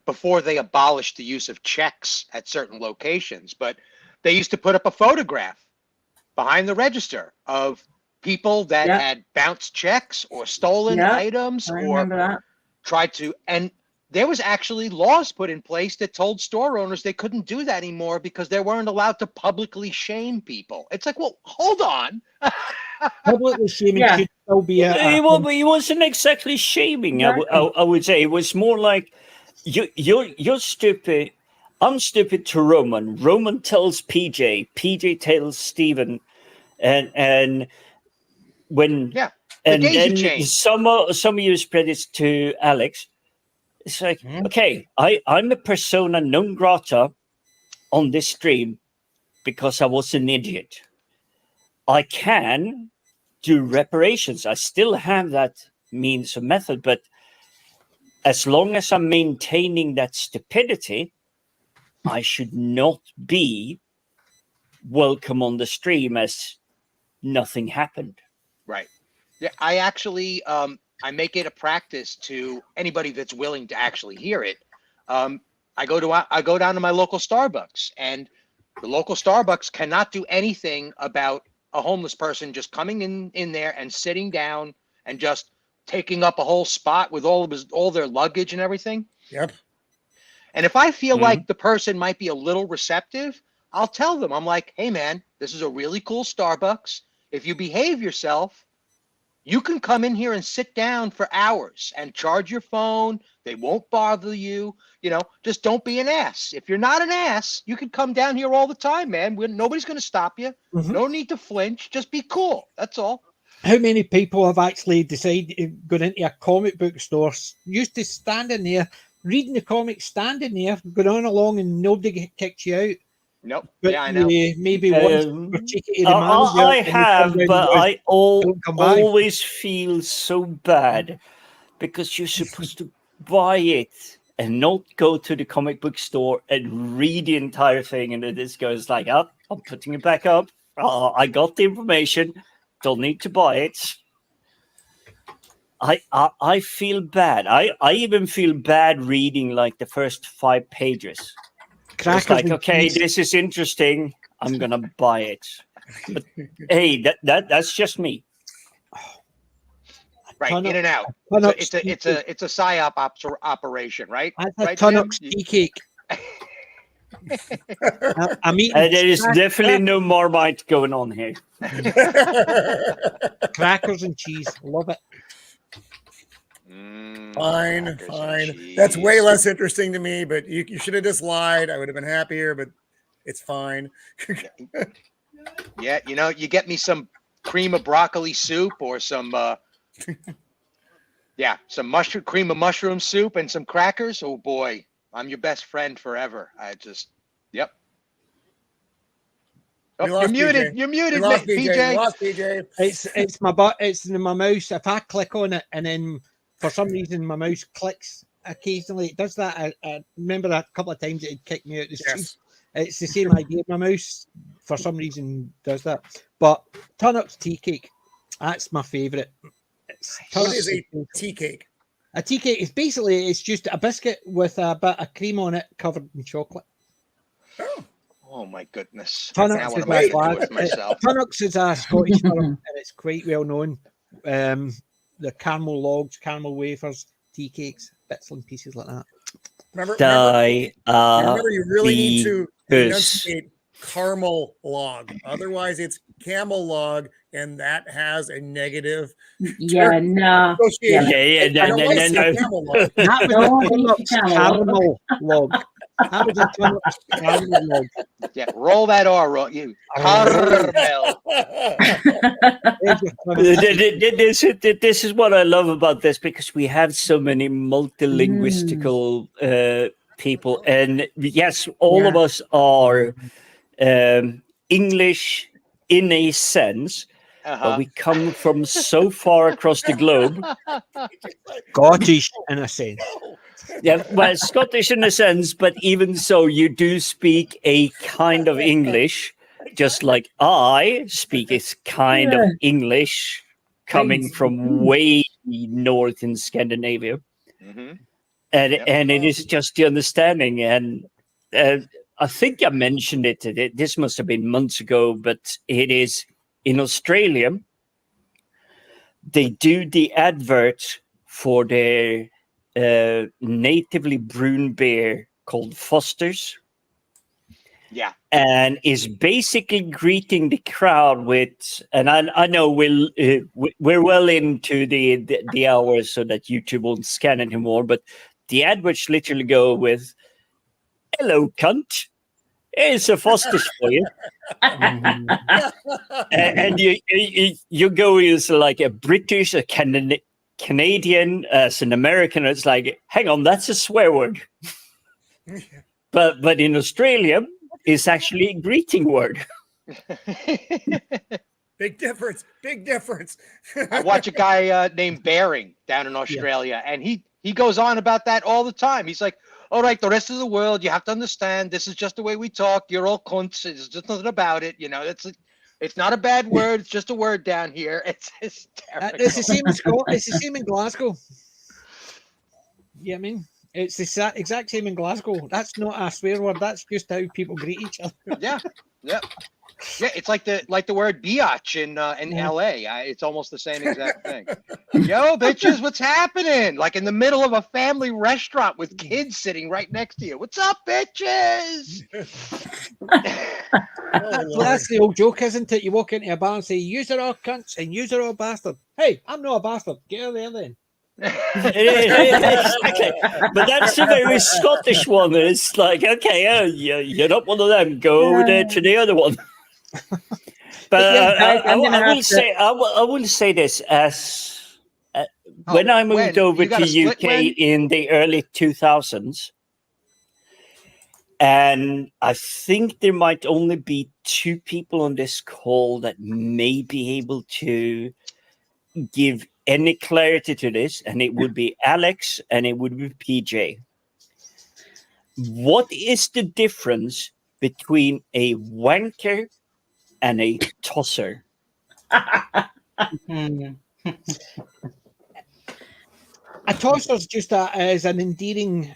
before they abolished the use of checks at certain locations, but they used to put up a photograph behind the register of people that had bounced checks or stolen items or tried to, and there was actually laws put in place that told store owners they couldn't do that anymore because they weren't allowed to publicly shame people. It's like, well, hold on. Publicly shaming should still be It wasn't exactly shaming. Exactly. I would say it was more like you're stupid. I'm stupid to Roman. Roman tells PJ. PJ tells Steven. And when and then some of you spread it to Alex. It's like, okay, I'm a persona non grata on this stream because I was an idiot. I can do reparations. I still have that means of method, but as long as I'm maintaining that stupidity, I should not be welcome on the stream as nothing happened. Right. Yeah, I actually I make it a practice to anybody that's willing to actually hear it. I go down to my local Starbucks, and the local Starbucks cannot do anything about a homeless person just coming in there and sitting down and just taking up a whole spot with all their luggage and everything. Yep. And if I feel like the person might be a little receptive, I'll tell them, I'm like, hey man, this is a really cool Starbucks. If you behave yourself, you can come in here and sit down for hours and charge your phone. They won't bother you. You know, just don't be an ass. If you're not an ass, you can come down here all the time, man. Nobody's going to stop you. No need to flinch. Just be cool. That's all. How many people have actually decided going into a comic book store, used to standing there, reading the comics, standing there, going on along, and nobody kicks you out? Nope. But yeah, I know. Maybe once I have, but I always feel so bad because you're supposed to buy it and not go to the comic book store and read the entire thing. And this goes like, oh, I'm putting it back up. I got the information. Don't need to buy it. I feel bad. I even feel bad reading like the first 5 pages. It's like, okay, this is interesting. I'm gonna buy it. But hey, that's just me. Right, in and out. So it's a psyop operation, right? That's a Tunnock's tea cake. I'm eating. There is definitely no Marmite going on here. Crackers and cheese, love it. Fine. That's way less interesting to me, but you should have just lied. I would have been happier, but it's fine. Yeah, you know, you get me some cream of broccoli soup or some some cream of mushroom soup and some crackers. Oh boy, I'm your best friend forever. Oh, you're muted. You're muted, We lost PJ. We lost PJ. It's my butt. It's my mouse. If I click on it and then for some reason my mouse clicks occasionally, it does that. I remember a couple of times it'd kick me out the stream. Yes. It's the same idea. My mouse for some reason does that. But Tunnock's tea cake, that's my favourite. What is a tea cake? A tea cake is basically it's just a biscuit with a bit of cream on it covered in chocolate. Oh my goodness! Tunnock's is a Scottish firm, and it's quite well known. The caramel logs, caramel wafers, tea cakes, bits and pieces like that. Remember, you really need to enunciate caramel log. Otherwise, it's camel log, and that has a negative. Yeah, no. No. That was caramel log. That was a caramel log. Yeah, roll that R. You caramel. This is what I love about this, because we have so many multilinguistical people, and yes, all of us are English in a sense, but we come from so far across the globe. Scottish in a sense. Yeah, well, Scottish in a sense, but even so, you do speak a kind of English, just like I speak a kind of English coming from way north in Scandinavia. And it is just the understanding. And I think I mentioned it. This must have been months ago, but it is in Australia. They do the advert for their natively brewed beer called Foster's. Yeah. And is basically greeting the crowd with, and I know we're well into the hours so that YouTube won't scan anymore, but the adverts literally go with, "Hello, cunt. Here's a Foster's for you." And you go as like a British, a Canadian, as an American. It's like, hang on, that's a swear word. But in Australia, it's actually a greeting word. Big difference. Big difference. I watch a guy named Baring down in Australia, and he goes on about that all the time. He's like, all right, the rest of the world, you have to understand, this is just the way we talk. You're all cunts. There's just nothing about it. You know, it's not a bad word. It's just a word down here. It's hysterical. It's the same in Scotland. It's the same in Glasgow. Yeah, I mean, it's the exact same in Glasgow. That's not a swear word. That's just how people greet each other. Yeah. It's like the word biatch in LA. It's almost the same exact thing. Yo, bitches, what's happening? Like in the middle of a family restaurant with kids sitting right next to you. What's up, bitches? That's the old joke, isn't it? You walk into a bar and say, "Yous are all cunts and yous are all bastard." Hey, I'm not a bastard. Get out there then. Exactly. But that's a very Scottish one. It's like, okay, you're not one of them. Go over there to the other one. But I will say this: as when I moved over to UK in the early 2000s, and I think there might only be 2 people on this call that may be able to give any clarity to this, and it would be Alex and it would be PJ. What is the difference between a wanker and a tosser? A tosser's just is an endearing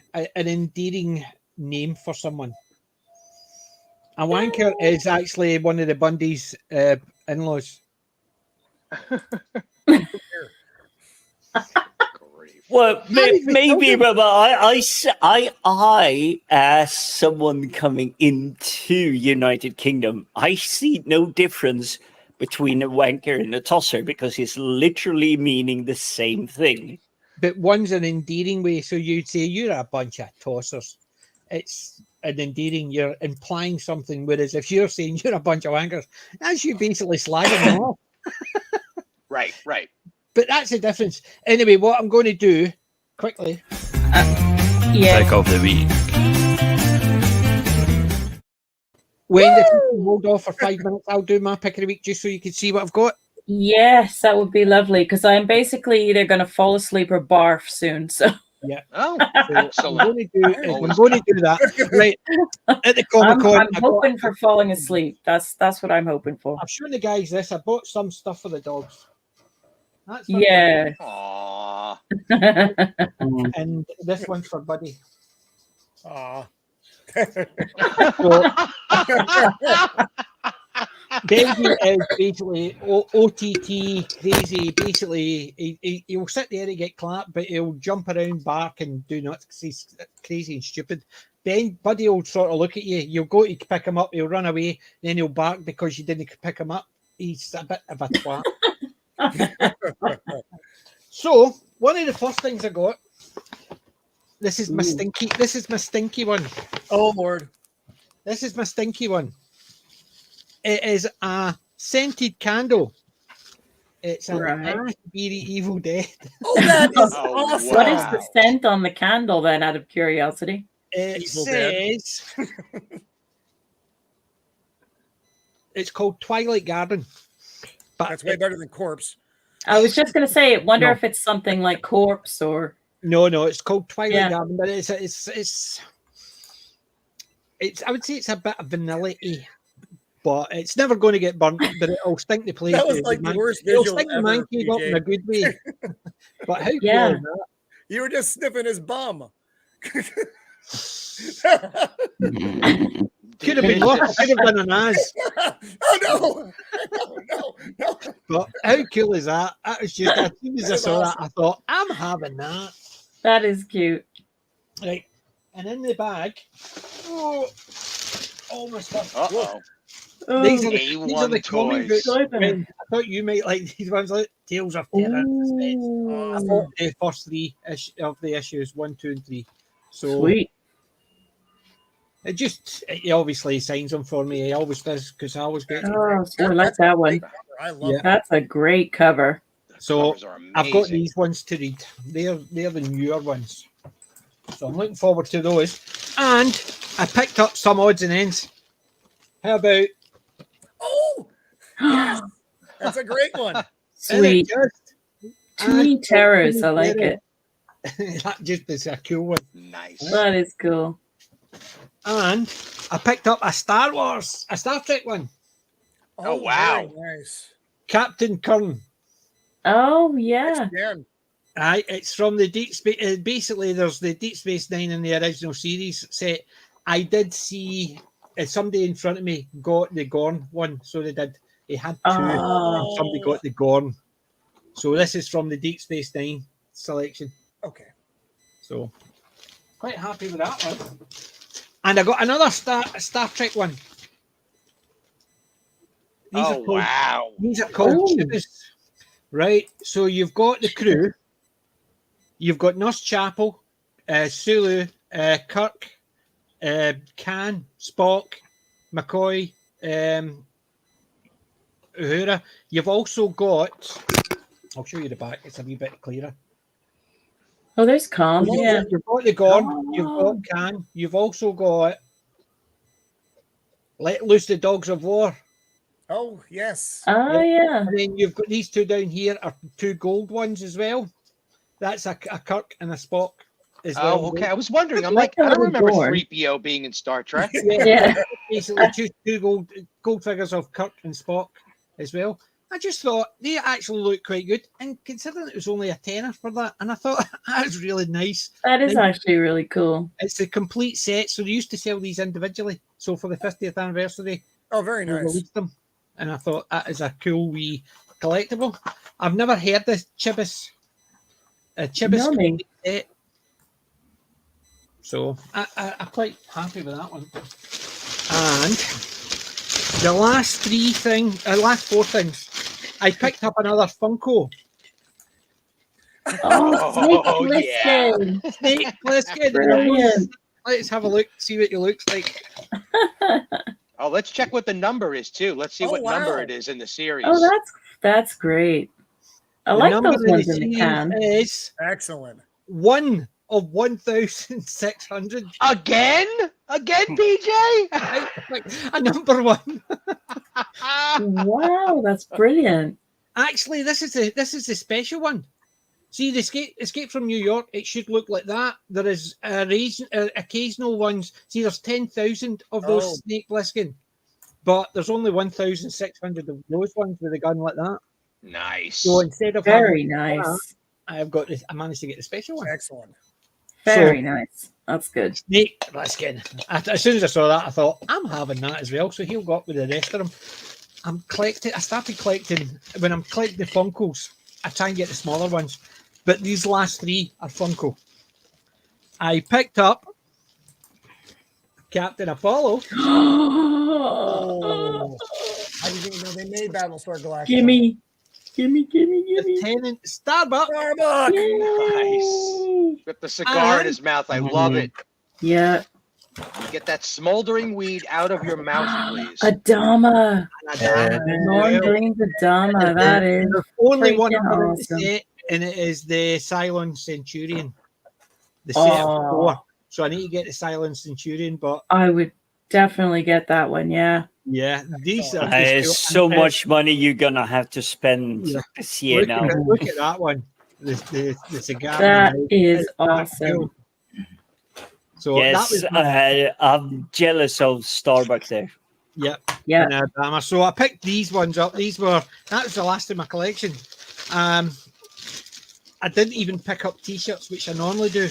name for someone. A wanker is actually one of the Bundy's in-laws. Well, maybe, but I, as someone coming into United Kingdom, I see no difference between a wanker and a tosser, because it's literally meaning the same thing. But one's an endearing way, so you'd say you're a bunch of tossers. It's an endearing, you're implying something, whereas if you're saying you're a bunch of wankers, that's you basically slagging them off. Right. But that's the difference. Anyway, what I'm going to do quickly. Take of the week. When if you can hold off for 5 minutes, I'll do my pick of the week just so you can see what I've got. Yes, that would be lovely because I'm basically either going to fall asleep or barf soon. So Yeah. Oh, So excellent. I'm going to do that. Right. At the Comic Con. I'm hoping for falling asleep. That's what I'm hoping for. I've shown the guys this. I bought some stuff for the dogs. That's for Yeah. Aww. Buddy. And this one's for Buddy. Aw. Benji is basically OTT crazy. Basically, he'll sit there and get clapped, but he'll jump around, bark, and do nuts because he's crazy and stupid. Buddy will sort of look at you. You'll go to pick him up, he'll run away, then he'll bark because you didn't pick him up. He's a bit of a twat. So one of the first things I got. This is my stinky. This is my stinky one. Oh Lord! This is my stinky one. It is a scented candle. It's an Very Evil Dead. Oh, that is awesome. What is the scent on the candle then, out of curiosity? It Evil says it's called Twilight Garden. But That's way better than Corpse. I was just going to say, wonder if it's something like Corpse or... No, it's called Twilight Garden, but it's I would say it's a bit of vanilla-y, but it's never going to get burnt, but it'll stink the place. That was like the worst It'll visual stink the ever, man cave up in a good way. But how cool is that? You were just sniffing his bum. Could have been worse. Could have been an ass. Oh no! But how cool is that? That was just as soon as I saw that, I thought, I'm having that. That is cute. Right. And in the bag, all my stuff. These are the comic books. I thought you might like these ones, like Tales of Terror and Suspense. I thought the first three of the issues 1, 2, and 3. So sweet. He obviously signs them for me. He always does because I always get. Oh, I like that one. I love that. That's a great cover. So I've got these ones to read. They're the newer ones. So I'm looking forward to those. And I picked up some odds and ends. How about? Oh, yes. That's a great one. Sweet. Sweet terrors. I like it. That just is a cool one. Nice. That is cool. And I picked up a Star Trek one. Oh wow. Nice. Captain Kern. Oh yeah. Aye, it's from the Deep Space. Basically, there's the Deep Space Nine in the original series set. I did see somebody in front of me got the Gorn one, so they did. They had two, and somebody got the Gorn. So this is from the Deep Space Nine selection. Okay. So quite happy with that one. And I got another Star Trek one. Wow. These are called Chibis. Right. So you've got the crew. You've got Nurse Chapel, Sulu, Kirk, Khan, Spock, McCoy, Uhura. You've also got. I'll show you the back. It's a wee bit clearer. Oh, there's Khan. Yeah. You've got the Gorn. You've got Khan. You've also got Let Loose the Dogs of War. Oh yes. Oh yeah. And then you've got these two down here are two gold ones as well. That's a Kirk and a Spock as well. Oh, okay. I was wondering. I'm like, I don't remember 3PO being in Star Trek. Yeah. Basically, two gold figures of Kirk and Spock as well. I just thought they actually looked quite good, and considering it was only a tenner for that, and I thought that was really nice. That is actually really cool. It's a complete set, so they used to sell these individually. So for the 50th anniversary, very nice. Released them, and I thought that is a cool wee collectible. I've never heard this Chibis. Chibis set. So I'm quite happy with that one. And the last four things. I picked up another Funko. Oh, Snake Plissken. Brilliant. Let's have a look, see what it looks like. Oh, let's check what the number is too. Let's see what number it is in the series. Oh, that's great. I like those ones in the can. Is excellent. 1 of 1,600. Again, PJ. A number one. Wow, that's brilliant. Actually, this is the special one. See, the Escape from New York, it should look like that. There is occasional ones. See, there's 10,000 of those Snake Plissken, but there's only 1,600 of those ones with a gun like that. Nice. So instead of Very nice. I managed to get the special one. Excellent. Very nice. That's good. Snake Plissken. As soon as I saw that, I thought, I'm having that as well. So he'll go up with the rest of them. I started collecting, when I'm collecting the Funkos, I try and get the smaller ones. But these last three are Funko. I picked up Captain Apollo. Oh, I didn't even know they made Battlestar Galactica. Gimme. Lieutenant Starbuck. Nice. With the cigar in his mouth. I love it. Yeah. Get that smoldering weed out of your mouth, please. Adama. Norm Green's Adama. That is There's only one freaking awesome. awesome. And it is the Cylon Centurion. The set of 4. So I need to get the Cylon Centurion, but I would definitely get that one. Yeah. yeah, these are There's so much money you're gonna have to spend this year now. Look at that one. The cigar. That is awesome. So Yes, that was I'm jealous of Starbucks there. Yep. Yeah. So I picked these ones up. That was the last of my collection. I didn't even pick up T-shirts, which I normally do.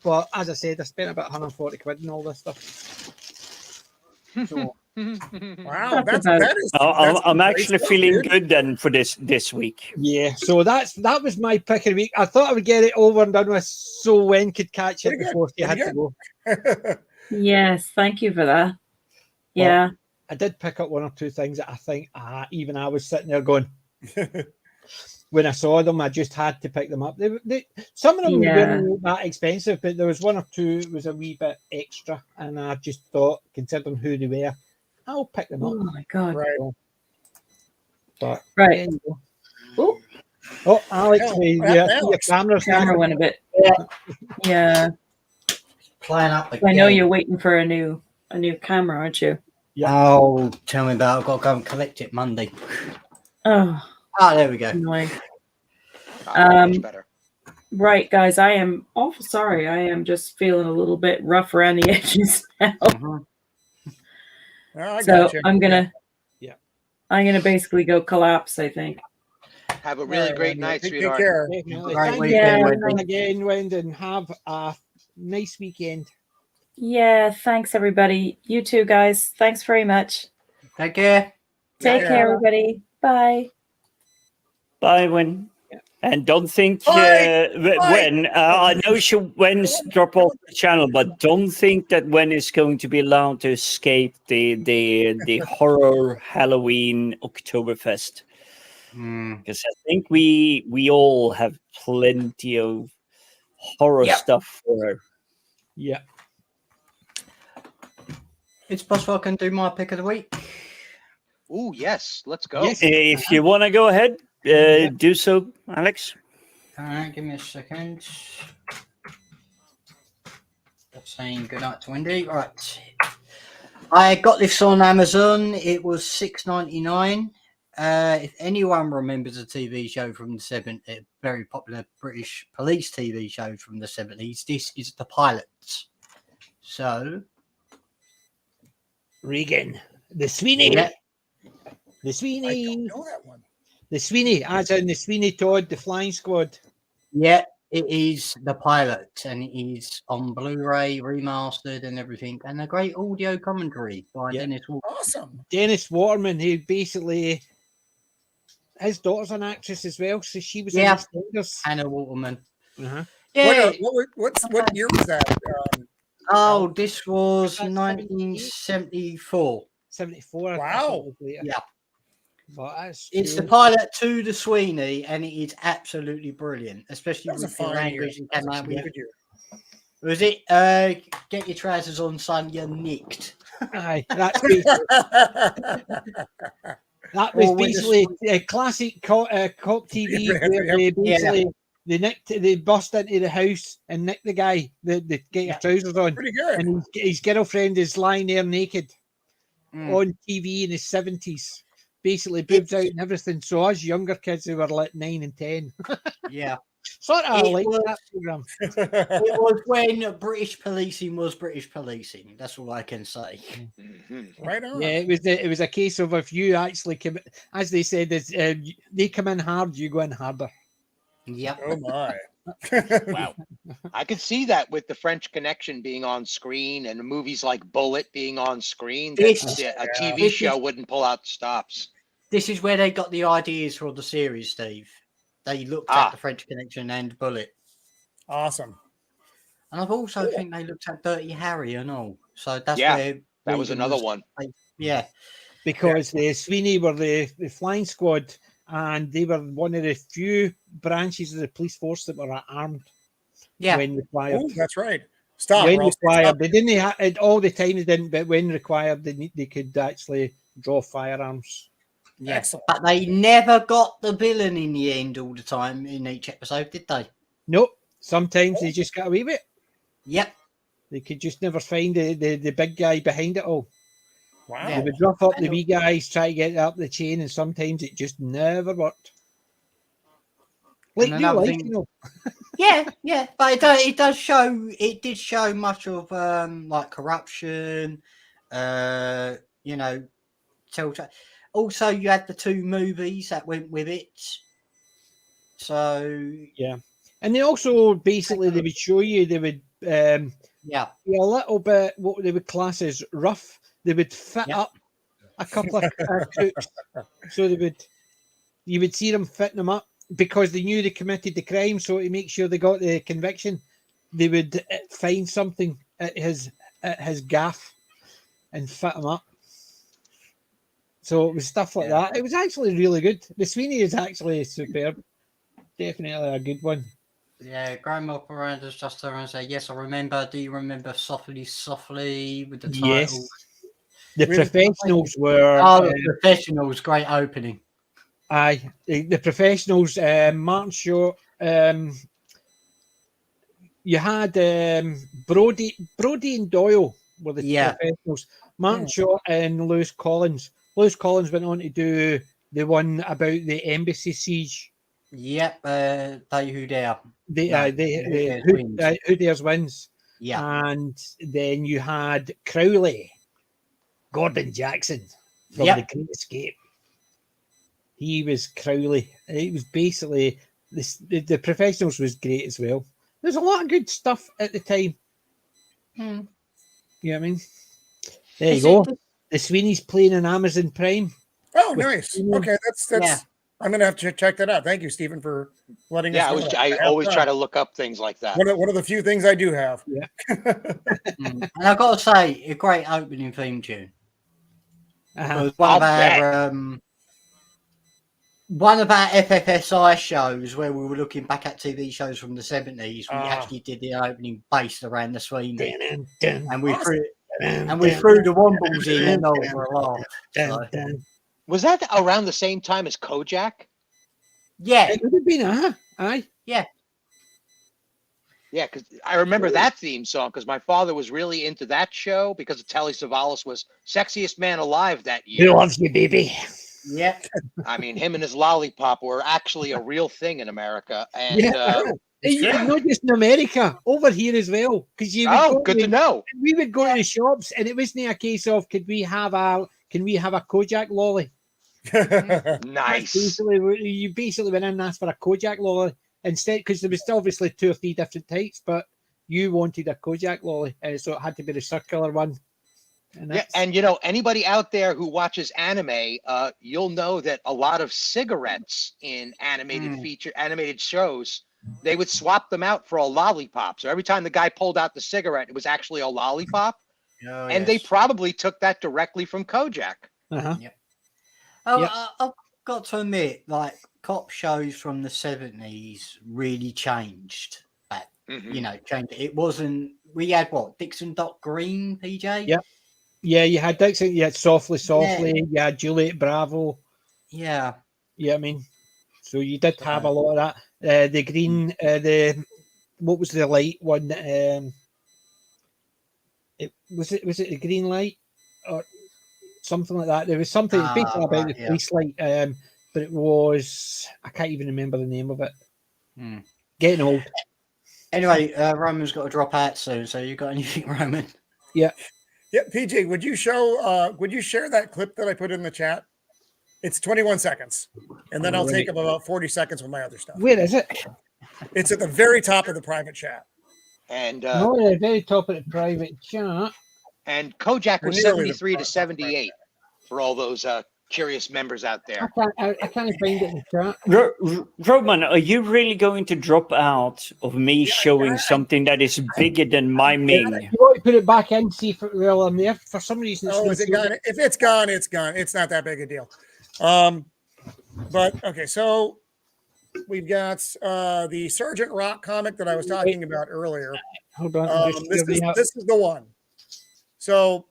But as I said, I spent about 140 quid and all this stuff. So, Wow, I'm actually feeling good then for this week. yeah, so that was my pick of the week. I thought I would get it over and done with so Wen could catch it before she had to go. Yes. Thank you for that. Yeah. I did pick up one or two things that I think even I was sitting there going, when I saw them, I just had to pick them up. Some of them weren't that expensive, but there was one or two that was a wee bit extra, and I just thought, considering who they were, I'll pick them up. Oh my God. But Right. Oh, Alex, your Camera went a bit. Yeah. Playing up again. I know you're waiting for a new camera, aren't you? Oh, tell me about it. I've got to go and collect it Monday. Oh, there we go. annoying. Much better. Right, guys, I am awful sorry. I am just feeling a little bit rough around the edges now. So I'm gonna basically go collapse, I think. Have a really great night, Take sweetheart. care. Great weekend, again, Wendy, and have a nice weekend. Yeah, thanks everybody. You too, guys. Thanks very much. Take care. Take care, everybody. Bye. Bye, Wen. And don't think Wen. I know Wen's drop off the channel, but don't think that Wen is going to be allowed to escape the horror Halloween Oktoberfest. Because I think we all have plenty of horror stuff for her. Yeah. It's possible I can do my pick of the week. Ooh, yes. Let's go. Yes. If you want to go ahead, do so, Alex. All right, give me a second. Stop saying good night to Wendy. Right. I got this on Amazon. It was $6.99. If anyone remembers a TV show from the 70s, a very popular British police TV show from the 70s, this is The Pilots. So, Regan, the Sweeney. Yeah. The Sweeney. I don't know that one. The Sweeney, as in the Sweeney Todd, the Flying Squad. Yeah, it is The Pilot, and it is on Blu-ray, remastered and everything, and a great audio commentary by Dennis Waterman. Awesome. Dennis Waterman, who basically, his daughter's an actress as well, so she was in EastEnders. Anna Waterman. Uh-huh. Yeah. What year was that? This was 1974. 74. Wow. Yeah. But It's The Pilot to the Sweeney, and it is absolutely brilliant, especially with the language it came out with. Was it get your trousers on, son, you're nicked? Aye, that was basically a classic cop TV where they basically They bust into the house and nick the guy. They get his trousers on. Pretty good. And his girlfriend is lying there naked on TV in his 70s. Basically, boobs out and everything. So us younger kids who were like 9 and 10. Yeah. Sort of like was, that program. It was when British policing was British policing. That's all I can say. Right on. Yeah, it was a case of if you actually come, as they said, they come in hard, you go in harder. Yep. Oh my. Wow. I could see that with the French Connection being on screen and movies like Bullet being on screen. That a TV show wouldn't pull out the stops. This is where they got the ideas for the series, Steve. They looked at the French Connection and Bullet. Awesome. And I've also think they looked at Dirty Harry and all. So that's where that was another one. Yeah. Because the Sweeney were the flying squad, and they were one of the few branches of the police force that were armed. Yeah. When required. Ooh, that's right. Stop. When required, they didn't have it all the time. They didn't, but when required, they could actually draw firearms. Yeah. Excellent. But they never got the villain in the end all the time in each episode, did they? Nope. Sometimes they just got away with it. Yep. They could just never find the big guy behind it all. Wow. They would rough up the wee guys, try to get up the chain, and sometimes it just never worked. Like you like, you know. Yeah, but it did show much of like corruption, you know, also you had the 2 movies that went with it. So yeah. And they also basically they would show you, they would be a little bit what they would class as rough. They would fit up a couple of crooks. So you would see them fitting them up because they knew they committed the crime. So to make sure they got the conviction, they would find something at his gaff and fit him up. So it was stuff like that. It was actually really good. The Sweeney is actually superb. Definitely a good one. Yeah, Grandma Miranda's just there and say, "Yes, I remember. Do you remember Softly, Softly with the title?" Yes. The Professionals were... The Professionals, great opening. Aye. The Professionals, Martin Short, you had Brody and Doyle were the Professionals. Martin Short and Lewis Collins. Lewis Collins went on to do the one about the embassy siege. Yep, They Who Dare. Who Dares Wins. Yeah. And then you had Crowley, Gordon Jackson from The Great Escape. He was Crowley. It was basically the Professionals was great as well. There's a lot of good stuff at the time. You know what I mean? There you go. The Sweeney's playing on Amazon Prime. Oh, nice. Okay, that's I'm gonna have to check that out. Thank you, Stephen, for letting us know. I always try to look up things like that. One of the few things I do have. Yeah. And I've got to say, a great opening theme tune. One of our FFSI shows where we were looking back at TV shows from the 70s, we actually did the opening based around the Sweeney. And we threw the Wombles in and all for a laugh. Was that around the same time as Kojak? Yeah. It would have been, aye. Yeah. Yeah, because I remember that theme song because my father was really into that show because Telly Savalas was sexiest man alive that year. He loves you, baby. Yeah. I mean, him and his lollipop were actually a real thing in America. And not just in America, over here as well. Because good to know. We would go to the shops, and it wasn't a case of can we have a Kojak lolly? Nice. You basically went in and asked for a Kojak lolly instead, because there was still obviously 2 or 3 different types, but you wanted a Kojak lolly, so it had to be the circular one. And anybody out there who watches anime, you'll know that a lot of cigarettes in animated shows, they would swap them out for a lollipop. So every time the guy pulled out the cigarette, it was actually a lollipop. And they probably took that directly from Kojak. I've got to admit, like, cop shows from the 70s really changed. Changed. It wasn't. We had Dixon Doc Green, PJ. Yeah, you had Dixon. You had Softly. You had Juliet Bravo. Yeah. Yeah, I mean, So you did have a lot of that. The green, what was the light one? Was it the green light or something like that? There was something basically about the police light, but it was, I can't even remember the name of it. Getting old. Anyway, Roman's got to drop out soon. So you got anything, Roman? Yeah, PJ, would you share that clip that I put in the chat? It's 21 seconds, and then I'll take up about 40 seconds with my other stuff. Where is it? It's at the very top of the private chat. And not at the very top of the private chat. And Kojak was 73 to 78 for all those curious members out there. I can't find it in the chat. Roman, are you really going to drop out of me showing something that is bigger than my Ming? You want to put it back in, see if I'm there. For some reason, is it gone? If it's gone, it's gone. It's not that big a deal. But okay, so we've got the Sergeant Rock comic that I was talking about earlier. Hold on. This is the one. So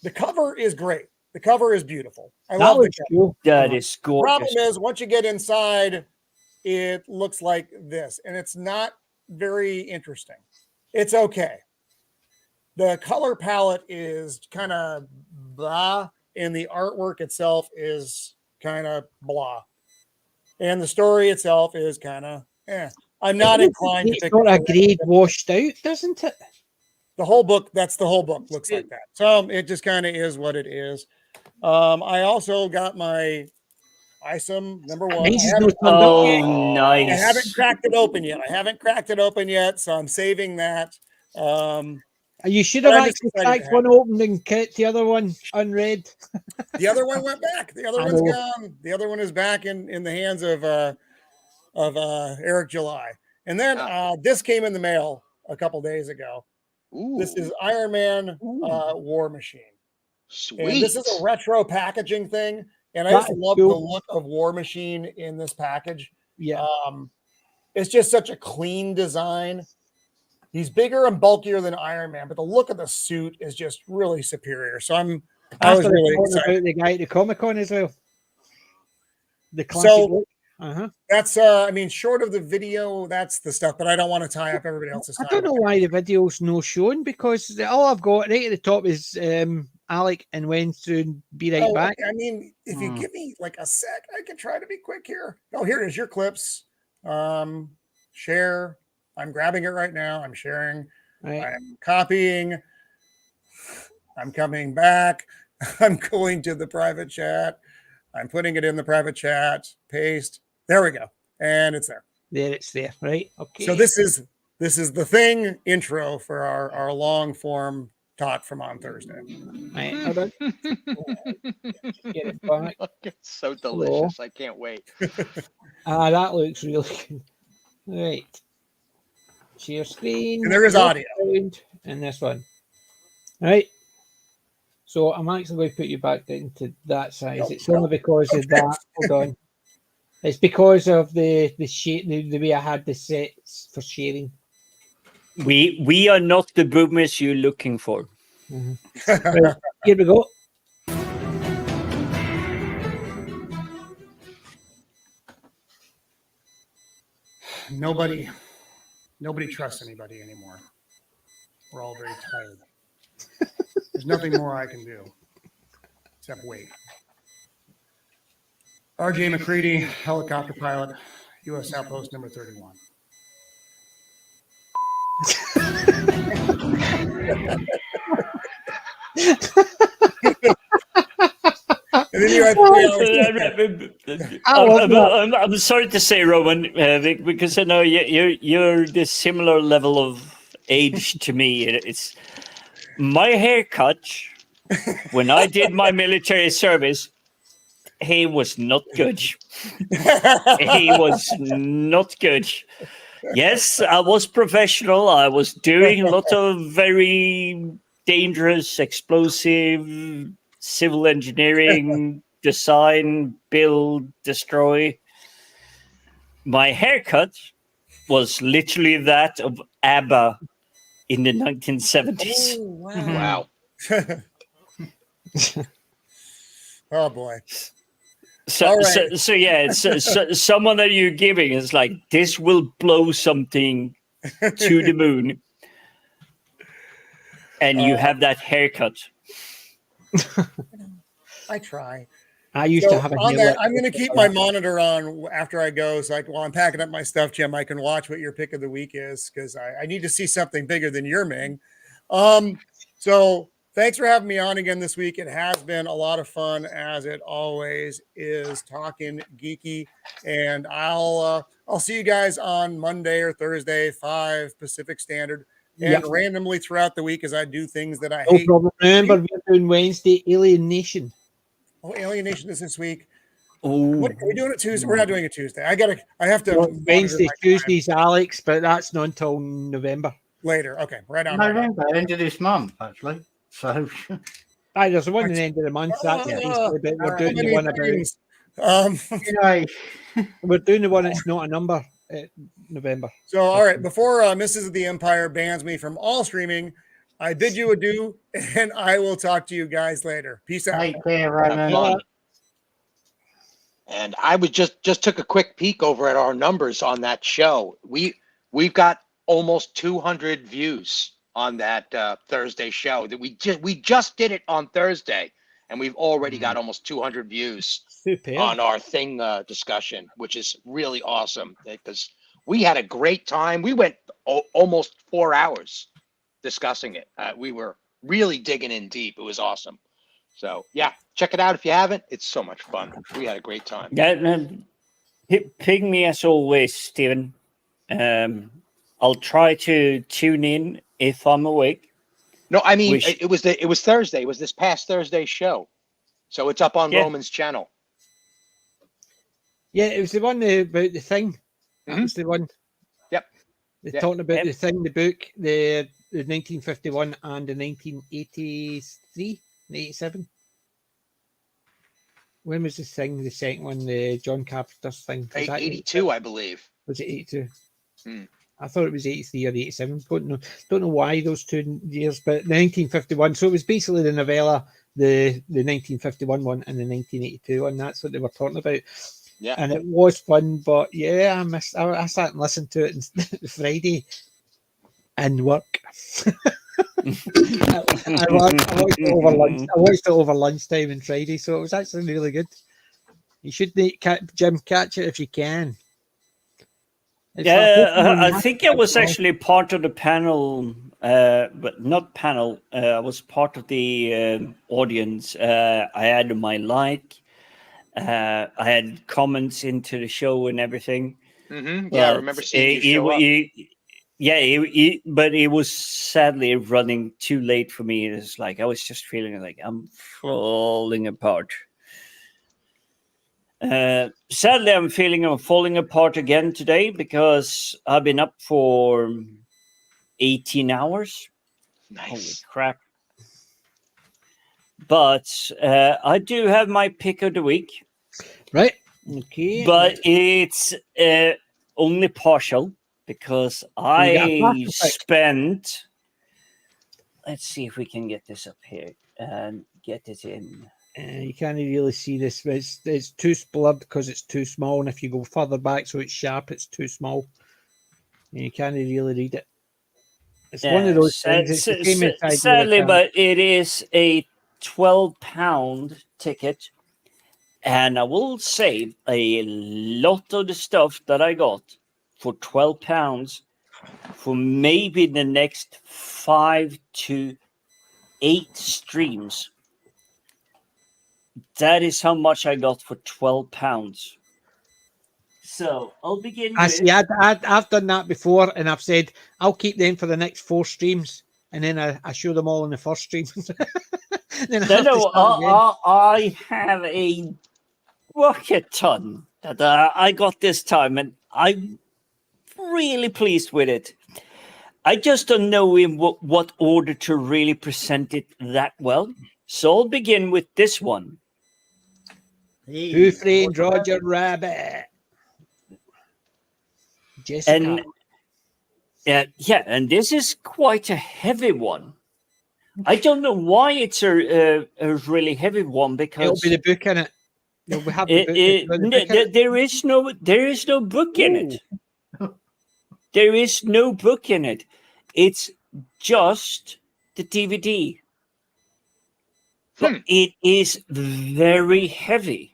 the cover is great. The cover is beautiful. I love the cover. Cool. That is gorgeous. The problem is, once you get inside, it looks like this, and it's not very interesting. It's okay. The color palette is kind of blah, and the artwork itself is kind of blah. And the story itself is kind of I'm not inclined to pick it. It's got a grade washed out, doesn't it? The whole book, that's the whole book, looks like that. So it just kind of is what it is. I also got my ISOM #1. Nice. I haven't cracked it open yet. So I'm saving that. You should have actually cracked one open and kept the other one unread. The other one went back. The other one's gone. The other one is back in the hands of Eric July. And then this came in the mail a couple days ago. Ooh. This is Iron Man War Machine. Sweet. And this is a retro packaging thing. And I just love the look of War Machine in this package. Yeah. It's just such a clean design. He's bigger and bulkier than Iron Man, but the look of the suit is just really superior. So I was really excited. About the guy at the Comic-Con as well. The classic look. That's short of the video, that's the stuff, but I don't want to tie up everybody else's time. I don't know why the video's no shown, because all I've got right at the top is Alec and when soon be right back. I mean, if you give me like a sec, I can try to be quick here. Oh, here it is, your clips. Share. I'm grabbing it right now. I'm sharing. Right. I'm copying. I'm coming back. I'm going to the private chat. I'm putting it in the private chat. Paste. There we go. And it's there. There, it's there. Right. Okay. So this is the thing intro for our long form talk from on Thursday. Right. Hold on. Get it back. It's so delicious. I can't wait. That looks really good. Right. Share screen. And there is audio. And this one. Right. So I'm actually going to put you back down to that size. It's only because of that. Hold on. It's because of the way I had the sets for sharing. We are not the boomers you're looking for. Right, here we go. Nobody trusts anybody anymore. We're all very tired. There's nothing more I can do except wait. R.J. McCready, helicopter pilot, U.S. Outpost number 31. And then you had 3 hours. I'm sorry to say, Roman, because I know you're the similar level of age to me. It's my haircut when I did my military service. He was not good. He was not good. Yes, I was professional. I was doing a lot of very dangerous, explosive, civil engineering, design, build, destroy. My haircut was literally that of ABBA in the 1970s. Oh, wow. Oh boy. So, someone that you're giving is like, this will blow something to the moon, and you have that haircut. I try. I used to have a on that, I'm going to keep my monitor on after I go. So while I'm packing up my stuff, Jim, I can watch what your pick of the week is, because I need to see something bigger than your Ming. So thanks for having me on again this week. It has been a lot of fun, as it always is, talking geeky. And I'll see you guys on Monday or Thursday, 5 Pacific Standard, and randomly throughout the week as I do things that I hate. Problem. Remember, we're doing Wednesday Alien Nation. Oh, Alien Nation is this week. Oh, What, are we doing it Tuesday? We're not doing it Tuesday. I have to. Wednesday, Tuesdays, Alex, but that's not until November. Later. Okay, right on. November, end of this month, actually. So, there's one at the end of the month. That's but we're doing the one about. We're doing the one that's not a number. November. So, all right. Before Mrs. of the Empire bans me from all streaming, I bid you adieu, and I will talk to you guys later. Peace out. take care, Roman. And I was just took a quick peek over at our numbers on that show. We've got almost 200 views on that Thursday show. That we just did it on Thursday, and we've already got almost 200 views on our thing discussion, which is really awesome because we had a great time. We went almost 4 hours discussing it. We were really digging in deep. It was awesome. So yeah, check it out if you haven't. It's so much fun. We had a great time. Yeah, ping me as always, Stephen. I'll try to tune in if I'm awake. No, I mean it was Thursday. It was this past Thursday's show, so it's up on Roman's channel. Yeah, it was the one about the thing. That was the one. Yep. They're talking about the thing, the book, the 1951 and the 1983, 87. When was this thing? The second one, the John Carpenter's thing. 82, I believe. Was it 82? I thought it was 83 or 87. Don't know why those 2 years, but the 1951. So it was basically the novella, the 1951 one and the 1982 one. That's what they were talking about. Yeah, and it was fun, but yeah, I sat and listened to it on Friday and work. I watched it over lunch. I watched it over lunchtime on Friday, so it was actually really good. You should, Jim, catch it if you can. I think I was actually part of the panel, but not panel. I was part of the audience. I had my like. I had comments into the show and everything. Yeah, I remember seeing you show up. But it was sadly running too late for me. It's like I was just feeling like I'm falling apart. Sadly, I'm feeling I'm falling apart again today because I've been up for 18 hours. Nice. Holy crap. But I do have my pick of the week. Right. Okay. But it's only partial because I spent. Let's see if we can get this up here and get it in. You can't really see this, but it's too blurred because it's too small. And if you go further back so it's sharp, it's too small. And you can't really read it. It's one of those things. Sadly, but it is a £12 ticket. And I will save a lot of the stuff that I got for £12 for maybe the next 5 to 8 streams. That is how much I got for £12. So I'll begin. I've done that before, and I've said I'll keep them for the next 4 streams, and then I show them all in the first stream. I have a bucket ton that I got this time, and I'm really pleased with it. I just don't know in what order to really present it that well. So I'll begin with this one. Who Framed Roger Rabbit? Jessica. And this is quite a heavy one. I don't know why it's a really heavy one because it'll be the book in it. No, we have the book. Have you got the book in it? There is no book in it. There is no book in it. It's just the DVD. But it is very heavy.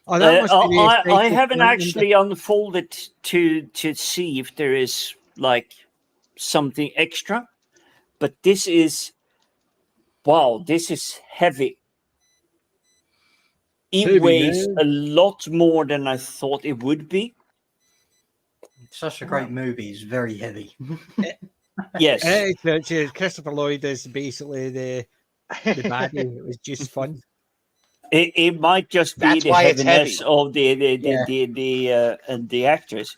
Oh, that must be the I essential haven't point, actually unfolded to see if there is like something extra, but this is this is heavy. It Heavy, weighs man. a lot more than I thought it would be. Such a great movie. It's very heavy. Yes. Christopher Lloyd is basically the baddie. It was just fun. It might just be That's the why it's heaviness heavy. of the actors,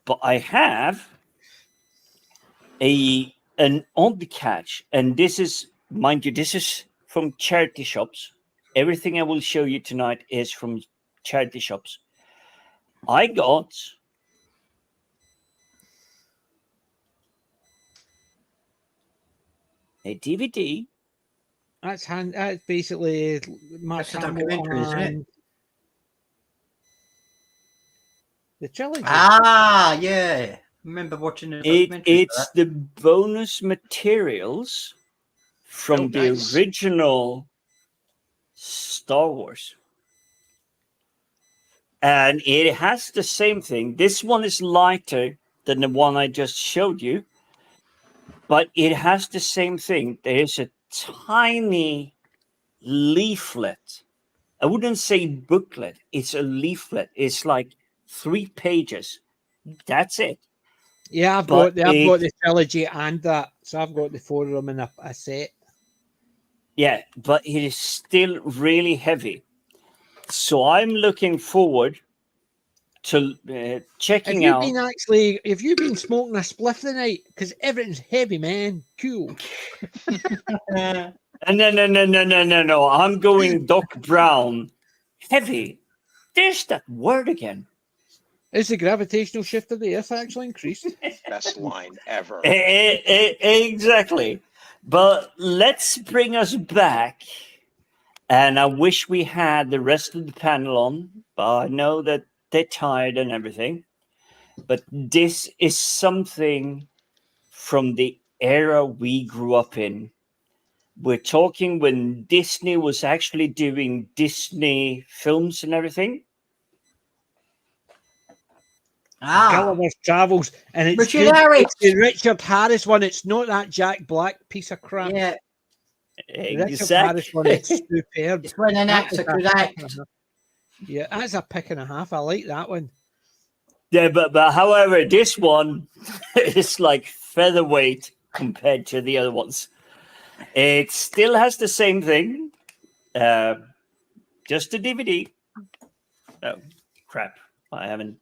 but I have an odd catch, and this is, mind you, this is from charity shops. Everything I will show you tonight is from charity shops. I got a DVD. That's basically Mark That's a Hamill documentary, isn't it? and the trilogy. Ah, yeah. Remember watching the documentary? It's the bonus materials from the nice. original Star Wars. And it has the same thing. This one is lighter than the one I just showed you, but it has the same thing. There's a tiny leaflet. I wouldn't say booklet. It's a leaflet. It's like 3 pages. That's it. Yeah, I've got the trilogy and that, so I've got the 4 of them in a set. Yeah, but it is still really heavy. So I'm looking forward to checking out. Have you been smoking a spliff tonight? Because everything's heavy, man. Cool. No. I'm going Doc Brown. Heavy. There's that word again. Is the gravitational shift of the Earth actually increased? Best line ever. Exactly. But let's bring us back. And I wish we had the rest of the panel on, but I know that they're tired and everything. But this is something from the era we grew up in. We're talking when Disney was actually doing Disney films and everything. Gulliver's Travels, and it's Richard Harris. It's the Richard Harris one. It's not that Jack Black piece of crap. Yeah. The Richard Harris one is superb. It's when an actor could act. Yeah, that's a pick and a half. I like that one. Yeah, but however, this one is like featherweight compared to the other ones. It still has the same thing, just a DVD. Oh, crap. I haven't.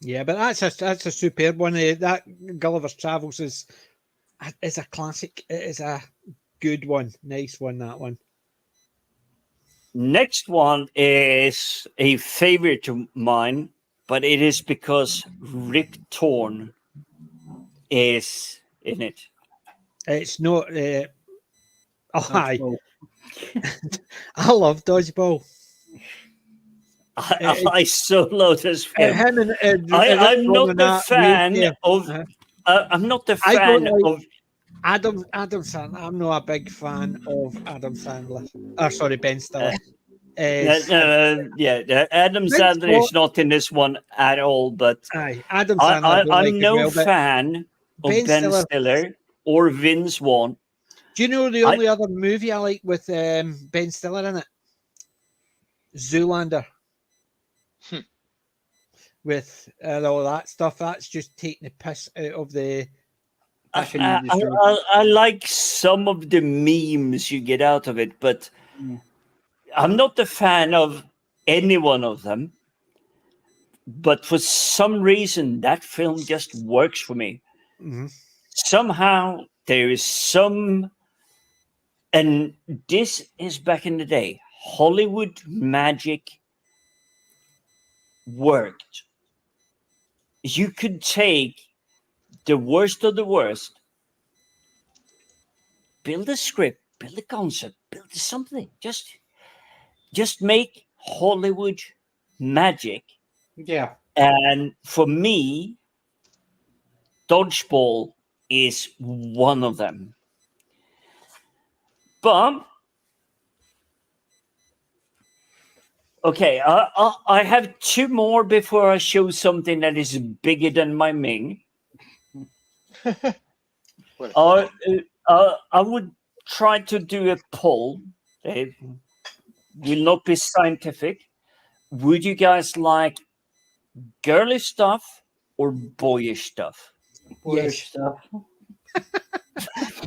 Yeah, but that's a superb one. That Gulliver's Travels is a classic. It is a good one. Nice one, that one. Next one is a favorite of mine, but it is because Rip Torn is in it. It's not. I love Dodgeball. I so love this film. I'm not the fan of. I'm not the fan of Adam Sandler. I'm not a big fan of Adam Sandler. Sorry, Ben Stiller. Adam Sandler is not in this one at all. But Adam Sandler. I'm no fan of Ben Stiller or Vince Vaughn. Do you know the only other movie I like with Ben Stiller in it? Zoolander. With all that stuff, that's just taking the piss out of the fashion industry. I like some of the memes you get out of it, but I'm not a fan of any one of them. But for some reason, that film just works for me. Mm-hmm. Somehow there is some, and this is back in the day, Hollywood magic worked. You could take the worst of the worst, build a script, build a concept, build something. Just just make Hollywood magic. Yeah. And for me, Dodgeball is one of them. But okay, I have two more before I show something that is bigger than my Ming. I would try to do a poll. It will not be scientific. Would you guys like girly stuff or boyish stuff? Boyish stuff.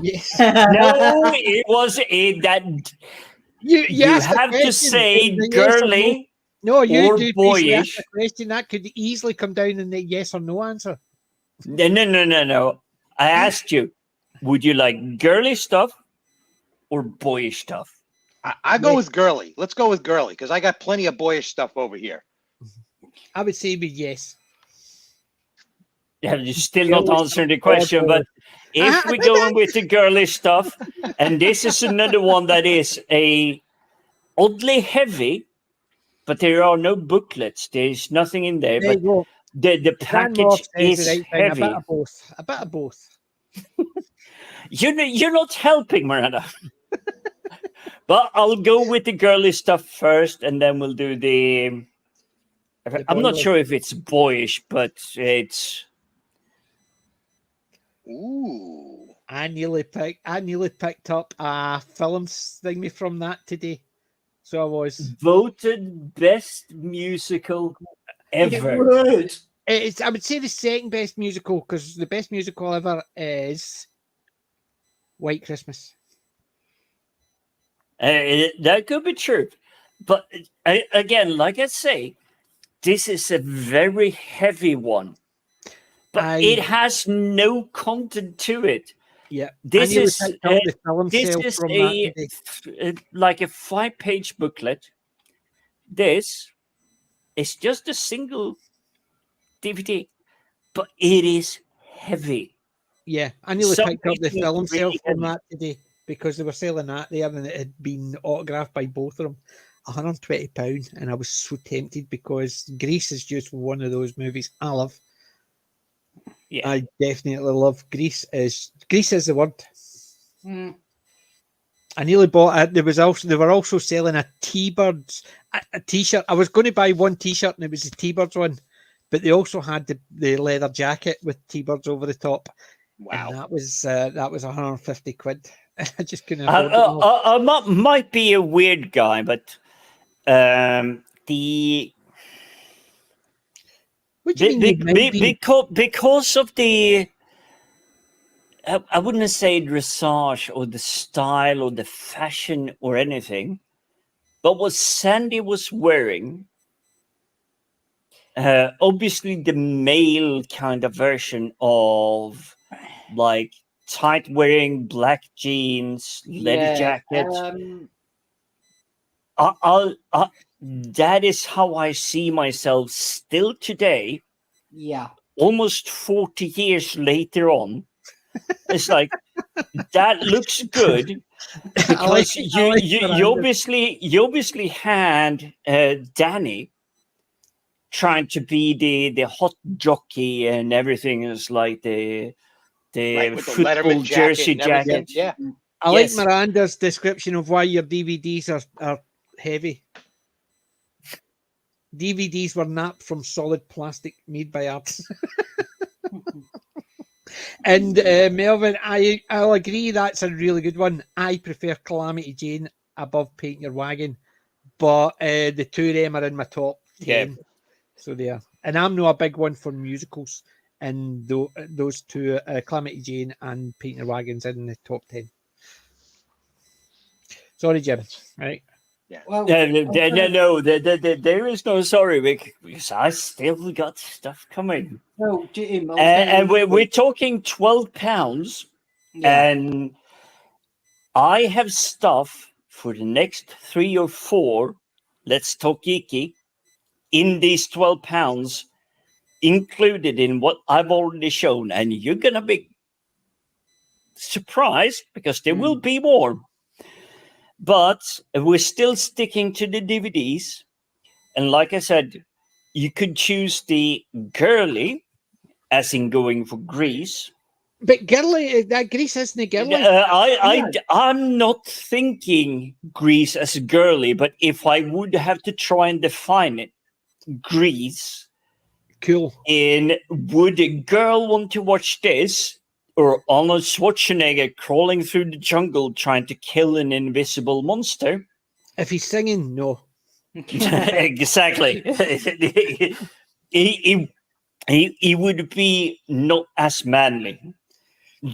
Yes. No, it was that you asked the have to question, say it was a yes or no. girly No, you or do. boyish. The question that could easily come down in the yes or no answer. No. I asked you, would you like girly stuff or boyish stuff? I go with girly. Let's go with girly because I got plenty of boyish stuff over here. I would say yes. Yeah, you're still not answering the question, but if we're did going with the girly stuff, and this is another one that is a oddly heavy, but there are no booklets. There's nothing in there, There you go. the package is A heavy. bit of both. A bit of both. You're not helping, Miranda. But I'll go with the girly stuff first, and then we'll do the I'm not sure if it's boyish, but it's. Ooh. I nearly picked up a film thingy from that today. So I was Voted best musical ever. I would say the second best musical because the best musical ever is White Christmas. That could be true. But again, like I say, this is a very heavy one. But it has no content to it. Yeah. This is like a 5-page booklet. This is just a single DVD, but it is heavy. Yeah, I nearly picked up the film sale from that today because they were selling that there and it had been autographed by both of them. £120, and I was so tempted because Grease is just one of those movies I love. Yeah, I definitely love Grease. Grease is the word. I nearly bought it. They were also selling a T-Birds a T-shirt. I was going to buy one T-shirt and it was a T-Birds one, but they also had the leather jacket with T-Birds over the top. Wow, and that was £150. I just couldn't afford it. I might be a weird guy, but because of the. I wouldn't say dressage or the style or the fashion or anything, but what Sandy was wearing, obviously the male kind of version of like tight wearing black jeans, leather jacket. That is how I see myself still today. Yeah. Almost 40 years later on. It's like that looks good because you obviously had Danny trying to be the hot jockey and everything is like the football jersey jacket. Yeah, I like Miranda's description of why your DVDs are heavy. DVDs were napped from solid plastic made by artists. And Melvin, I'll agree that's a really good one. I prefer Calamity Jane above Paint Your Wagon, but the two of them are in my top 10. Yeah. So there. And I'm not a big one for musicals, and those two, Calamity Jane and Paint Your Wagon's in the top 10. Sorry, Jim. Right. Yeah. Well, no, there is no sorry because I still got stuff coming. No, Jim, and we're talking £12, and I have stuff for the next 3 or 4. Let's talk geeky in these £12 included in what I've already shown, and you're gonna be surprised because there will be more. But we're still sticking to the DVDs. And like I said, you could choose the girly, as in going for Grease. But girly, that Grease isn't girly. I'm not thinking Grease as girly, but if I would have to try and define it, Grease. Cool. Would a girl want to watch this, or Arnold Schwarzenegger crawling through the jungle trying to kill an invisible monster? If he's singing, no. Exactly. he would be not as manly.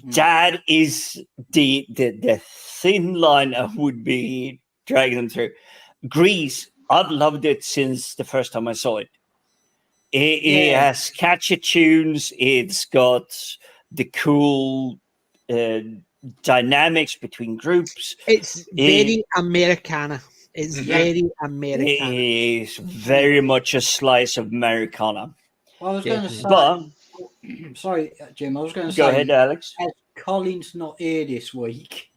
That is the thin line I would be dragging them through. Grease, I've loved it since the first time I saw it. It has catchy tunes. It's got the cool dynamics between groups. It's very Americana. It's very Americana. It is very much a slice of Americana. Well, I was going to say, But, sorry, Jim. I was going to say, go ahead, Alex. As Colin's not here this week,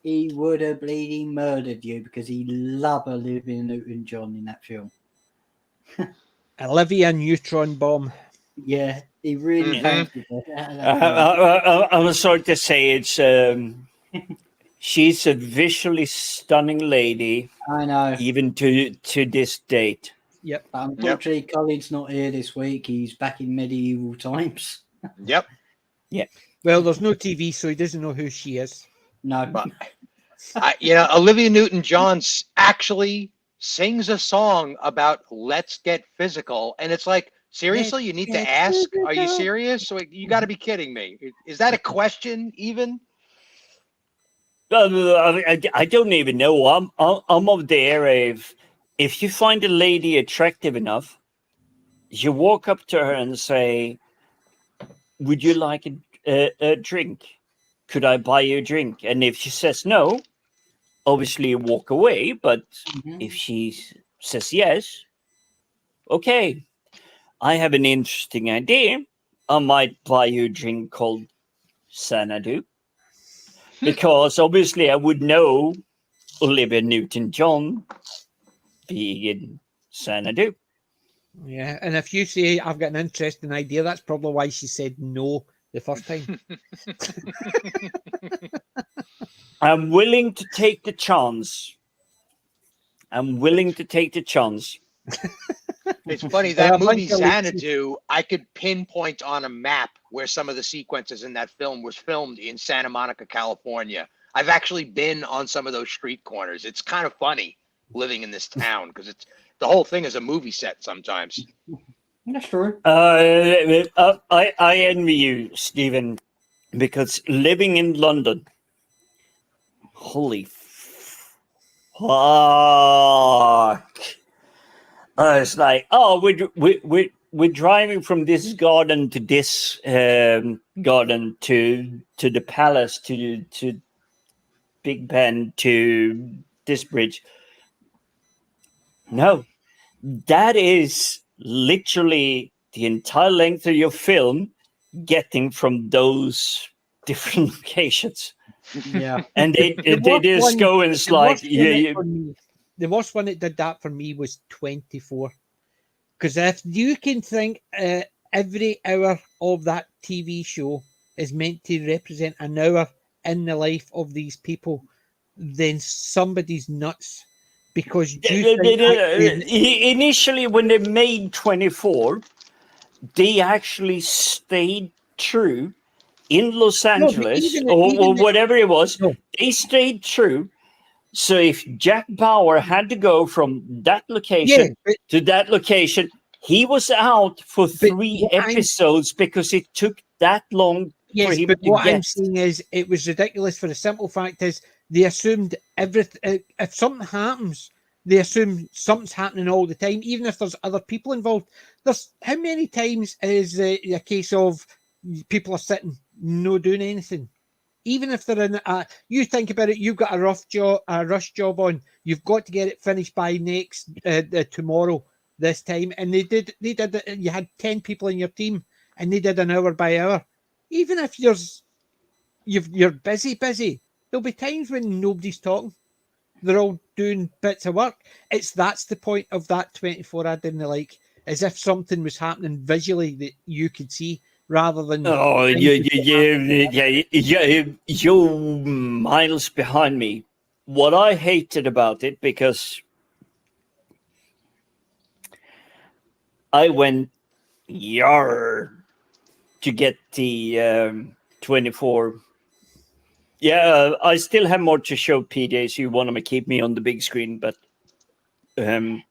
he would have bleeding murdered you because he loved Olivia Newton-John in that film. Olivia Neutron Bomb. Yeah, he really fancied her. I'm sorry to say, it's she's a visually stunning lady. I know. Even to this date. Yep. But unfortunately, Colin's not here this week. He's back in medieval times. Yep. Yeah. Well, there's no TV, so he doesn't know who she is. No. But Olivia Newton-John actually sings a song about let's get physical, and it's like, seriously, you need to ask? Are you serious? So you got to be kidding me. Is that a question even? I don't even know. I'm of the era of, if you find a lady attractive enough, you walk up to her and say, would you like a drink? Could I buy you a drink? And if she says no, obviously you walk away. But if she says yes, okay, I have an interesting idea. I might buy you a drink called Xanadu. Because obviously I would know Olivia Newton-John being in Xanadu. Yeah, and if you say I've got an interesting idea, that's probably why she said no the first time. I'm willing to take the chance. It's funny, that movie Xanadu, I could pinpoint on a map where some of the sequences in that film was filmed in Santa Monica, California. I've actually been on some of those street corners. It's kind of funny living in this town because it's the whole thing is a movie set sometimes. That's true. I envy you, Stephen, because living in London, holy fuck. It's like, oh, we're driving from this garden to this garden to the palace to Big Ben to this bridge. No, that is literally the entire length of your film, getting from those different locations. Yeah, and they just go and it's like, the worst one that did that for me was 24. Because if you can think every hour of that TV show is meant to represent an hour in the life of these people, then somebody's nuts. Because initially, when they made 24, they actually stayed true in Los Angeles or whatever it was. No. They stayed true. So if Jack Bauer had to go from that location to that location, he was out for 3 episodes because it took that long for him to what get. I'm saying is it was ridiculous for the simple fact is they assumed everything. If something happens, they assume something's happening all the time, even if there's other people involved. There's how many times is a case of people are sitting, no doing anything? Even if they're in you think about it, you've got a rush job on. You've got to get it finished by next tomorrow this time, and they did. You had 10 people in your team, and they did an hour by hour. Even if you're busy, there'll be times when nobody's talking, they're all doing bits of work. That's the point of that 24 I didn't like, as if something was happening visually that you could see rather than you're miles behind me. What I hated about it, because I went yar to get the 24. Yeah, I still have more to show, PJ, so you want to keep me on the big screen, but I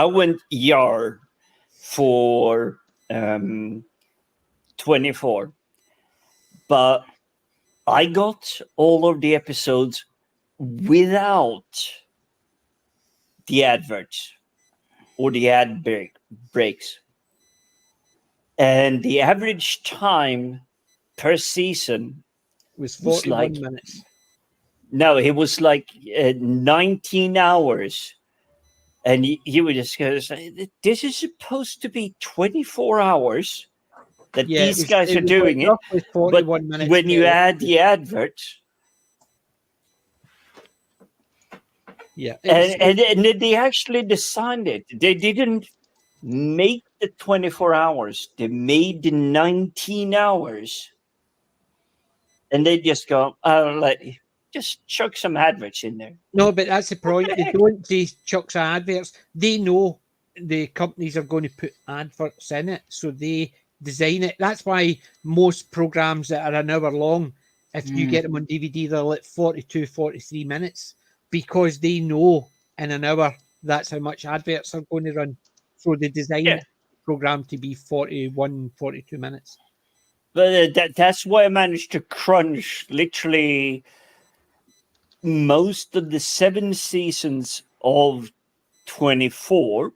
went yar for 24, but I got all of the episodes without the adverts or the ad breaks. And the average time per season was 41 like, minutes. No, it was like 19 hours. And you would just go, this is supposed to be 24 hours that these guys are doing it. But when you add the adverts, and they actually designed it. They didn't make the 24 hours. They made the 19 hours. And they just go, just chuck some adverts in there. No, but that's the point. They don't just chuck some adverts. They know the companies are going to put adverts in it, so they design it. That's why most programs that are an hour long, if you get them on DVD, they're like 42, 43 minutes, because they know in an hour that's how much adverts are going to run. So they design the program to be 41, 42 minutes. But that's why I managed to crunch literally most of the 7 seasons of 24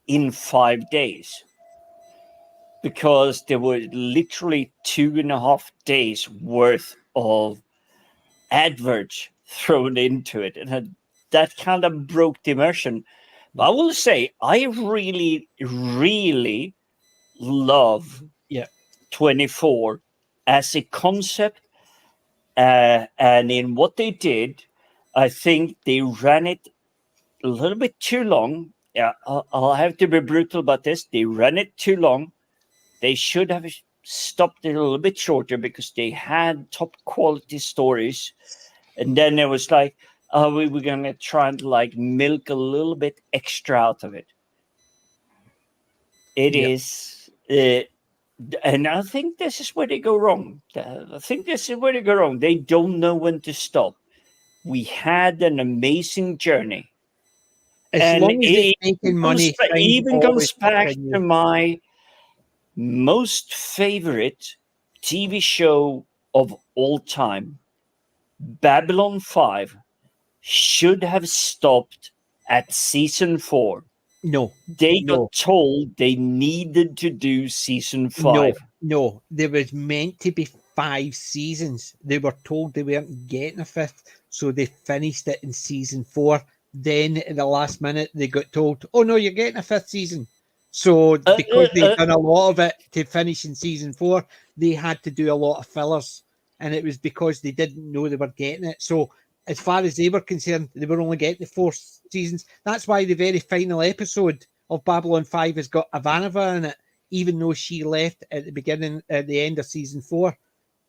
in 5 days, because there were literally 2.5 days worth of adverts thrown into it, and that kind of broke the immersion. But I will say, I really, really love 24 as a concept, and in what they did, I think they ran it a little bit too long. Yeah, I'll have to be brutal about this. They ran it too long. They should have stopped it a little bit shorter, because they had top quality stories. And then it was like, we were going to try and like milk a little bit extra out of it. It is, and I think this is where they go wrong. They don't know when to stop. We had an amazing journey. As long as it's making money, even comes back to my most favorite TV show of all time. Babylon 5 should have stopped at season 4. No. They got told they needed to do season 5. No, there was meant to be 5 seasons. They were told they weren't getting a 5th, so they finished it in season 4. Then at the last minute, they got told, oh no, you're getting a 5th season. So because they've done a lot of it to finish in season 4, they had to do a lot of fillers. And it was because they didn't know they were getting it. So as far as they were concerned, they were only getting the 4 seasons. That's why the very final episode of Babylon 5 has got Ivanova in it, even though she left at the end of season 4,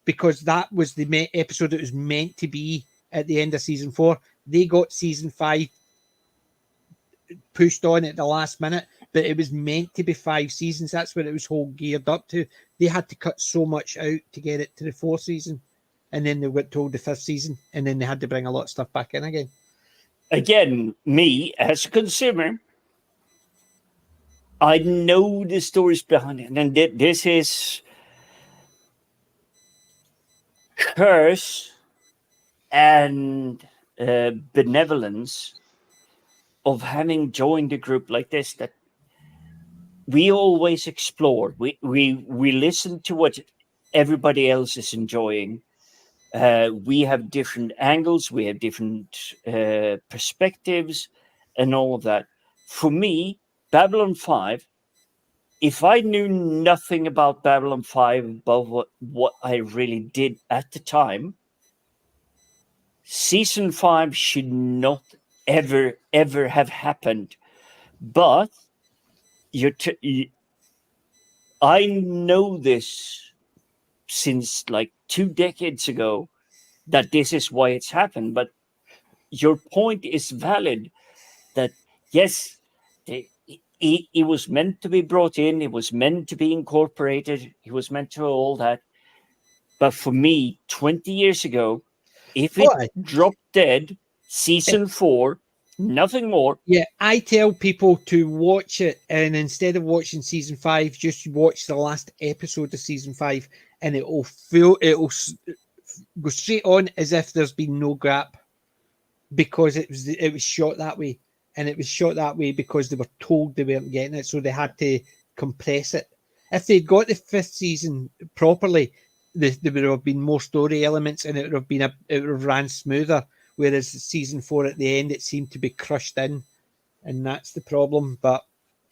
because that was the episode that was meant to be at the end of season 4. They got season 5 pushed on at the last minute, but it was meant to be 5 seasons. That's what it was whole geared up to. They had to cut so much out to get it to the 4th season, and then they got told the 5th season, and then they had to bring a lot of stuff back in again. Again, me as a consumer, I know the stories behind it, and this is curse and benevolence of having joined a group like this, that we always explore. We listen to what everybody else is enjoying. We have different angles, we have different perspectives, and all of that. For me, Babylon 5, if I knew nothing about Babylon 5 above what I really did at the time, season 5 should not ever have happened. But I know this since like 2 decades ago, that this is why it's happened. But your point is valid, that yes, it was meant to be brought in, it was meant to be incorporated, it was meant to all that. But for me, 20 years ago, if it dropped dead, season 4, nothing more. Yeah, I tell people to watch it, and instead of watching season 5, just watch the last episode of season 5, and it'll go straight on as if there's been no gap, because it was shot that way, and it was shot that way because they were told they weren't getting it, so they had to compress it. If they'd got the 5th season properly, there would have been more story elements, and it would have ran smoother. Whereas season 4 at the end, it seemed to be crushed in, and that's the problem. But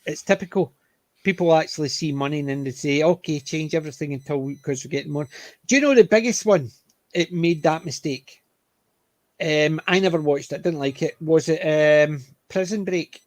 it's typical. People actually see money and then they say, "Okay, change everything because we're getting more." Do you know the biggest one? It made that mistake. I never watched it. Didn't like it. Was it Prison Break?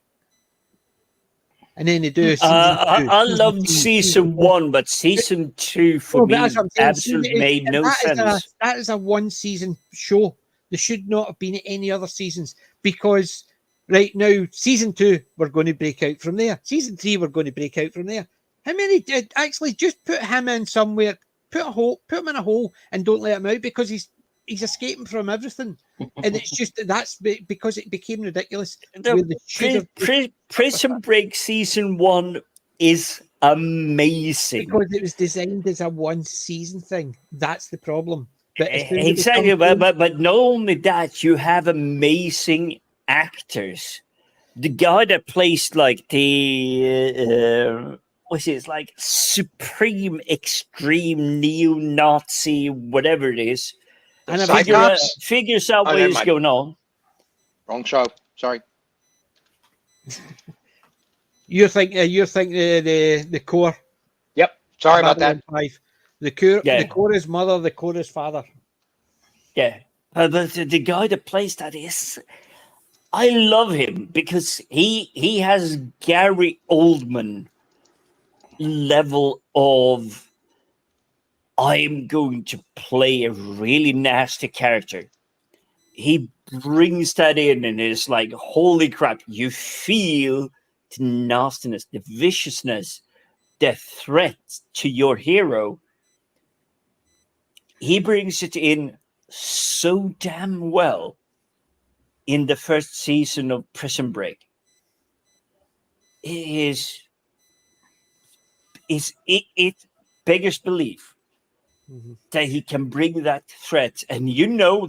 And then they do season 2. I loved season 1, but season 2 for me absolutely made no sense. That is a 1-season show. There should not have been any other seasons, because right now, season 2, we're going to break out from there. Season 3, we're going to break out from there. How many did actually just put him in somewhere, put him in a hole, and don't let him out, because he's escaping from everything, and it's just that's because it became ridiculous. Prison Break season 1 is amazing because it was designed as a 1-season thing. That's the problem. But exactly, but not only that, you have amazing actors. The guy that plays like the like supreme extreme neo-Nazi, whatever it is, and figures out what is going on. Wrong show. Sorry. You think the core? Yep. Sorry about that. 5. The core is mother. The core is father. Yeah, but the guy that plays that I love him because he has Gary Oldman level of I'm going to play a really nasty character. He brings that in, and it's like, holy crap! You feel the nastiness, the viciousness, the threat to your hero. He brings it in so damn well in the first season of Prison Break. It beggars belief that he can bring that threat. And you're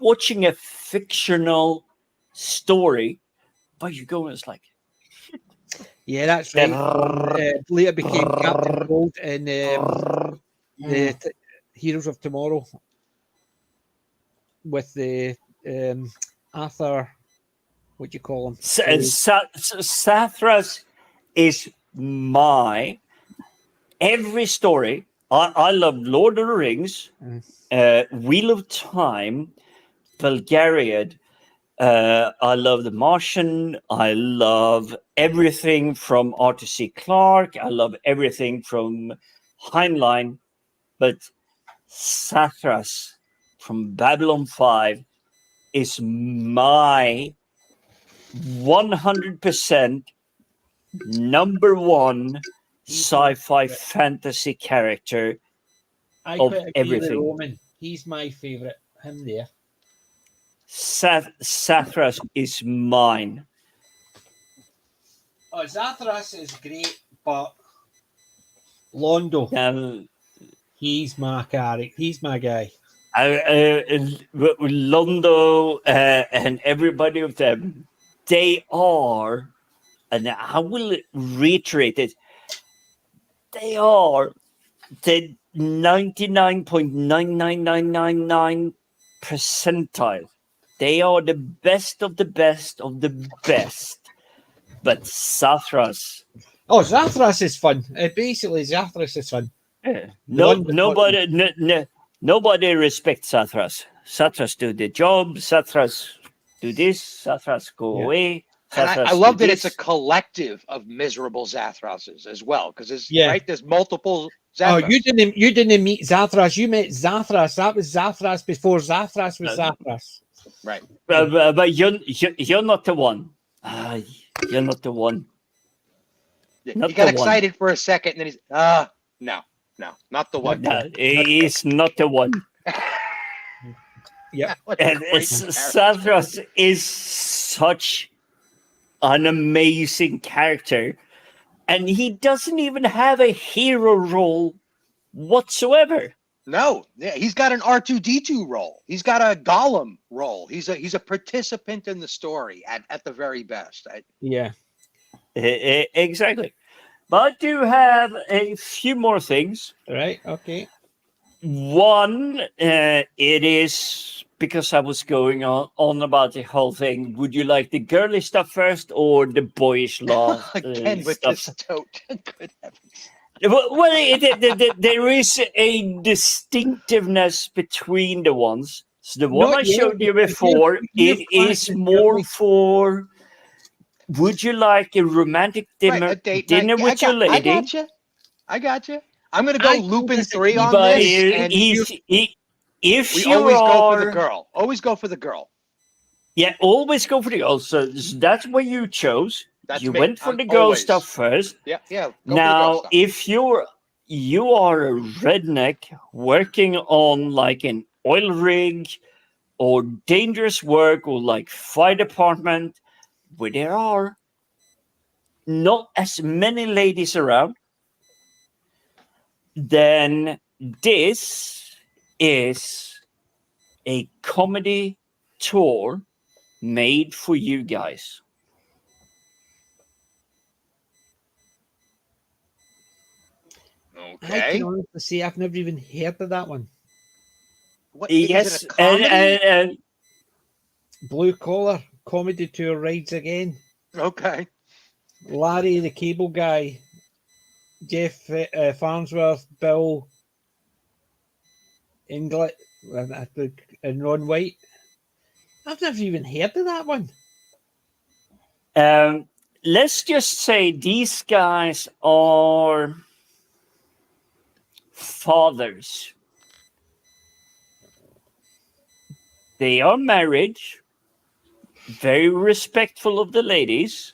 watching a fictional story, but you're going, it's like, yeah, that's right. Later became Captain Gold in the Heroes of Tomorrow with the Arthur, what do you call him? Sathras is every story. I love Lord of the Rings, Wheel of Time, Belgariad. I love The Martian. I love everything from Arthur C. Clarke. I love everything from Heinlein. But Sathras from Babylon 5 is my 100% number 1 sci-fi fantasy character of everything. Roman. He's my favorite. Him there. Sathras is mine. Oh, Zathras is great, but Londo, he's my character. He's my guy. Londo and everybody of them, they are, and I will reiterate it, they are the 99.99999 percentile. They are the best of the best of the best. But Zathras. Oh, Zathras is fun. Basically, Zathras is fun. Yeah. Nobody Nobody respects Sathras. Sathras do the job. Sathras do this. Sathras go away. And Sathras I love do that it's a this. collective of miserable Zathroses as well, because there's Yeah. there's multiple Oh, Zathras. you didn't meet Zathras. You met Zathras. That was Zathras before Zathras was Zathras. Right. But you're not the one. You're not the one. Not He got the one. excited for a second, and then he's no, not the one. No, he's not the one. Yeah. And Sathras is such an amazing character, and he doesn't even have a hero role whatsoever. No, yeah, he's got an R2D2 role. He's got a Gollum role. He's a participant in the story at the very best. Yeah. Exactly. But I do have a few more things. Right. Okay. One, it is because I was going on about the whole thing. Would you like the girly stuff first or the boyish love Again with stuff? this tote. Good heavens. Well, there is a distinctiveness between the ones. So the one Not I yet. showed you before, You've it is classic more girly. for. Would you like a romantic dinner, Right, a date dinner night. with your lady? I got you. I'm gonna go I Lupin think 3 on But this, and if we you always go for are, the girl. Always go for the girl. yeah, always go for the girl. So that's what you chose. That's You me. went for I'm the girl always- stuff first. Yeah. Go for the Now, girl stuff. if you are a redneck working on like an oil rig or dangerous work or like fire department where there are not as many ladies around, then this is a comedy tour made for you guys. I Okay. can honestly say I've never even heard of that one. What is Yes, it? A comedy? and Blue Collar Comedy Tour rides again. Okay. Larry the Cable Guy, Jeff Farnsworth, Bill Inglett, and Ron White. I've never even heard of that one. let's just say these guys are fathers. They are married, very respectful of the ladies,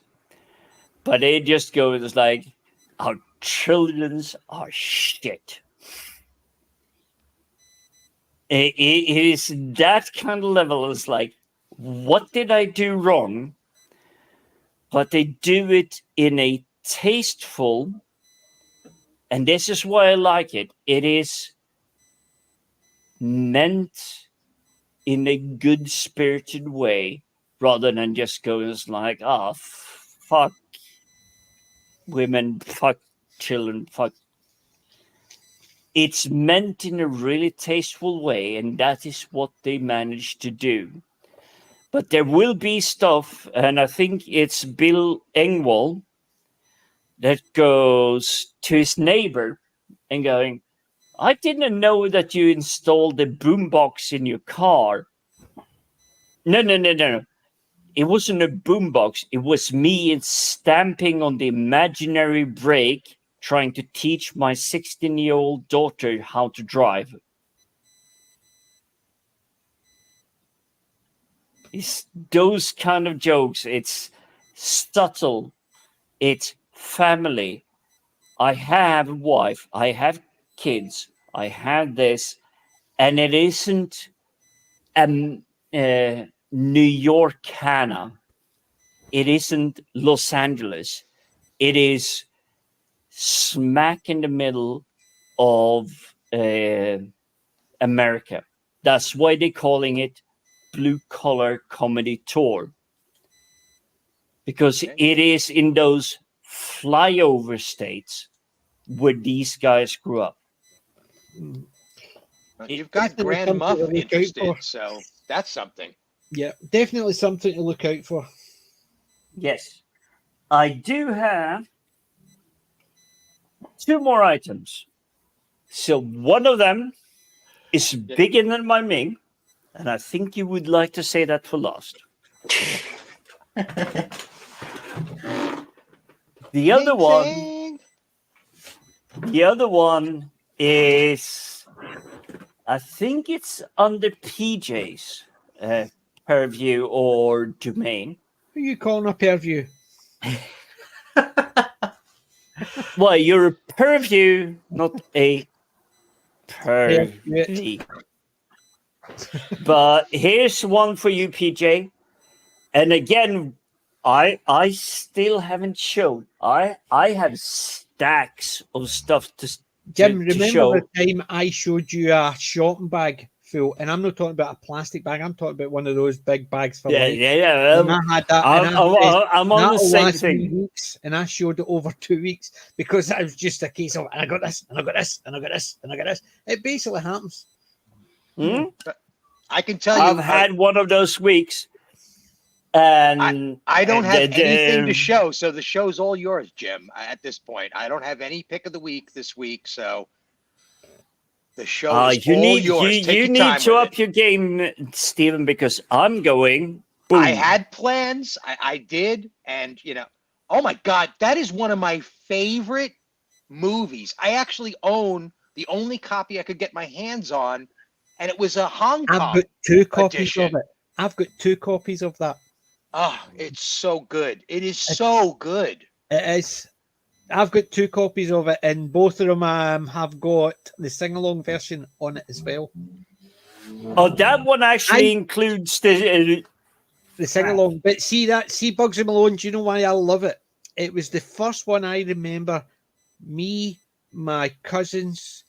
but they just go, it's like, our children's are shit. It is that kind of level. It's like, what did I do wrong? But they do it in a tasteful, and this is why I like it. It is meant in a good spirited way rather than just going as like, fuck women, fuck children, fuck. It's meant in a really tasteful way, and that is what they managed to do. But there will be stuff, and I think it's Bill Engvall that goes to his neighbor and going, I didn't know that you installed the boombox in your car. No. It wasn't a boombox. It was me stamping on the imaginary brake, trying to teach my 16-year-old daughter how to drive. It's those kind of jokes. It's subtle. It's family. I have a wife. I have kids. I have this. And it isn't New York-cana. It isn't Los Angeles. It is smack in the middle of America. That's why they're calling it Blue Collar Comedy Tour. Because it is in those flyover states where these guys grew up. You've got Grand Muff interested, so that's something. Yeah, definitely something to look out for. Yes. I do have 2 more items. So one of them is bigger than my Ming, and I think you would like to say that for last. The other one is, I think it's under PJ's purview or domain. Who are you calling a purview? Well, you're a purview, not a pervy. But here's one for you, PJ. And again, I still haven't shown. I have stacks of stuff to Jim, to remember show. the time I showed you a shopping bag full, and I'm not talking about a plastic bag. I'm talking about one of those big bags for life. Yeah. And I had that. I'm on the same thing. Weeks, and I showed it over 2 weeks because that was just a case of, and I got this, and I got this, and I got this, and I got this. It basically happens. I can tell you, I've had one of those weeks, and I don't have anything to show, so the show's all yours, Jim. At this point, I don't have any pick of the week this week, so the show is all yours. You need to up your game, Stephen, because I'm going. Boom. I had plans. I did, and oh my God, that is one of my favorite movies. I actually own the only copy I could get my hands on, and it was a Hong Kong. I've got 2 copies edition. of it. I've got 2 copies of that. Oh, it's so good. It is so good. It is. I've got 2 copies of it, and both of them have got the sing-along version on it as well. Oh, that one actually includes the sing-along. But see Bugsy Malone, do you know why I love it? It was the first one I remember. Me, my cousins,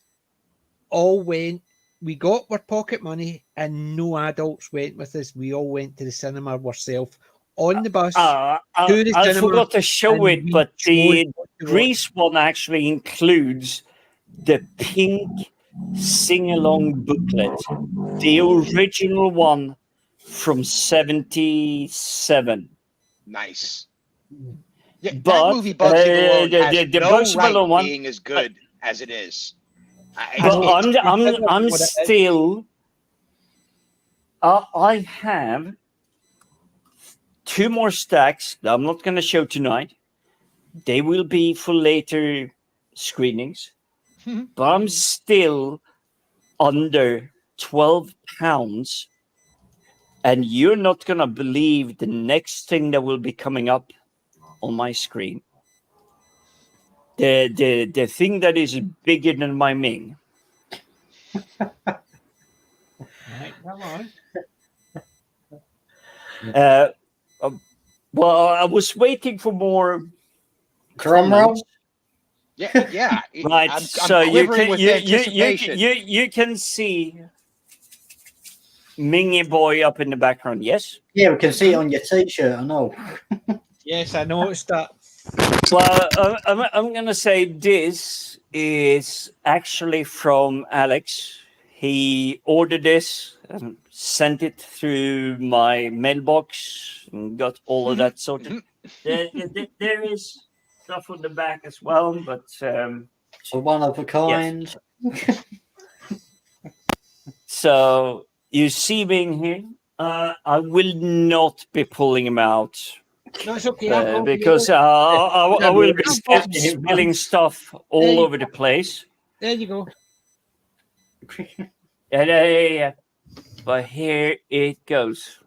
all went. We got our pocket money, and no adults went with us. We all went to the cinema ourselves on the bus. I forgot to show it, but the Greece one actually includes the pink sing-along booklet, the original one from 1977. Nice. Yeah, but that movie Bugsy Malone has the no Bugsy right Malone one, being as good as it is. I'm still. I have 2 more stacks that I'm not going to show tonight. They will be for later screenings. But I'm still under £12, and you're not going to believe the next thing that will be coming up on my screen. The thing that is bigger than my Ming. Well, I was waiting for more drum roll. Yeah. Right. I'm so you anticipation. you can see Mingy Boy up in the background. Yes. Yeah, we can see it on your T-shirt. I know. Yes, I noticed that. Well, I'm gonna say this is actually from Alex. He ordered this and sent it through my mailbox and got all of that sorted. There is stuff on the back as well, but so one of a kind. Yes. So you see me in here. I will not be pulling him out. No, it's okay. Because I will be spilling stuff all over the place. There you go. Yeah. But here it goes.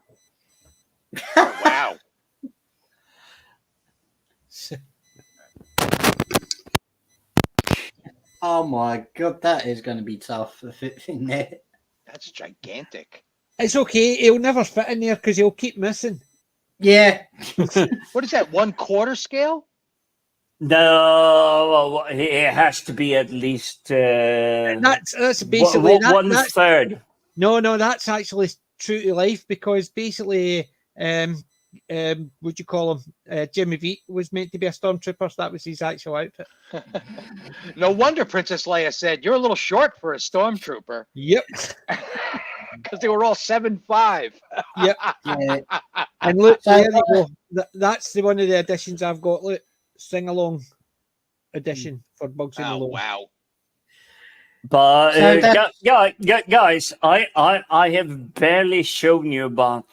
Wow. Oh my God, that is going to be tough to fit in there. That's gigantic. It's okay. He'll never fit in there because he'll keep missing. Yeah. What is that? 1/4 scale? No, it has to be at least. That's basically one third. No, that's actually true to life because basically, what you call him? Jimmy V was meant to be a stormtrooper. So that was his actual outfit. No wonder Princess Leia said, "You're a little short for a stormtrooper." Yep. Because they were all 7'5". Yep. Yeah. And look, there you go. That's one of the editions I've got. Look, sing along edition for Bugsy Malone. Wow. But So that- guys, I have barely shown you about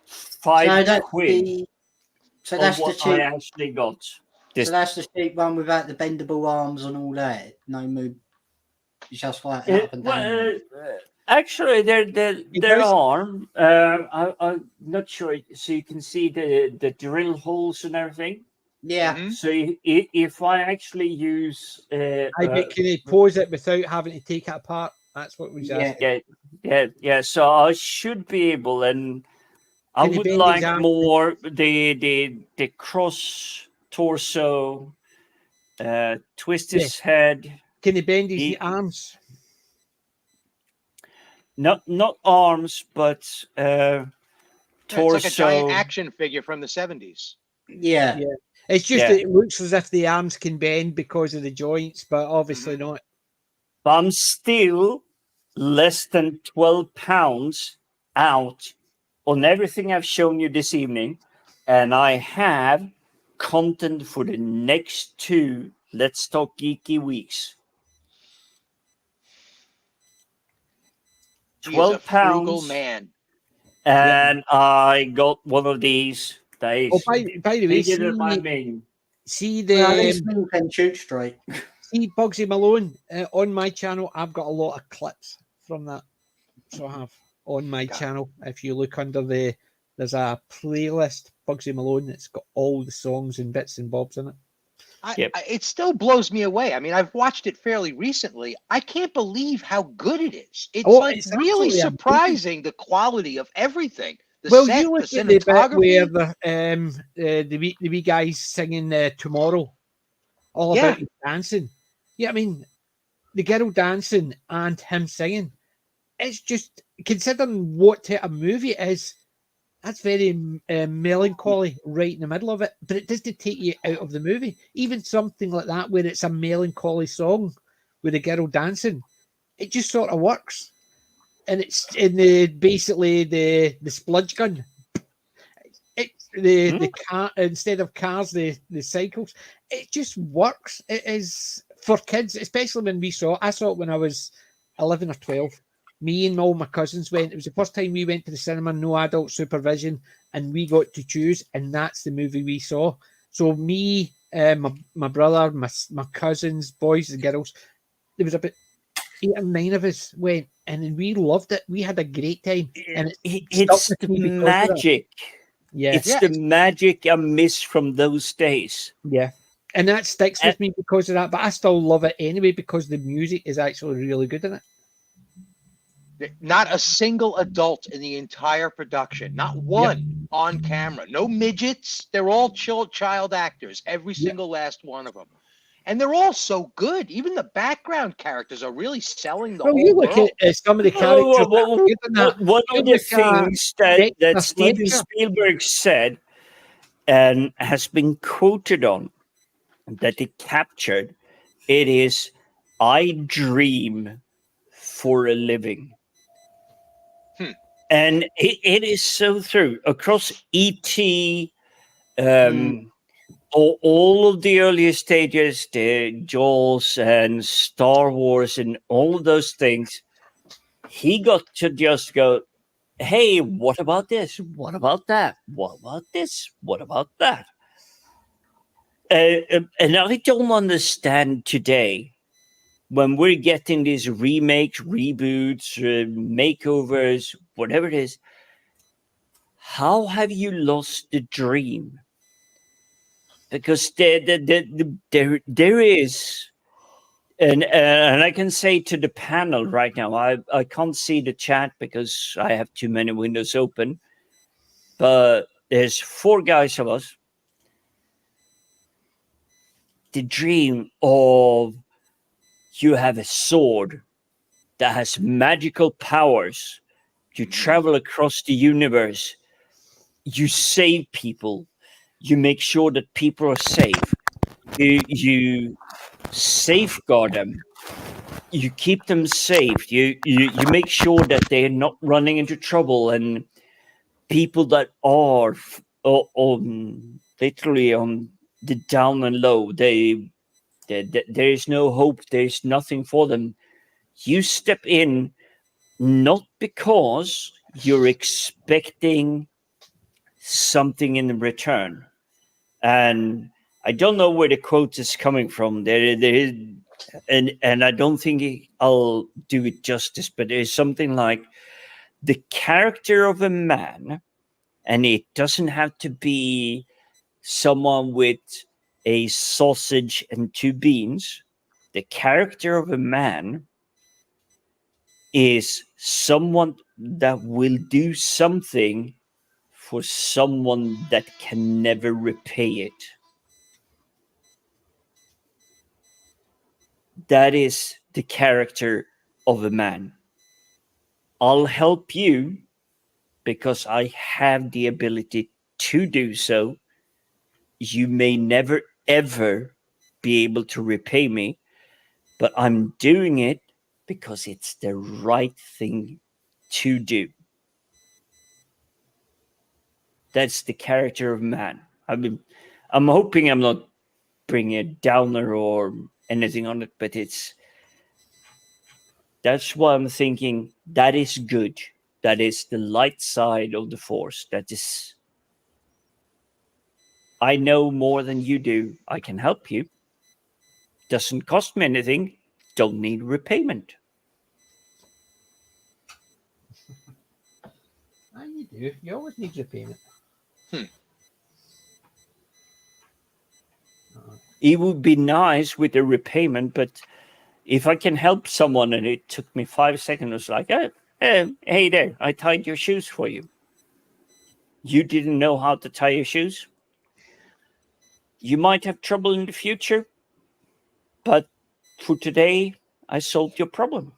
£5 so of that's the what I cheap. actually got. So that's the cheap one without the bendable arms and all that. No move. It's just flat up and down. Actually, there does. are. I'm not sure. So you can see the drill holes and everything. Yeah. Mhm. So if I actually use, Can you pose it without having to take it apart? That's what we Yeah. asking. yeah. So I should be able, and I Can you would bend his like arm? more the cross torso, twist his head. Can you bend his He- arms? not arms, but Yeah, torso. it's like a giant action figure from the 70s. Yeah. Yeah. It's just Yeah. that it looks as if the arms can bend because of the joints, but obviously not. But I'm still less than £12 out on everything I've shown you this evening, and I have content for the next 2 Let's Talk Geeky weeks. He is a frugal £12, man. and I got one of these. That is Oh, by the way, bigger than my main. see Well, at the least men can shoot straight. see Bugsy Malone on my channel. I've got a lot of clips from that, so I have on my channel. If you look under there's a playlist Bugsy Malone. It's got all the songs and bits and bobs in it. It still blows me away. I mean, I've watched it fairly recently. I can't believe how good it is. It's It's really absolutely surprising the quality of everything. The Well, set, you look the at the bit where cinematography. the wee guys singing "Tomorrow," all about his dancing. Yeah, I mean, the girl dancing and him singing. It's just considering what type of movie it is. That's very melancholy right in the middle of it, but it doesn't take you out of the movie. Even something like that, where it's a melancholy song with a girl dancing, it just sort of works. And it's in the basically the spludge gun. It's the car instead of cars, the cycles. It just works. It is for kids, especially when we saw it. I saw it when I was 11 or 12. Me and all my cousins went. It was the first time we went to the cinema, no adult supervision, and we got to choose, and that's the movie we saw. So me, my brother, my cousins, boys and girls, there was about 8 or 9 of us went, and we loved it. We had a great time, and It's the magic. Yeah, it's the magic I miss from those days. Yeah, and that sticks with me because of that. But I still love it anyway because the music is actually really good in it. Not a single adult in the entire production, not one on camera. No midgets. They're all child actors, every single last one of them. And they're all so good. Even the background characters are really selling the whole you look world. at some of the characters. One of the things that Steven Spielberg said and has been quoted on, that he captured, it is, "I dream for a living." And it is so true. Across E.T., all of the earlier stages, the Jaws and Star Wars and all of those things, he got to just go, hey, what about this? What about that? What about this? What about that? And I don't understand today when we're getting these remakes, reboots, makeovers, whatever it is. How have you lost the dream? Because there is, and I can say to the panel right now, I can't see the chat because I have too many windows open, but there's 4 guys of us. The dream of you have a sword that has magical powers, you travel across the universe, you save people, you make sure that people are safe, you safeguard them, you keep them safe, you make sure that they're not running into trouble, and people that are literally on the down and low, they There is no hope. There is nothing for them. You step in not because you're expecting something in return. And I don't know where the quote is coming from. There is, and I don't think I'll do it justice, but there's something like the character of a man, and it doesn't have to be someone with a sausage and two beans. The character of a man is someone that will do something for someone that can never repay it. That is the character of a man. I'll help you because I have the ability to do so. You may never, ever be able to repay me, but I'm doing it because it's the right thing to do. That's the character of man. I'm hoping I'm not bringing a downer or anything on it, but that's why I'm thinking that is good. That is the light side of the force. That is, I know more than you do. I can help you. Doesn't cost me anything. Don't need repayment. You do. You always need repayment. It would be nice with a repayment, but if I can help someone and it took me 5 seconds, it's like, hey there, I tied your shoes for you. You didn't know how to tie your shoes? You might have trouble in the future, but for today, I solved your problem.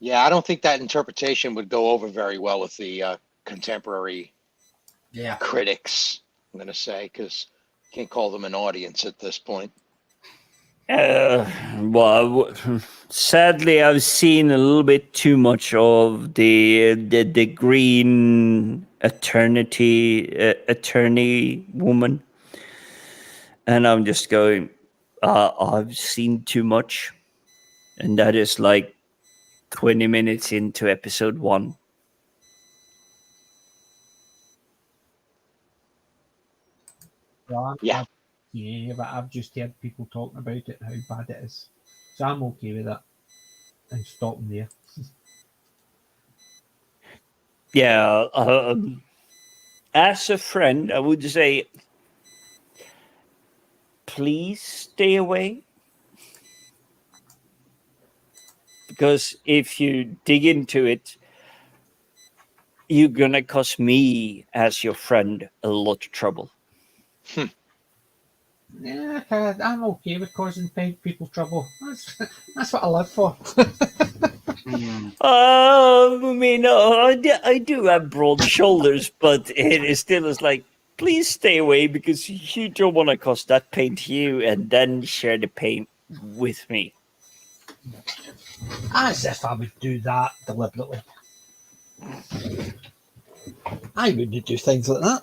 Yeah, I don't think that interpretation would go over very well with the contemporary critics, I'm going to say, because can't call them an audience at this point. Well, sadly, I've seen a little bit too much of the green attorney woman, and I'm just going. I've seen too much, and that is like 20 minutes into episode 1. Yeah. Yeah, but I've just heard people talking about it, how bad it is. So I'm okay with that. And stopping there. Yeah. As a friend, I would say, please stay away. Because if you dig into it, you're going to cause me, as your friend, a lot of trouble. Yeah, I'm okay with causing people trouble. That's what I live for. I mean, I do have broad shoulders, but it is still is like, please stay away because you don't want to cause that pain to you and then share the pain with me. As if I would do that deliberately. I wouldn't do things like that.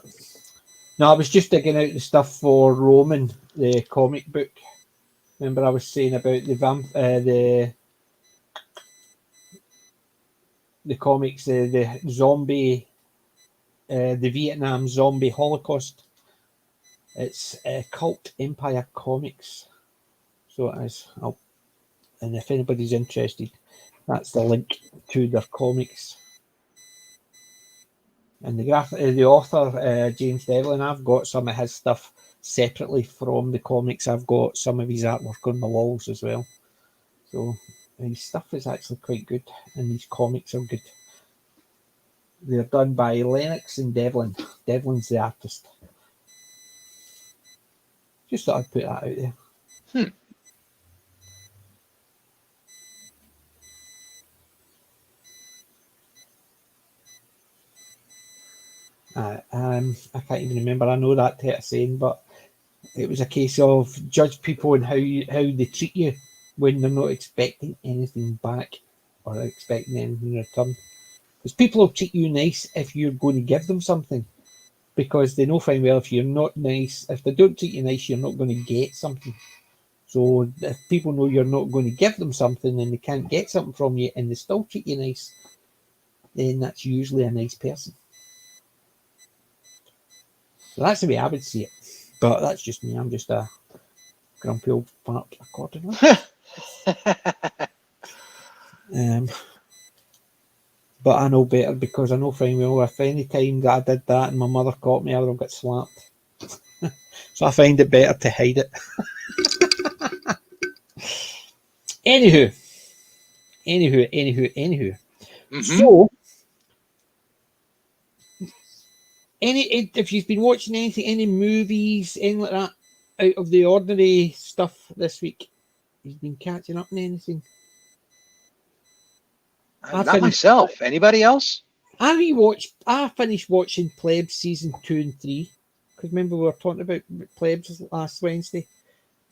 No, I was just digging out the stuff for Roman, the comic book. Remember I was saying about the comics, the zombie, the Vietnam zombie Holocaust. It's Cult Empire Comics. So it is. And if anybody's interested, that's the link to their comics. And the author, James Devlin, I've got some of his stuff separately from the comics. I've got some of his artwork on the walls as well. So his stuff is actually quite good, and these comics are good. They're done by Lennox and Devlin. Devlin's the artist. Just thought I'd put that out there. I can't even remember. I know that saying, but it was a case of judge people on how they treat you when they're not expecting anything back or expecting anything in return. Because people will treat you nice if you're going to give them something. Because they know fine well if you're not nice, if they don't treat you nice, you're not going to get something. So if people know you're not going to give them something and they can't get something from you and they still treat you nice, then that's usually a nice person. So that's the way I would see it. But that's just me. I'm just a grumpy old fart accordingly. But I know better because I know fine well if any time that I did that and my mother caught me, I would have got slapped. So I find it better to hide it. Anywho. Mm-hmm. So, if you've been watching anything, any movies, anything like that, out of the ordinary stuff this week, you've been catching up on anything? Not myself. Anybody else? I finished watching Plebs season 2 and 3 because remember we were talking about Plebs last Wednesday,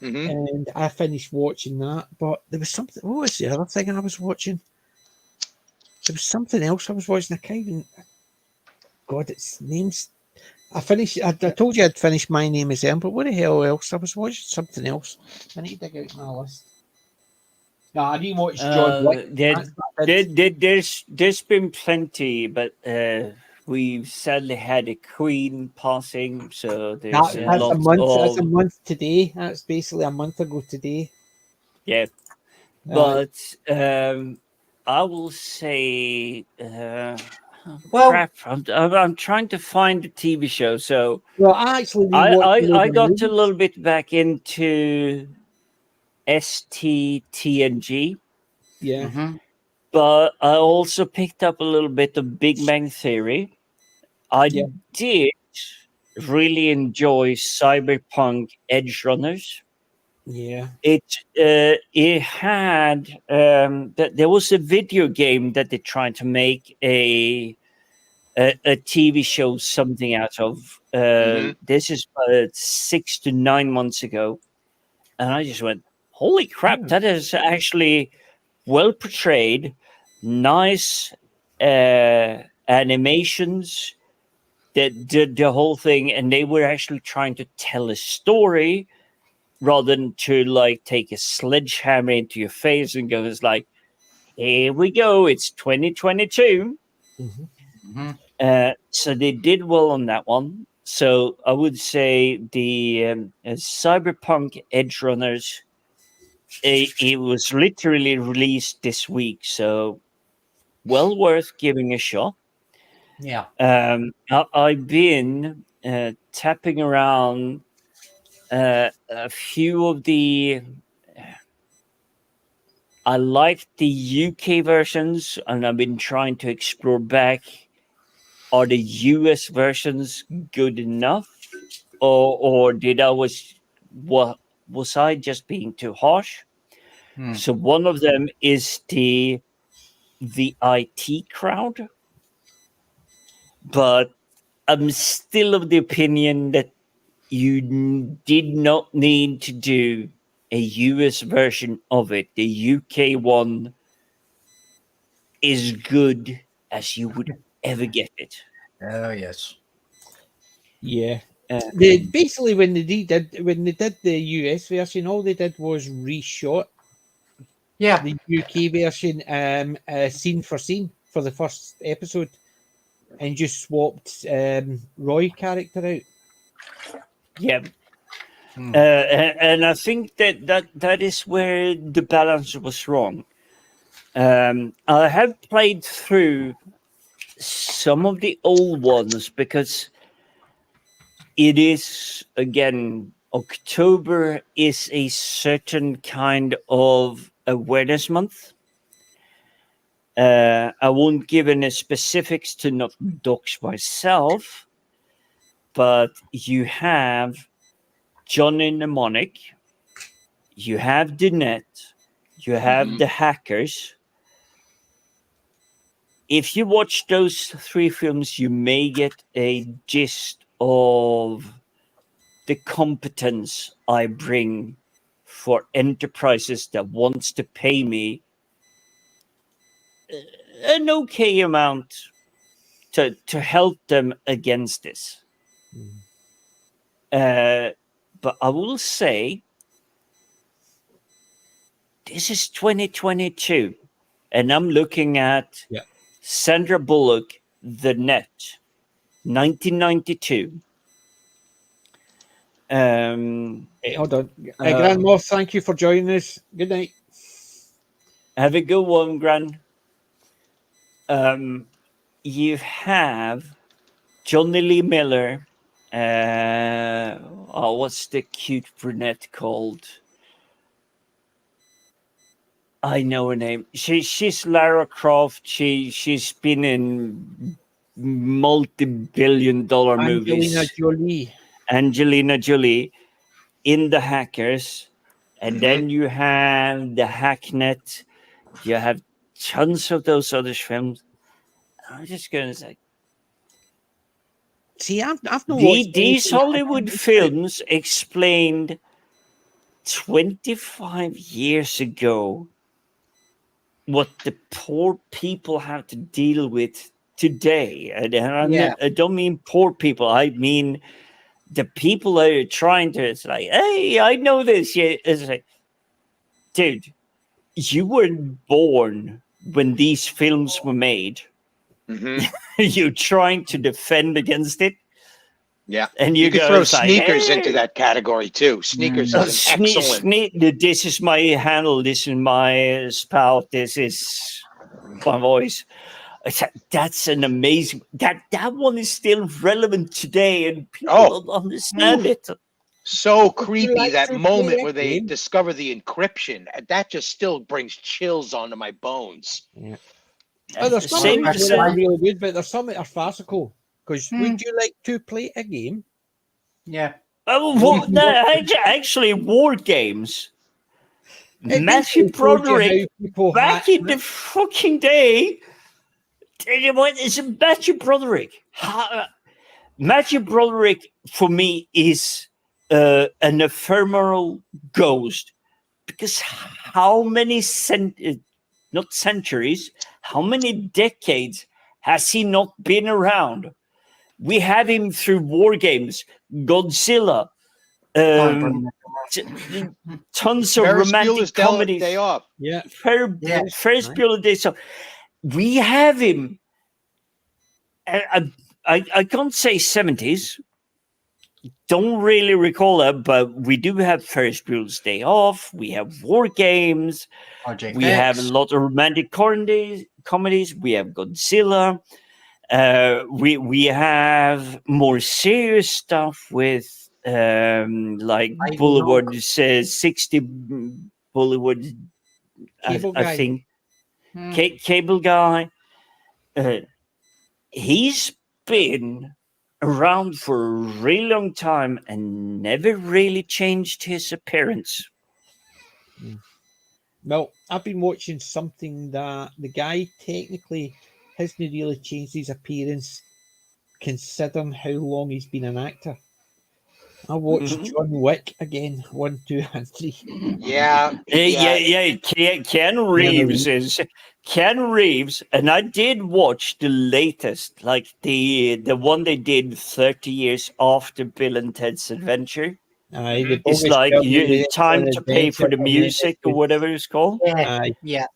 and I finished watching that. But there was something. What was the other thing I was watching? There was something else I was watching. I can't even. God, its names. I finished. I told you I'd finished My Name Is Em, but what the hell else? I was watching something else. I need to dig out my list. No, I rewatched John Wick. There's been plenty, but we've sadly had a queen passing, so there's that's a month today. That's basically a month ago today. Yeah, but I will say, crap. I'm trying to find a TV show. So well, I actually I got a little bit back into STTNG. Yeah. Mm-hmm. But I also picked up a little bit of Big Bang Theory. I did really enjoy Cyberpunk Edge Runners. Yeah. It had there was a video game that they tried to make a TV show something out of. This is 6 to 9 months ago, and I just went, "Holy crap! That is actually well portrayed, nice animations, that did the whole thing, and they were actually trying to tell a story rather than to like take a sledgehammer into your face and go, it's like, here we go, it's 2022." So they did well on that one. So I would say the Cyberpunk Edge Runners, it was literally released this week, so well worth giving a shot. Yeah. I've been tapping around a few of the. I like the UK versions, and I've been trying to explore back. Are the US versions good enough, or did I was I just being too harsh? So one of them is the IT crowd, but I'm still of the opinion that you did not need to do a US version of it. The UK one is good as you would ever get it. Oh yes. Yeah. Basically when they did the US version, all they did was reshot the UK version scene for scene for the first episode and just swapped Roy character out. Yeah. And I think that is where the balance was wrong. I have played through some of the old ones because it is, again, October is a certain kind of awareness month. I won't give any specifics to not dox myself, but you have Johnny Mnemonic, you have the net, you have the hackers. If you watch those 3 films, you may get a gist of the competence I bring for enterprises that wants to pay me an okay amount to help them against this. But I will say, this is 2022, and I'm looking at Sandra Bullock, The Net, 1992. Hey, hold on. Grand Moff, thank you for joining us. Good night. Have a good one, Gran. You have Johnny Lee Miller. What's the cute brunette called? I know her name. She's Lara Croft. She's been in multi-billion-dollar movies. Angelina Jolie in The Hackers. And then you have The Hacknet. You have tons of those other films. I'm just going to say, see, I've not watched these Hollywood films explained 25 years ago what the poor people have to deal with today. And I don't mean poor people. I mean the people that are trying to. It's like, hey, I know this. Yeah, it's like, dude, you weren't born when these films were made. You're trying to defend against it. Yeah, and you could throw sneakers hey, into that category too. Sneakers is an excellent. This is my handle. This is my spout. This is my voice. That's an amazing. That one is still relevant today, and people don't understand it. So creepy, that moment where they discover the encryption. That just still brings chills onto my bones. Yeah. Oh, there's some that are really good, but there's some that are farcical. Because would you like to play a game? Yeah. Oh, actually, war games. Matthew Broderick, back in the fucking day. It's Matthew Broderick. Matthew Broderick, for me, is an ephemeral ghost. Because how many not centuries, how many decades has he not been around? We had him through war games, Godzilla, tons of romantic comedies. Day Off. Yeah. Ferris Bueller Day Off. We have him. I can't say 70s. Don't really recall that, but we do have Ferris Bueller's Day Off. We have war games. Project we X. have a lot of romantic comedies. We have Godzilla. We have more serious stuff with like Boulevard 60 Boulevard. I think Cable Guy. He's been around for a really long time and never really changed his appearance. Well, I've been watching something that the guy technically hasn't really changed his appearance considering how long he's been an actor. I watched John Wick again, 1, 2, and 3. Yeah. Keanu Reeves, and I did watch the latest, like the one they did 30 years after Bill and Ted's Adventure. It's like time to pay for the music or whatever it's called. Yeah.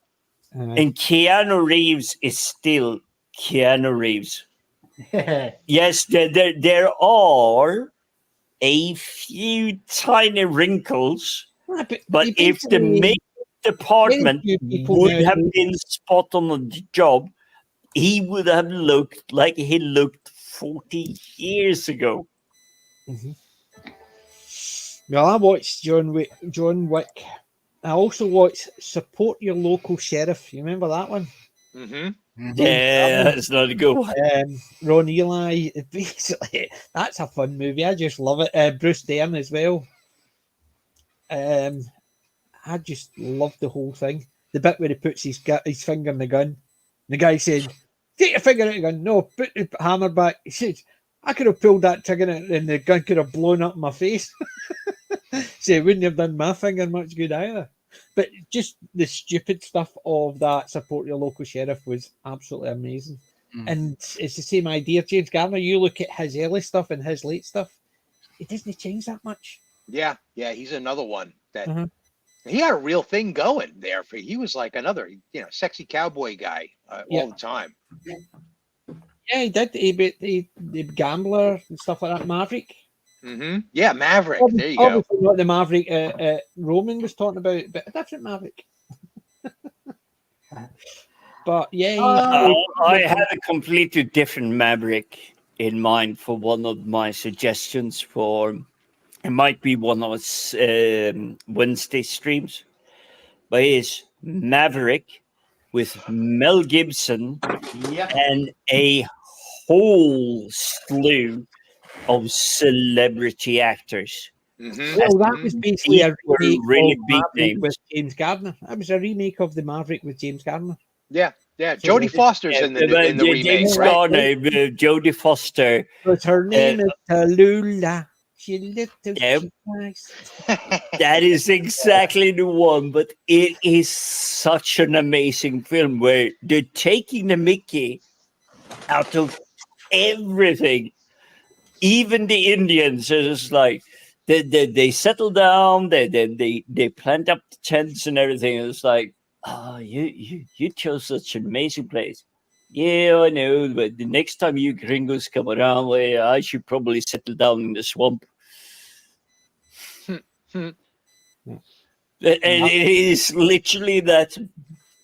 And Keanu Reeves is still Keanu Reeves. Yes, there are a few tiny wrinkles, but if the makeup department would have been spot on the job, he would have looked like he looked 40 years ago. Well, I watched John Wick. I also watched Support Your Local Sheriff. You remember that one? Yeah, that's not a good one. Ron Eli, basically, that's a fun movie. I just love it. Bruce Dern as well. I just love the whole thing. The bit where he puts his finger in the gun. The guy said, "Take your finger out of the gun." No, put the hammer back. He said, "I could have pulled that trigger and the gun could have blown up in my face." So it wouldn't have done my finger much good either. But just the stupid stuff of that support your local sheriff was absolutely amazing. And it's the same idea. James Garner, you look at his early stuff and his late stuff, it doesn't change that much. Yeah, he's another one that he had a real thing going there. He was like another, sexy cowboy guy all the time. Yeah, he did. He Gambler and stuff like that. Maverick. Yeah, Maverick. There you Obviously not the Maverick Roman was talking about, but a different Maverick. But yeah, I had a completely different Maverick in mind for one of my suggestions for. It might be one of us Wednesday streams, but it's Maverick with Mel Gibson and a whole slew of celebrity actors. Well, that was basically a remake really of big Maverick names with James Garner. That was a remake of the Maverick with James Garner. Yeah. Jodie Foster's in the remake. James Garner, Jodie Foster. But her name is Tallulah. She little nice. That is exactly the one, but it is such an amazing film where they're taking the Mickey out of everything. Even the Indians are just like they settle down, they plant up the tents and everything. And it's like, you chose such an amazing place. Yeah, I know, but the next time you gringos come around, well, I should probably settle down in the swamp. And it is literally that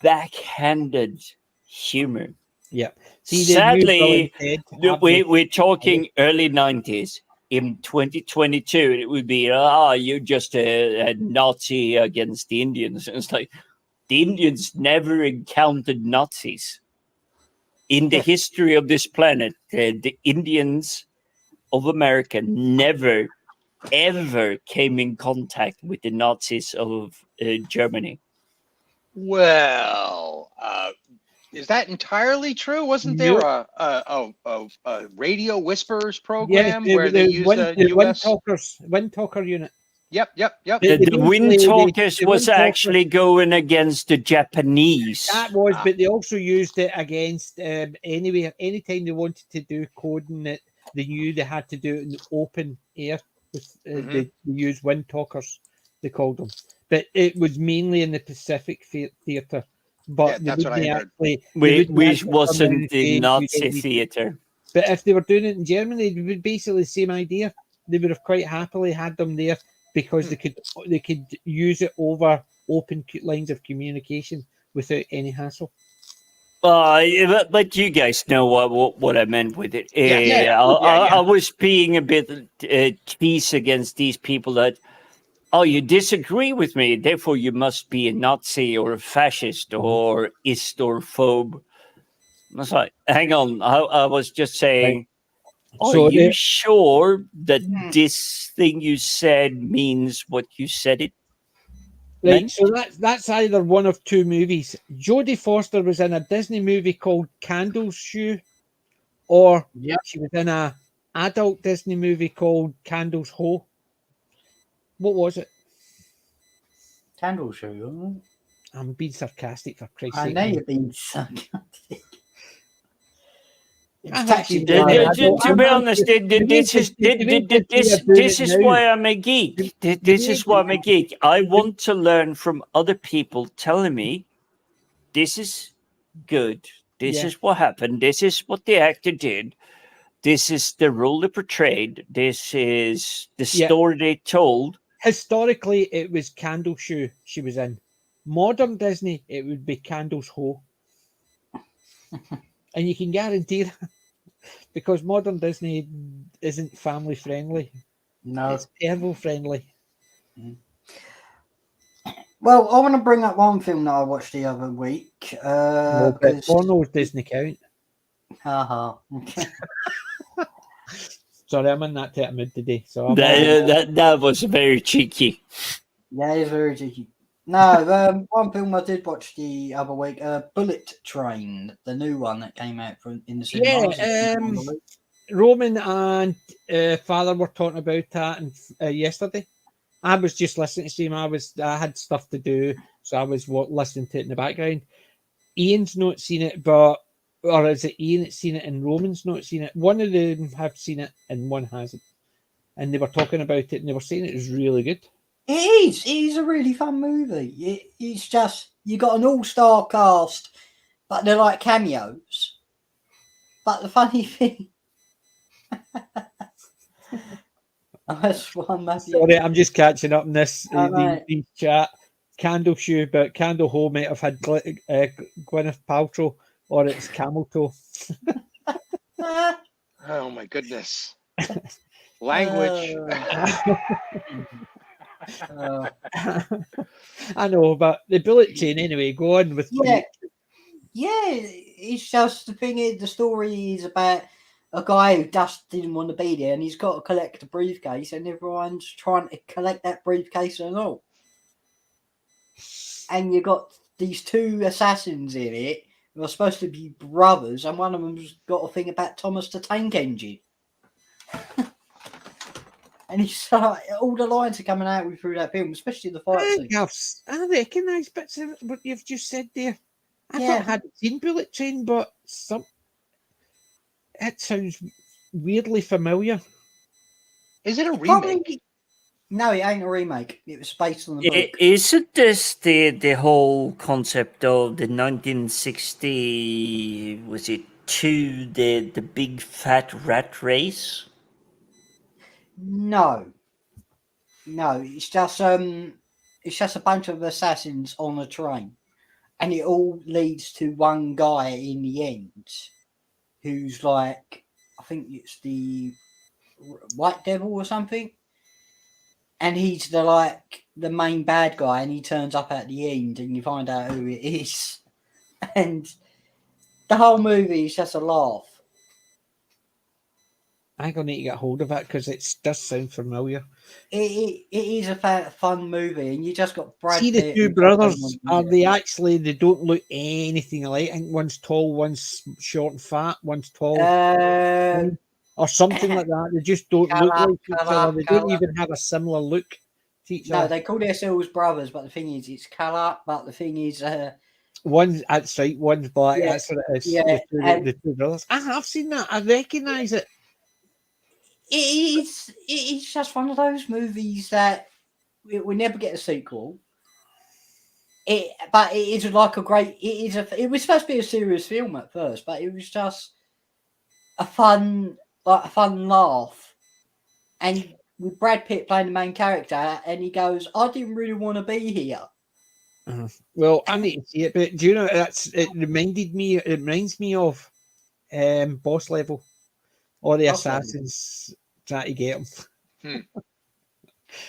backhanded humor. Yeah. Sadly, we're talking early 90s. In 2022, it would be, you're just a Nazi against the Indians. And it's like, the Indians never encountered Nazis. In the history of this planet, the Indians of America never, ever came in contact with the Nazis of Germany. Well, is that entirely true? Wasn't there a radio whisperers program where they used the US Wind Talker unit? Yep. The Wind Talkers was actually going against the Japanese. That was, but they also used it against anyway. Anytime they wanted to do coding that they knew they had to do it in the open air. They used Wind Talkers, they called them. But it was mainly in the Pacific theatre. But that's what I heard. Which wasn't the Nazi theatre. But if they were doing it in Germany, it would basically the same idea. They would have quite happily had them there because they could use it over open lines of communication without any hassle. But you guys know what I meant with it. I was being a bit tease against these people that, you disagree with me, therefore you must be a Nazi or a fascist or phobe. I was like, hang on, I was just saying, are you sure that this thing you said means what you said it? Right, so that's either one of two movies. Jodie Foster was in a Disney movie called Candle's Shoe, or she was in a adult Disney movie called Candle's Hoe. What was it? Candle Shoe. I'm being sarcastic, for Christ's sake. I know you're being sarcastic. To be honest, this is why I'm a geek. This is why I'm a geek. I want to learn from other people telling me this is good. This is what happened. This is what the actor did. This is the role they portrayed. This is the story they told. Historically, it was Candle Shoe she was in. Modern Disney, it would be Candle's Hoe. And you can guarantee that because modern Disney isn't family friendly. No. It's pervo friendly. Well, I want to bring up one film that I watched the other week. Porno's Disney count. Okay. Sorry, I'm in that type of mood today. So that was very cheeky. Yeah, it's very cheeky. No, one film I did watch the other week, Bullet Train, the new one that came out in the cinema. Roman and Father were talking about that yesterday. I was just listening to him. I had stuff to do, so I was listening to it in the background. Ian's not seen it, or is it Ian that's seen it and Roman's not seen it? One of them have seen it and one hasn't. And they were talking about it and they were saying it was really good. It is. It is a really fun movie. It's just, you got an all-star cast, but they're like cameos. But the funny thing... That's one, Matthew. Sorry, I'm just catching up in this the chat. Candle shoe, but Candle Hole might have had Gwyneth Paltrow, or it's camel toe. Oh my goodness. Language. I know, but the bullet train anyway. Go on with yeah. It's just the thing is, the story is about a guy who just didn't want to be there, and he's got to collect a briefcase, and everyone's trying to collect that briefcase and all. And you got these two assassins in it who are supposed to be brothers, and one of them's got a thing about Thomas the Tank Engine. And he's all the lines are coming out through that film, especially the fight scene. I recognise bits of what you've just said there. I thought I hadn't seen Bullet Train, but it sounds weirdly familiar. Is it a remake? No, it ain't a remake. It was based on the book. Isn't this the whole concept of the 1960, was it two, the big fat rat race? No, it's just a bunch of assassins on a train, and it all leads to one guy in the end, who's like, I think it's the White Devil or something, and he's the main bad guy, and he turns up at the end, and you find out who it is, and the whole movie is just a laugh. I'm going to need to get hold of it because it does sound familiar. It is a fun movie, and you just got Brad See, the Pitt two brothers, they don't look anything alike. I think one's tall, one's short and fat, one's tall. Or something like that. They just don't look like each other. They don't even have a similar look to each other. No, they call themselves brothers, but the thing is, it's colour, but the thing is... that's right, one's black, that's what it is. Yeah, the two brothers. I have seen that, I recognise it. It's just one of those movies that we never get a sequel. But it is like a great. It was supposed to be a serious film at first, but it was just a fun laugh. And with Brad Pitt playing the main character, and he goes, "I didn't really want to be here." Well, I need to see it, but do you know it reminds me of Boss Level. Or the assassins trying to get him.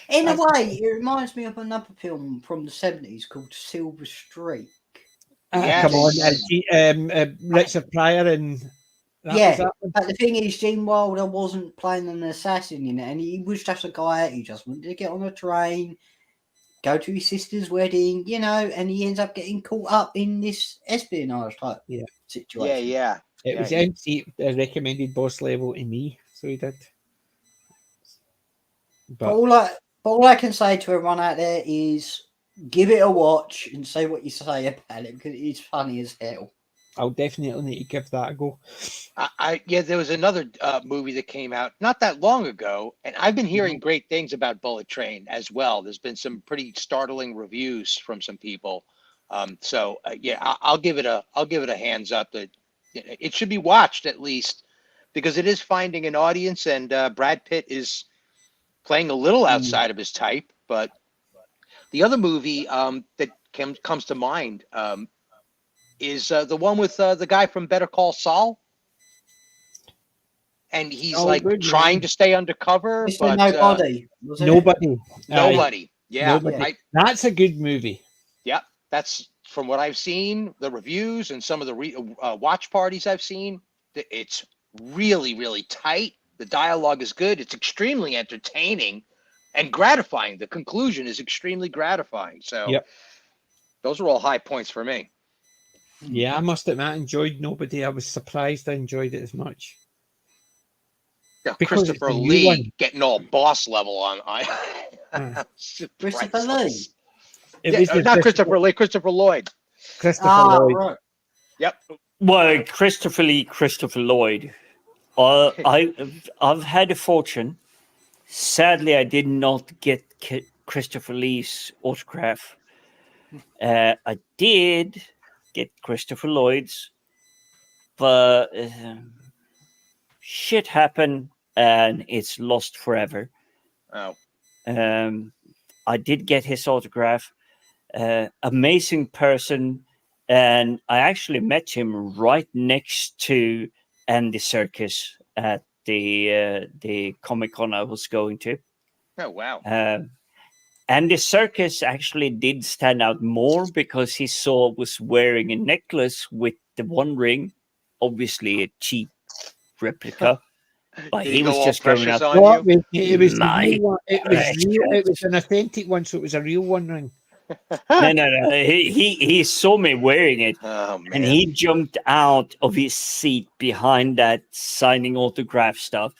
In a way, it reminds me of another film from the 70s called Silver Streak. Come on, Richard Pryor and but the thing is, Gene Wilder wasn't playing an assassin in it, and he was just a guy who just wanted to get on a train, go to his sister's wedding, and he ends up getting caught up in this espionage type situation. Yeah. It was MC recommended Boss Level to me, so he did. But all I can say to everyone out there is give it a watch and say what you say about it, because it's funny as hell. I'll definitely need to give that a go. There was another movie that came out not that long ago, and I've been hearing great things about Bullet Train as well. There's been some pretty startling reviews from some people. I'll give it a hands up that it should be watched at least, because it is finding an audience, and Brad Pitt is playing a little outside of his type. But the other movie that comes to mind is the one with the guy from Better Call Saul, and he's trying to stay undercover. But Nobody. Nobody. Yeah, Nobody. That's a good movie. Yeah, that's from what I've seen, the reviews and some of the watch parties I've seen. It's really, really tight. The dialogue is good. It's extremely entertaining and gratifying. The conclusion is extremely gratifying. So those are all high points for me. Yeah, I must admit, I enjoyed Nobody. I was surprised I enjoyed it as much. Yeah, Christopher Lee getting all boss level on. Christopher Lee. Not Christopher Lee, Christopher Lloyd. Christopher Lloyd. Right. Yep. Well, Christopher Lee, Christopher Lloyd. I've had a fortune. Sadly, I did not get Christopher Lee's autograph. I did get Christopher Lloyd's, but shit happened and it's lost forever. Oh. I did get his autograph. Amazing person, and I actually met him right next to Andy Serkis at the Comic-Con I was going to. Oh, wow. Andy Serkis actually did stand out more because he was wearing a necklace with the One Ring, obviously a cheap replica. But Did he was go all just going precious out. on What you? it was the My real one. It was real. It precious. was an authentic one, so it was a real One Ring. No. He saw me wearing it. Oh, man. And he jumped out of his seat behind that signing autograph stuff.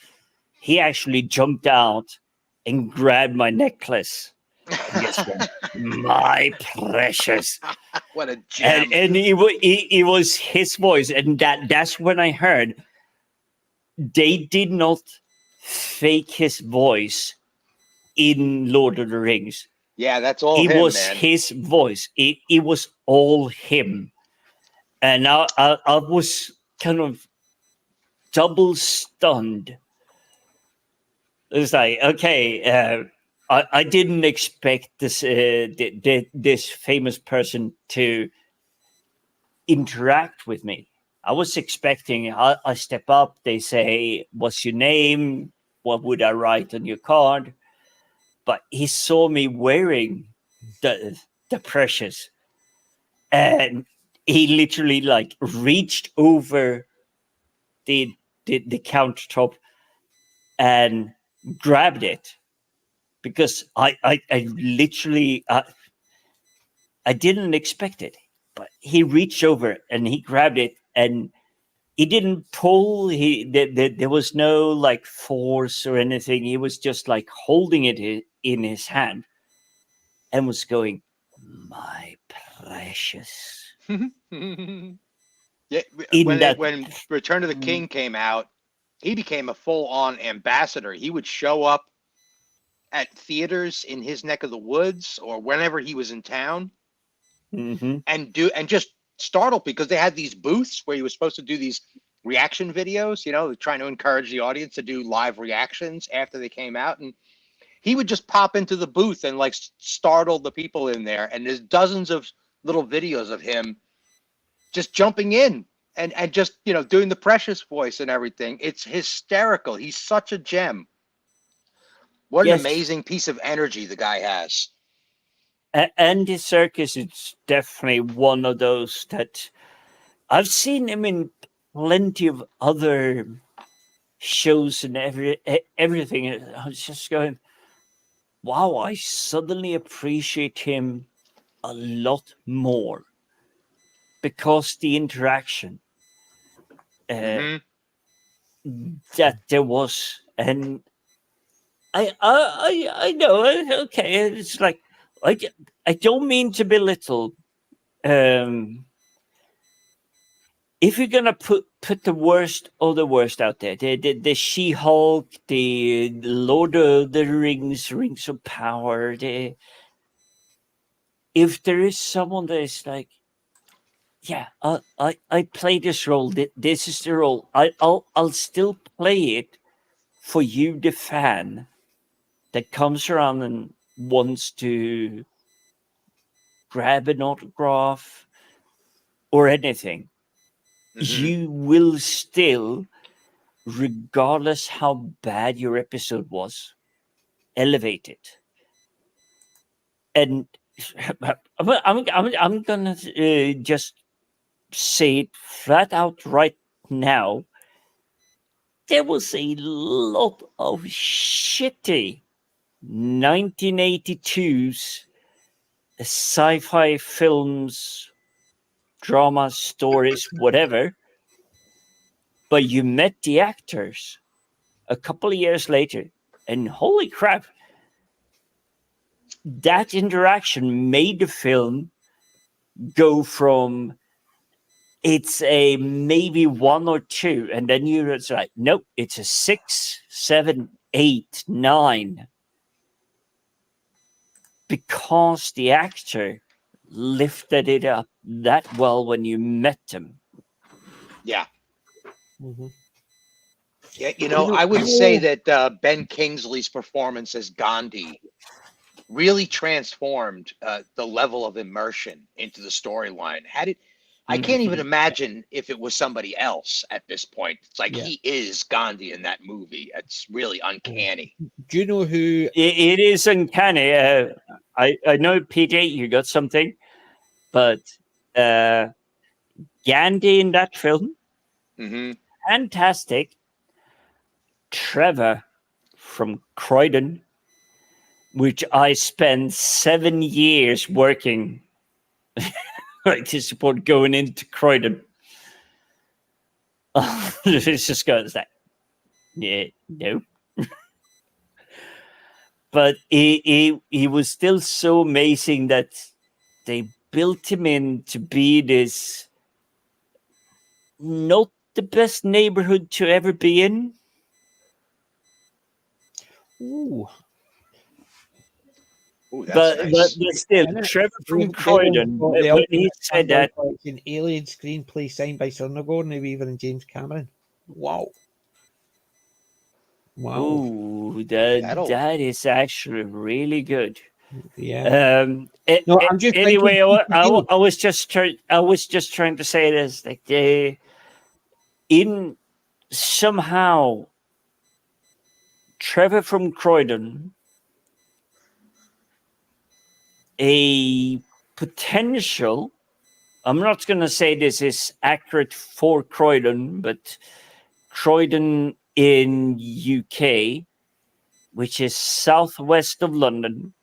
He actually jumped out and grabbed my necklace. And just went, my precious. What a gem. And it was his voice. And that's when I heard they did not fake his voice in Lord of the Rings. Yeah, that's all It him, was man. his voice. It was all him. And I was kind of double stunned. It was like, okay, I didn't expect this this famous person to interact with me. I was expecting I step up, they say, what's your name? What would I write on your card? But he saw me wearing the precious, and he literally like reached over the countertop and grabbed it, because I literally I didn't expect it, but he reached over and he grabbed it, and he didn't pull. There was no like force or anything. He was just like holding it in his hand and was going, my precious. Yeah, when Return of the King came out, he became a full-on ambassador. He would show up at theaters in his neck of the woods or whenever he was in town, and just startle, because they had these booths where he was supposed to do these reaction videos, trying to encourage the audience to do live reactions after they came out. And he would just pop into the booth and like startle the people in there. And there's dozens of little videos of him just jumping in and just, doing the precious voice and everything. It's hysterical. He's such a gem. What an amazing piece of energy the guy has. Andy Serkis is definitely one of those that I've seen him in plenty of other shows and everything. I was just going, wow, I suddenly appreciate him a lot more because the interaction that there was. And I know, okay, it's like, I don't mean to belittle. If you're gonna put the worst of the worst out there, the She-Hulk, the Lord of the Rings, Rings of Power, if there is someone that is like, yeah, I play this role. This is the role. I'll still play it for you, the fan that comes around and wants to grab an autograph or anything. You will still, regardless how bad your episode was, elevate it. And I'm gonna just say it flat out right now. There was a lot of shitty 1982's sci-fi films, drama, stories, whatever. But you met the actors a couple of years later, and holy crap, that interaction made the film go from it's a maybe 1 or 2, and then you're like, nope, it's a 6, 7, 8, 9. Because the actor lifted it up that well when you met them. Yeah. Mm-hmm. Yeah, I would say that Ben Kingsley's performance as Gandhi really transformed the level of immersion into the storyline. I can't even imagine if it was somebody else at this point. It's like he is Gandhi in that movie. It's really uncanny. Do you know who? It is uncanny. I know, PJ, you got something, but Gandhi in that film, fantastic. Trevor from Croydon, which I spent 7 years working to support going into Croydon. It's just goes like, yeah, no. But he was still so amazing that they built him in to be this not the best neighborhood to ever be in. Ooh. Ooh, that's But nice. still, Trevor from Croydon, when he said that, an alien screenplay signed by Sigourney Weaver and James Cameron. Wow. Ooh, that is actually really good. Yeah. No, I'm just anyway. Thinking, I was just trying to say this, like in somehow Trevor from Croydon, a potential. I'm not going to say this is accurate for Croydon, but Croydon in UK, which is southwest of London.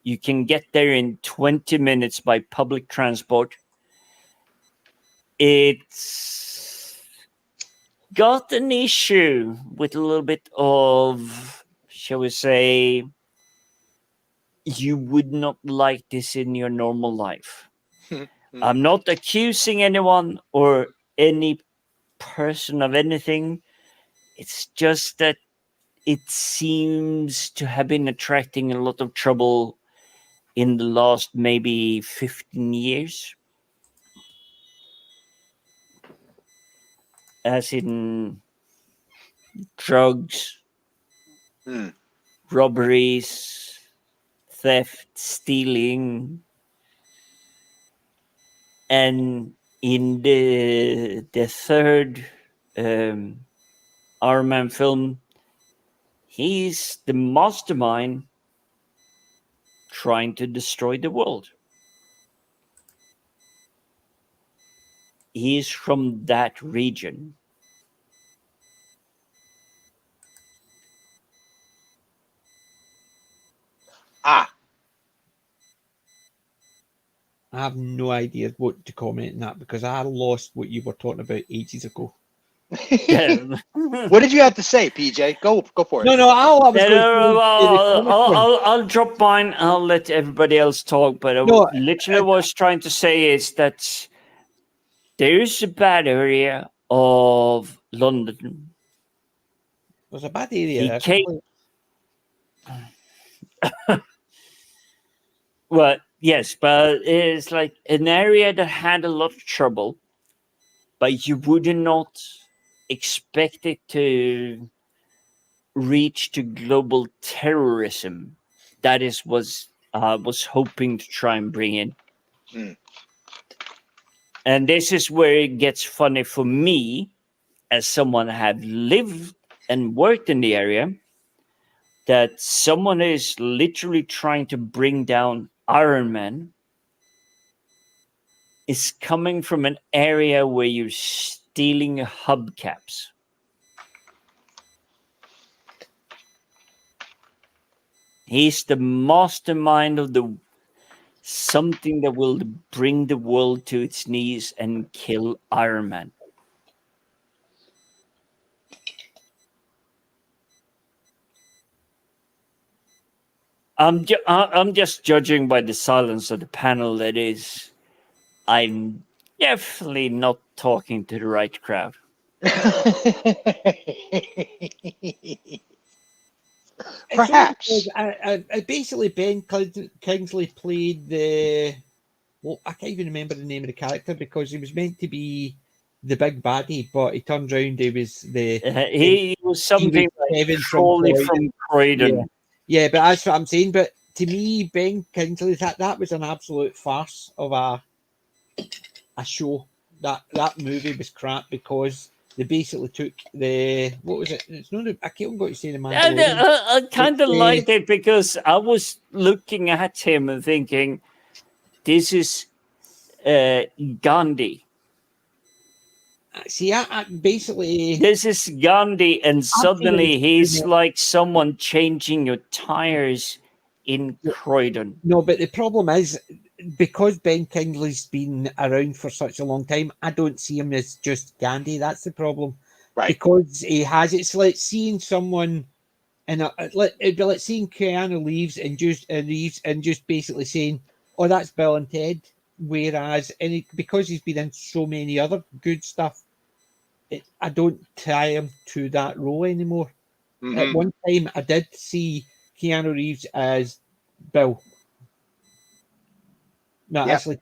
You can get there in 20 minutes by public transport. It's got an issue with a little bit of, shall we say, you would not like this in your normal life. I'm not accusing anyone or any person of anything. It's just that it seems to have been attracting a lot of trouble in the last maybe 15 years. As in drugs, robberies, theft, stealing. And in the third Iron Man film, he's the mastermind trying to destroy the world. He's from that region. I have no idea what to comment on that because I lost what you were talking about ages ago. What did you have to say, PJ? Go for it. No, I'll drop mine. I'll let everybody else talk. But literally what I was trying to say is that there is a bad area of London. There's a bad area. Well, yes, but it's like an area that had a lot of trouble, but you would not expect it to reach to global terrorism. That is was hoping to try and bring in. And this is where it gets funny for me, as someone have lived and worked in the area, that someone is literally trying to bring down Iron Man is coming from an area where you're stealing hubcaps. He's the mastermind of something that will bring the world to its knees and kill Iron Man. I'm just judging by the silence of the panel. That is, I'm definitely not talking to the right crowd. Perhaps. I basically Ben Kingsley played the. Well, I can't even remember the name of the character because he was meant to be the big baddie, but he turned around. He was He was something like Kevin Crawley from Croydon. Yeah, but that's what I'm saying. But to me, Ben Kingsley, that was an absolute farce of a show. That movie was crap because they basically took what was it? It's not. I can't go to say the Mandalorian. I kind of liked it because I was looking at him and thinking, this is Gandhi. See, I basically this is Gandhi, and suddenly he's like someone changing your tires in Croydon. No, but the problem is because Ben Kingsley's been around for such a long time, I don't see him as just Gandhi. That's the problem, right? Because he has. It's like seeing someone, and it'd be like seeing Keanu Reeves and just basically saying, "Oh, that's Bill and Ted." Whereas, because he's been in so many other good stuff, I don't tie him to that role anymore. Mm-hmm. At one time, I did see Keanu Reeves as Bill. No, actually,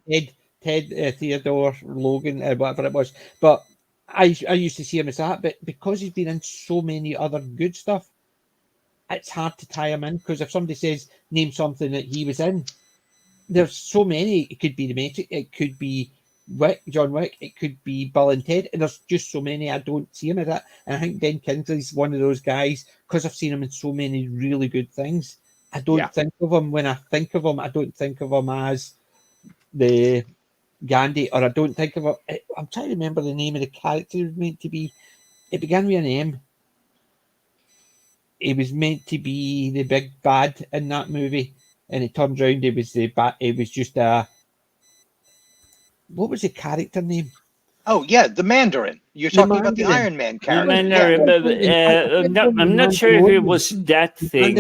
Ted Theodore Logan, whatever it was. But I used to see him as that. But because he's been in so many other good stuff, it's hard to tie him in. Because if somebody says, name something that he was in, there's so many. It could be The Matrix. It could be John Wick. It could be Bill and Ted. And there's just so many. I don't see him as that. And I think Ben Kingsley's one of those guys, because I've seen him in so many really good things. I don't think of him. When I think of him, I don't think of him as the Gandhi, or I don't think of it. I'm trying to remember the name of the character he was meant to be. It began with an M. He was meant to be the big bad in that movie, and it turned around. It was It was just a. What was the character name? Oh yeah, the Mandarin. You're talking about the Iron Man character. I'm not sure if it was that thing,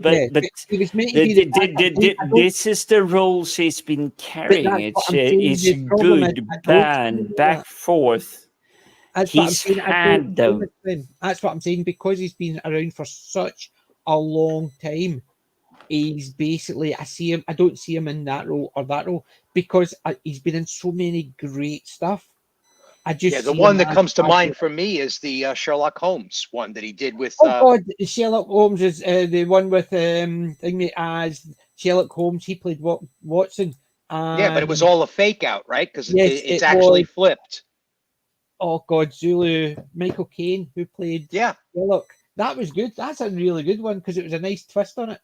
but he was meant to be this is the roles he's been carrying. It's good, bad, back, forth. He's had them. That's what I'm saying. Because he's been around for such a long time, he's basically. I don't see him in that role or that role because he's been in so many great stuff. The one that comes to mind for me is the Sherlock Holmes one that he did with. God, Sherlock Holmes is the one with as Sherlock Holmes. He played Watson. Yeah, but it was all a fake out, right? Because it's actually flipped. Oh God, Zulu, Michael Caine, who played Sherlock. That was good. That's a really good one because it was a nice twist on it.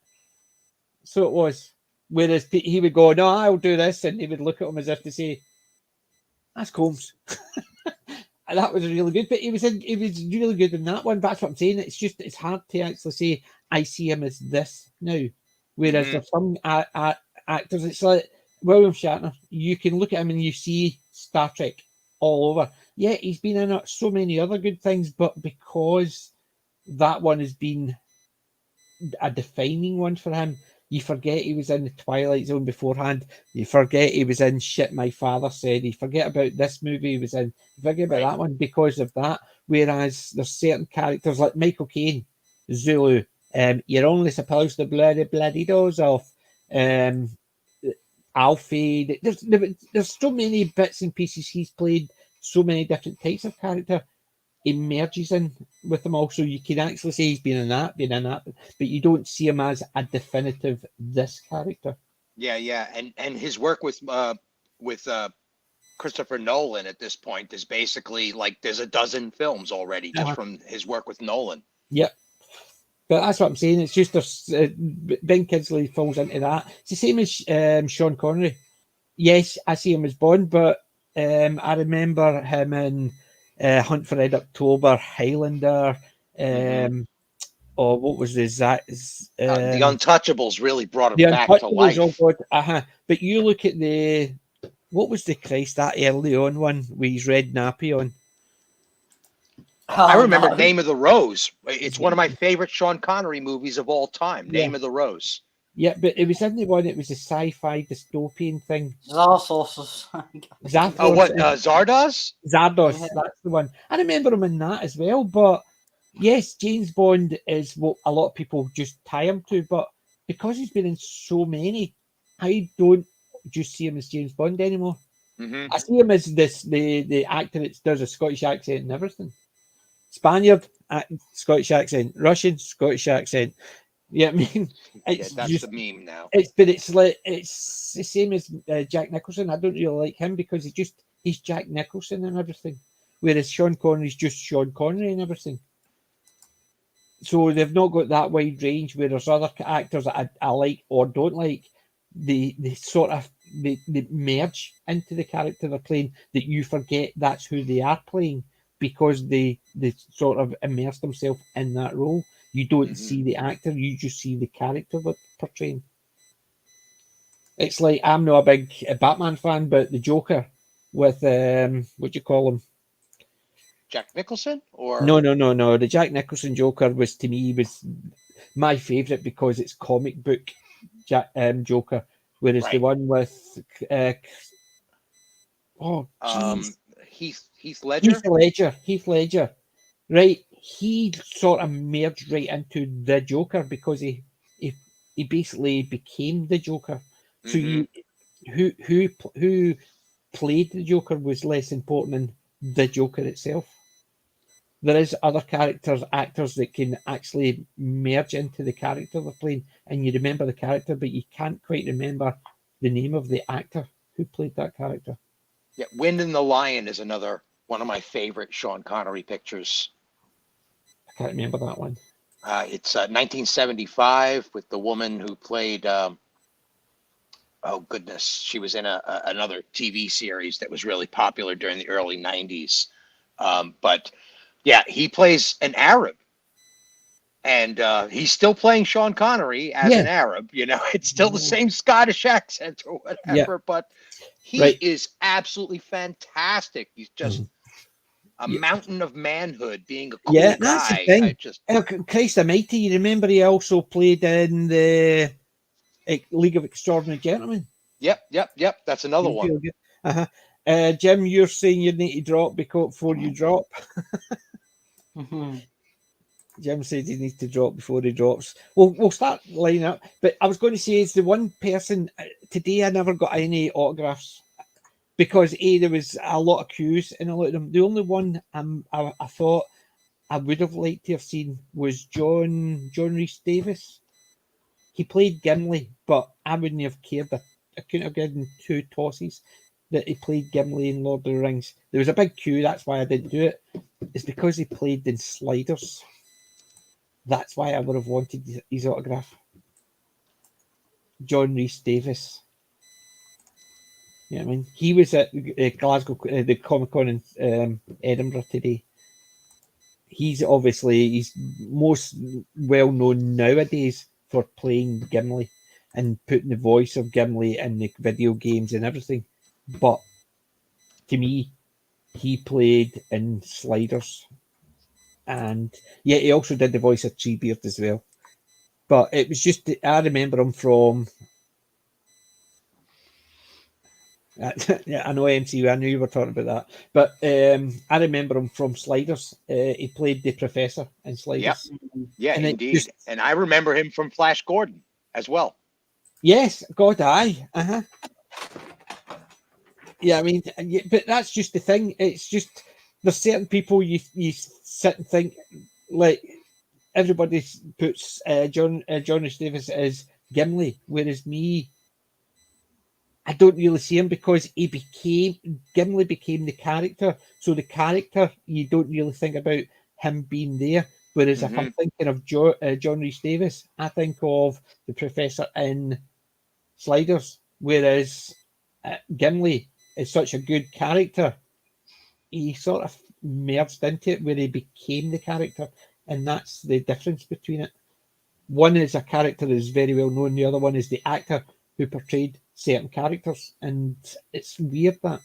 So it was. Whereas he would go, "No, I'll do this," and he would look at him as if to say, "That's Holmes." And that was really good. But he was really good in that one. But that's what I'm saying. It's hard to actually say I see him as this now. Whereas there's some actors, it's like William Shatner. You can look at him and you see Star Trek all over. Yeah, he's been in so many other good things, but because that one has been a defining one for him, you forget he was in the Twilight Zone beforehand. You forget he was in Shit My Father Said. You forget about this movie he was in. You forget about that one because of that. Whereas there's certain characters like Michael Caine, Zulu. You're only supposed to bloody doors off. Alfie. There's so many bits and pieces he's played. So many different types of character. He merges in with them all, so you can actually say he's been in that, but you don't see him as a definitive this character. Yeah, and his work with Christopher Nolan at this point is basically like there's a dozen films already just from his work with Nolan. Yep. But that's what I'm saying. It's just Ben Kingsley falls into that. It's the same as Sean Connery. Yes, I see him as Bond, but I remember him in Hunt for Red October, Highlander. What was the Untouchables really brought him back to life. Oh God, But you look at what was that early on one with his red nappy on? I remember Name of the Rose. It's one of my favorite Sean Connery movies of all time. Name of the Rose. Yeah, but it was in the one. It was a sci-fi dystopian thing. Zarsos. Zathos. Oh, what Zardoz? Zardos, Yeah. that's the one. I remember him in that as well. But yes, James Bond is what a lot of people just tie him to. But because he's been in so many, I don't just see him as James Bond anymore. Mm-hmm. I see him as the actor that does a Scottish accent and everything. Spaniard, Scottish accent. Russian, Scottish accent. Yeah, I mean, it's that's just the meme now. it's the same as Jack Nicholson. I don't really like him because he's Jack Nicholson and everything, whereas Sean Connery's just Sean Connery and everything. So they've not got that wide range. Whereas other actors that I like or don't like, they sort of they merge into the character they're playing. That you forget that's who they are playing because they sort of immerse themselves in that role. You don't see the actor, you just see the character they're portraying. It's like I'm not a big Batman fan, but the Joker with what do you call him? Jack Nicholson or No. The Jack Nicholson Joker was to me was my favourite because it's comic book Joker, whereas the one with Heath Ledger. Heath Ledger, right? He sort of merged right into the Joker because he basically became the Joker. So who played the Joker was less important than the Joker itself. There is other actors that can actually merge into the character they're playing, and you remember the character, but you can't quite remember the name of the actor who played that character. Yeah, Wind and the Lion is another one of my favorite Sean Connery pictures. I can't remember that one. It's 1975 with the woman who played. Oh goodness, she was in another TV series that was really popular during the early 90s. But yeah, he plays an Arab, and he's still playing Sean Connery as an Arab. You know, it's still the same Scottish accent or whatever, but he is absolutely fantastic. He's just a mountain of manhood, being a cool guy. That's the thing. Christ Almighty, you remember he also played in the League of Extraordinary Gentlemen? Yep. That's another one. Jim, you're saying you need to drop before you drop. Jim said he needs to drop before he drops. We'll start lining up. But I was going to say, is the one person today I never got any autographs because there was a lot of queues and a lot of them. The only one I thought I would have liked to have seen was John Rhys Davies. He played Gimli, but I wouldn't have cared. I couldn't have given two tosses that he played Gimli in Lord of the Rings. There was a big queue, that's why I didn't do it. It's because he played in Sliders. That's why I would have wanted his autograph. John Rhys Davies. You know what I mean? He was at Glasgow, the Comic Con in Edinburgh today. He's most well known nowadays for playing Gimli and putting the voice of Gimli in the video games and everything. But to me, he played in Sliders. And yeah, he also did the voice of Treebeard as well. But it was just, I remember him from. I know MCU, I knew you were talking about that. But I remember him from Sliders. He played the Professor in Sliders. Yeah, and indeed. And I remember him from Flash Gordon as well. Yes, God, aye. Yeah, I mean, but that's just the thing. It's just, there's certain people you sit and think, like, everybody puts John Rhys Davies as Gimli, whereas me, I don't really see him because Gimli became the character. So the character, you don't really think about him being there. Whereas if I'm thinking of John Rhys Davies, I think of the Professor in Sliders. Whereas Gimli is such a good character, he sort of merged into it where he became the character. And that's the difference between it. One is a character that is very well known. The other one is the actor who portrayed certain characters. And it's weird that.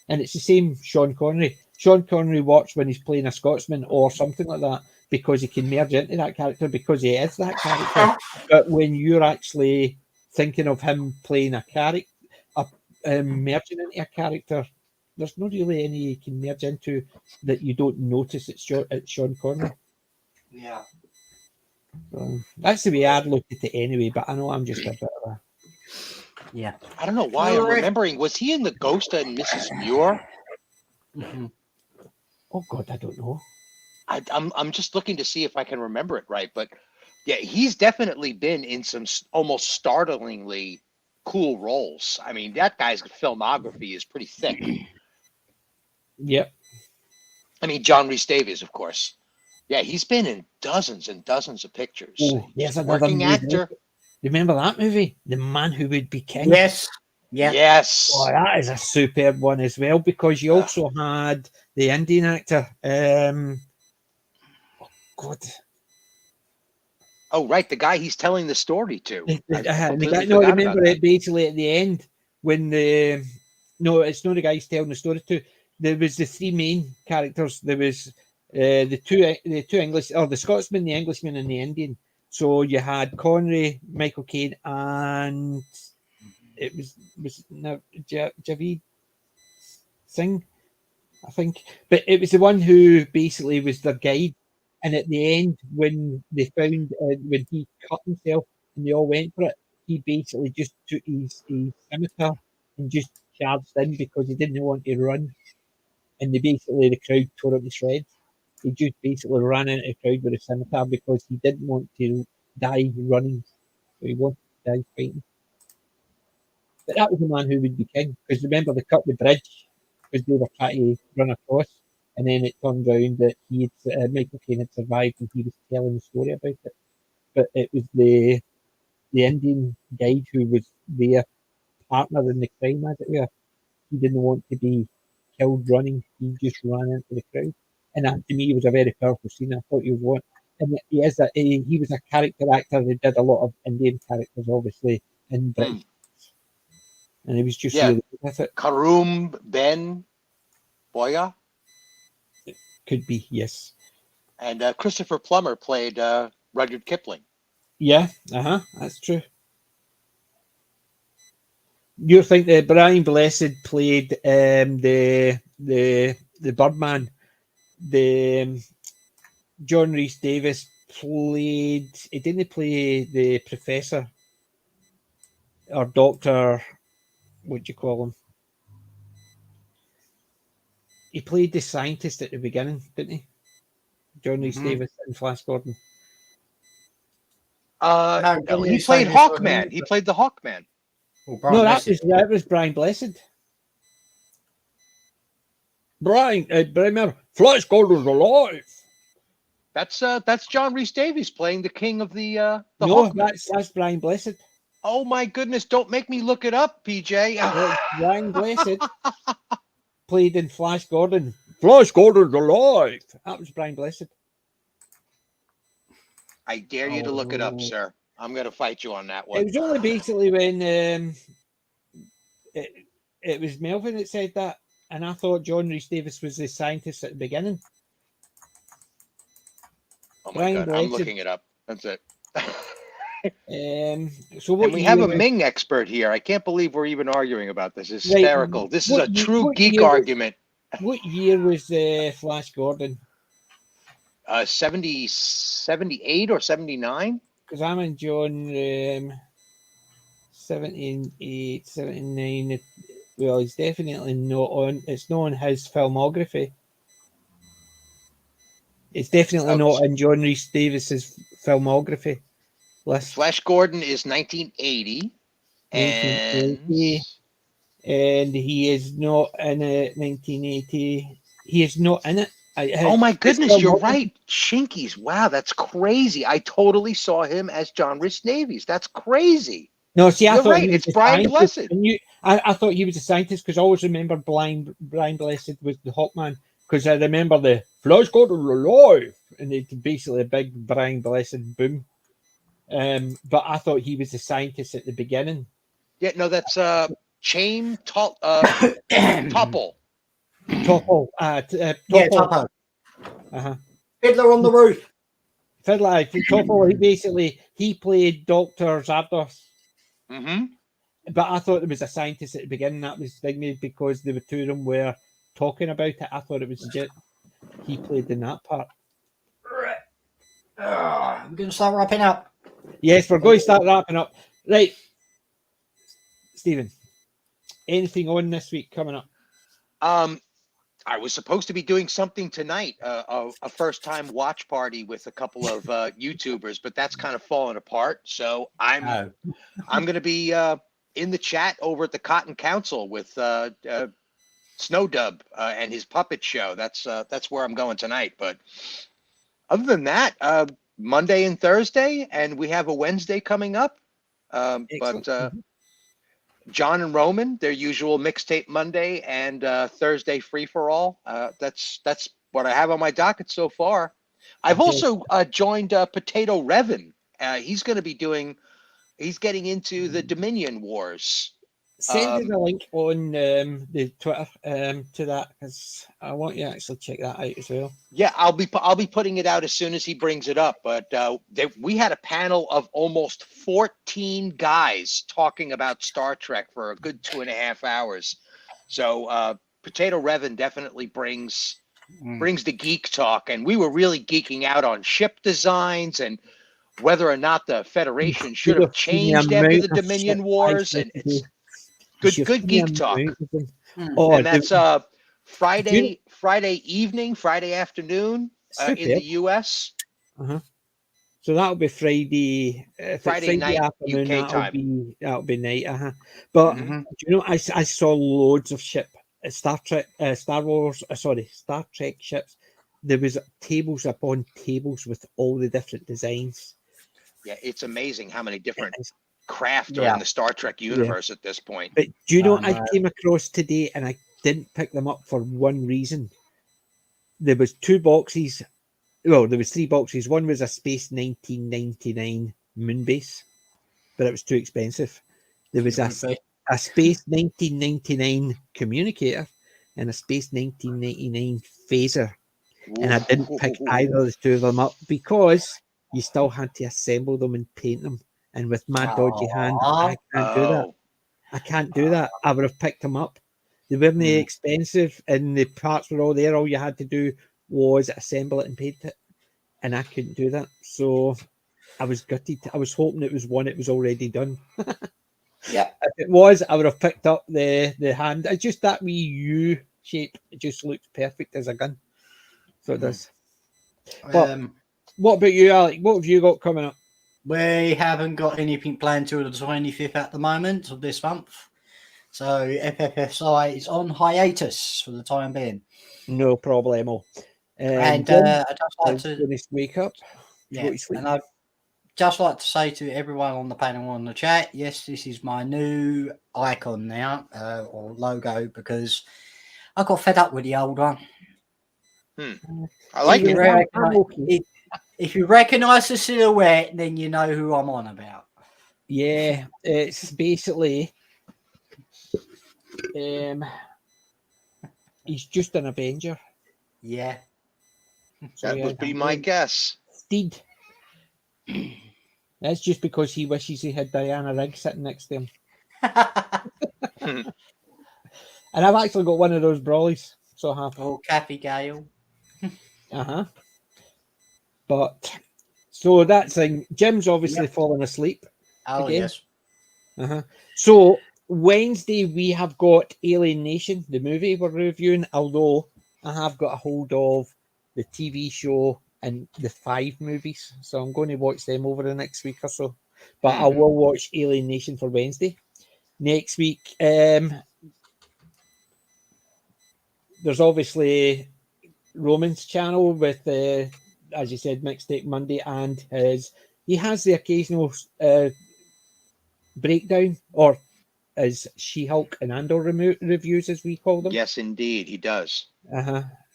And it's the same Sean Connery. Sean Connery works when he's playing a Scotsman or something like that because he can merge into that character because he is that character. But when you're actually thinking of him playing a character, merging into a character. There's not really any you can merge into that you don't notice it's Sean Connery. Yeah. So that's the way I'd look at it anyway, but I know I'm just a bit of a... Yeah. I don't know why I'm remembering. Was he in The Ghost and Mrs. Muir? Mm-hmm. Oh, God, I don't know. I'm just looking to see if I can remember it right. But, yeah, he's definitely been in some almost startlingly cool roles. I mean, that guy's filmography is pretty thick. Yep. I mean, John Rhys Davies, of course. Yeah, he's been in dozens and dozens of pictures. Oh, there's another working movie. actor. Remember that movie? The Man Who Would Be King? Yes. Yeah. Yes. Oh, that is a superb one as well, because you also had the Indian actor. Oh, God. Oh, right. The guy he's telling the story to. Remember it basically at the end when the... No, it's not the guy he's telling the story to. There was the three main characters. There was the two English, or the Scotsman, the Englishman, and the Indian. So you had Connery, Michael Caine, and it was Javeed Singh, I think. But it was the one who basically was their guide. And at the end, when they found when he cut himself and they all went for it, he basically just took his scimitar and just charged in because he didn't want to run. And the crowd tore up the shreds. He just basically ran into the crowd with a scimitar because he didn't want to die running. So he wanted to die fighting. But that was the Man Who Would Be King. Because remember, they cut the bridge because they were trying to run across. And then it turned around that Michael Caine had survived and he was telling the story about it. But it was the Indian guide who was their partner in the crime, as it were. He didn't want to be killed running. He just ran into the crowd. And that, to me, was a very powerful scene. I thought he was one. And he was a character actor who did a lot of Indian characters, obviously, in Britain. And he was just really good with it. Karum Ben Boya? Could be, yes. And Christopher Plummer played Rudyard Kipling. Yeah, that's true. You think that Brian Blessed played the Birdman? The John Rhys Davies played. He didn't play the professor or doctor. What do you call him? He played the scientist at the beginning, didn't he? John Rhys Davies and Flash Gordon. He played Hawkman. He played the Hawkman. No, that was Brian Blessed. Brian, remember, Flash Gordon's alive. That's John Rhys Davies playing the king of the No, Hawkman. That's Brian Blessed. Oh my goodness! Don't make me look it up, PJ. Brian Blessed played in Flash Gordon. Flash Gordon's alive. That was Brian Blessed. I dare you to look it up, sir. I'm going to fight you on that one. It was only basically when it was Melvin that said that, and I thought John Rhys Davies was the scientist at the beginning. Oh my God, I'm looking it up. That's it. So what? And we have a Ming expert here. I can't believe we're even arguing about this. It's hysterical. This is a true geek argument. What year was Flash Gordon? 78 or 79? Because I'm in John 78, 79. Well, he's definitely not on. It's not on his filmography. It's definitely not in John Rhys Davies's filmography list. Flash Gordon is 1980. 1980. And he is not in it. 1980. He is not in it. Oh my goodness, you're right. Chinkies. Wow, that's crazy. I totally saw him as John Rhys Davies. That's crazy. No, see, I thought right. It's Brian Blessed. I thought he was a scientist because I always remember Brian Blessed was the Hawkman because I remember the Flash Gordon alive and it's basically a big Brian Blessed boom. But I thought he was the scientist at the beginning. Yeah, no, that's Chaim Topple. Topple. Yeah, Topple. Fiddler on the Roof. Fiddler. Topple. He played Dr. Zardos. Mm-hmm. But I thought there was a scientist at the beginning that was thinking because the two of them were talking about it. I thought it was legit. He played in that part. We're going to start wrapping up. Yes, we're going to start wrapping up. Right, Stephen, anything on this week coming up? I was supposed to be doing something tonight, a first-time watch party with a couple of YouTubers, but that's kind of fallen apart. So I'm going to be in the chat over at the Cotton Council with Snowdub and his puppet show. That's where I'm going tonight. But other than that, Monday and Thursday, and we have a Wednesday coming up. But John and Roman, their usual mixtape Monday and Thursday free for all. That's what I have on my docket so far. I've also joined Potato Revan. He's going to be he's getting into the Dominion Wars. Send me the link on the Twitter to that, because I want you to actually check that out as well. Yeah, I'll be putting it out as soon as he brings it up. But we had a panel of almost 14 guys talking about Star Trek for a good 2.5 hours. So Potato Revan definitely brings the geek talk, and we were really geeking out on ship designs and whether or not the Federation should have changed after the Dominion Wars, and it's good geek talk. And that's Friday evening, Friday afternoon in the US. So that'll be Friday night afternoon, UK time. That'll be night. But do you know, I saw loads of Star Trek ships. There was tables upon tables with all the different designs. Yeah, it's amazing how many different craft are in the Star Trek universe at this point. But do you know I came across today, and I didn't pick them up for one reason. There was 2 boxes. Well, there was 3 boxes. One was a Space 1999 moon base, but it was too expensive. There was a Space 1999 communicator and a Space 1999 phaser. And I didn't pick either of the 2 of them up because you still had to assemble them and paint them. And with my dodgy hand, I can't do that. I can't do that. I would have picked them up. They weren't expensive, and the parts were all there. All you had to do was assemble it and paint it. And I couldn't do that. So I was gutted. I was hoping it was one it was already done. Yeah. If it was, I would have picked up the hand. It's just that wee U shape. It just looks perfect as a gun. So it does. But what about you, Alec? What have you got coming up? We haven't got anything planned till the 25th at the moment of this month. So FFSI is on hiatus for the time being. No problemo. And I'd just like to wake up. And I'd just like to say to everyone on the panel on the chat, yes, this is my new icon now, or logo, because I got fed up with the old one. I like it. If you recognise the silhouette, then you know who I'm on about. Yeah, it's basically he's just an Avenger. Yeah. So that would be my guess. Steed. That's just because he wishes he had Diana Rigg sitting next to him. And I've actually got one of those brawlies. So I have. Oh, Kathy Gale. But so that's thing. Jim's obviously fallen asleep. Oh, again. yes. So Wednesday we have got Alien Nation, the movie we're reviewing, although I have got a hold of the TV show and the 5 movies. So I'm going to watch them over the next week or so. But I will watch Alien Nation for Wednesday. Next week, there's obviously Roman's channel with, as you said, Mixtape Monday, and he has the occasional breakdown, or as She-Hulk and Andor reviews, as we call them. Yes, indeed, he does.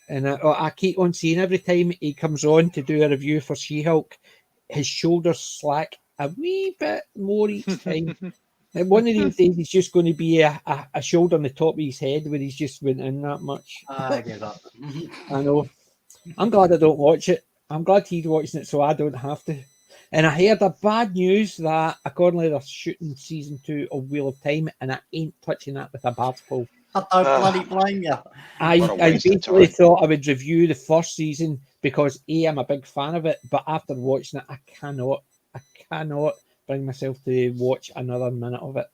And I keep on seeing every time he comes on to do a review for She-Hulk, his shoulders slack a wee bit more each time. And one of these days, he's just going to be a shoulder on the top of his head where he's just went in that much. I give up. I know. I'm glad I don't watch it. I'm glad he's watching it so I don't have to. And I heard the bad news that accordingly they're shooting season 2 of Wheel of Time, and I ain't touching that with a barge pole. I don't bloody blame you. I What a waste of basically time. thought I would review the first season because I'm a big fan of it, but after watching it, I cannot bring myself to watch another minute of it.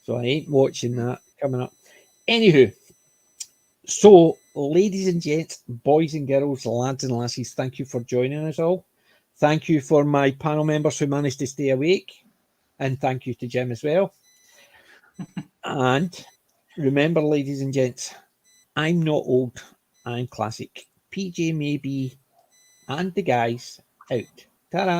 So I ain't watching that coming up. Anywho, so ladies and gents, boys and girls, lads and lassies, thank you for joining us all. Thank you for my panel members who managed to stay awake, and thank you to Jim as well. And remember, ladies and gents, I'm not old, I'm classic. PJ maybe, and the guys out. Ta-da.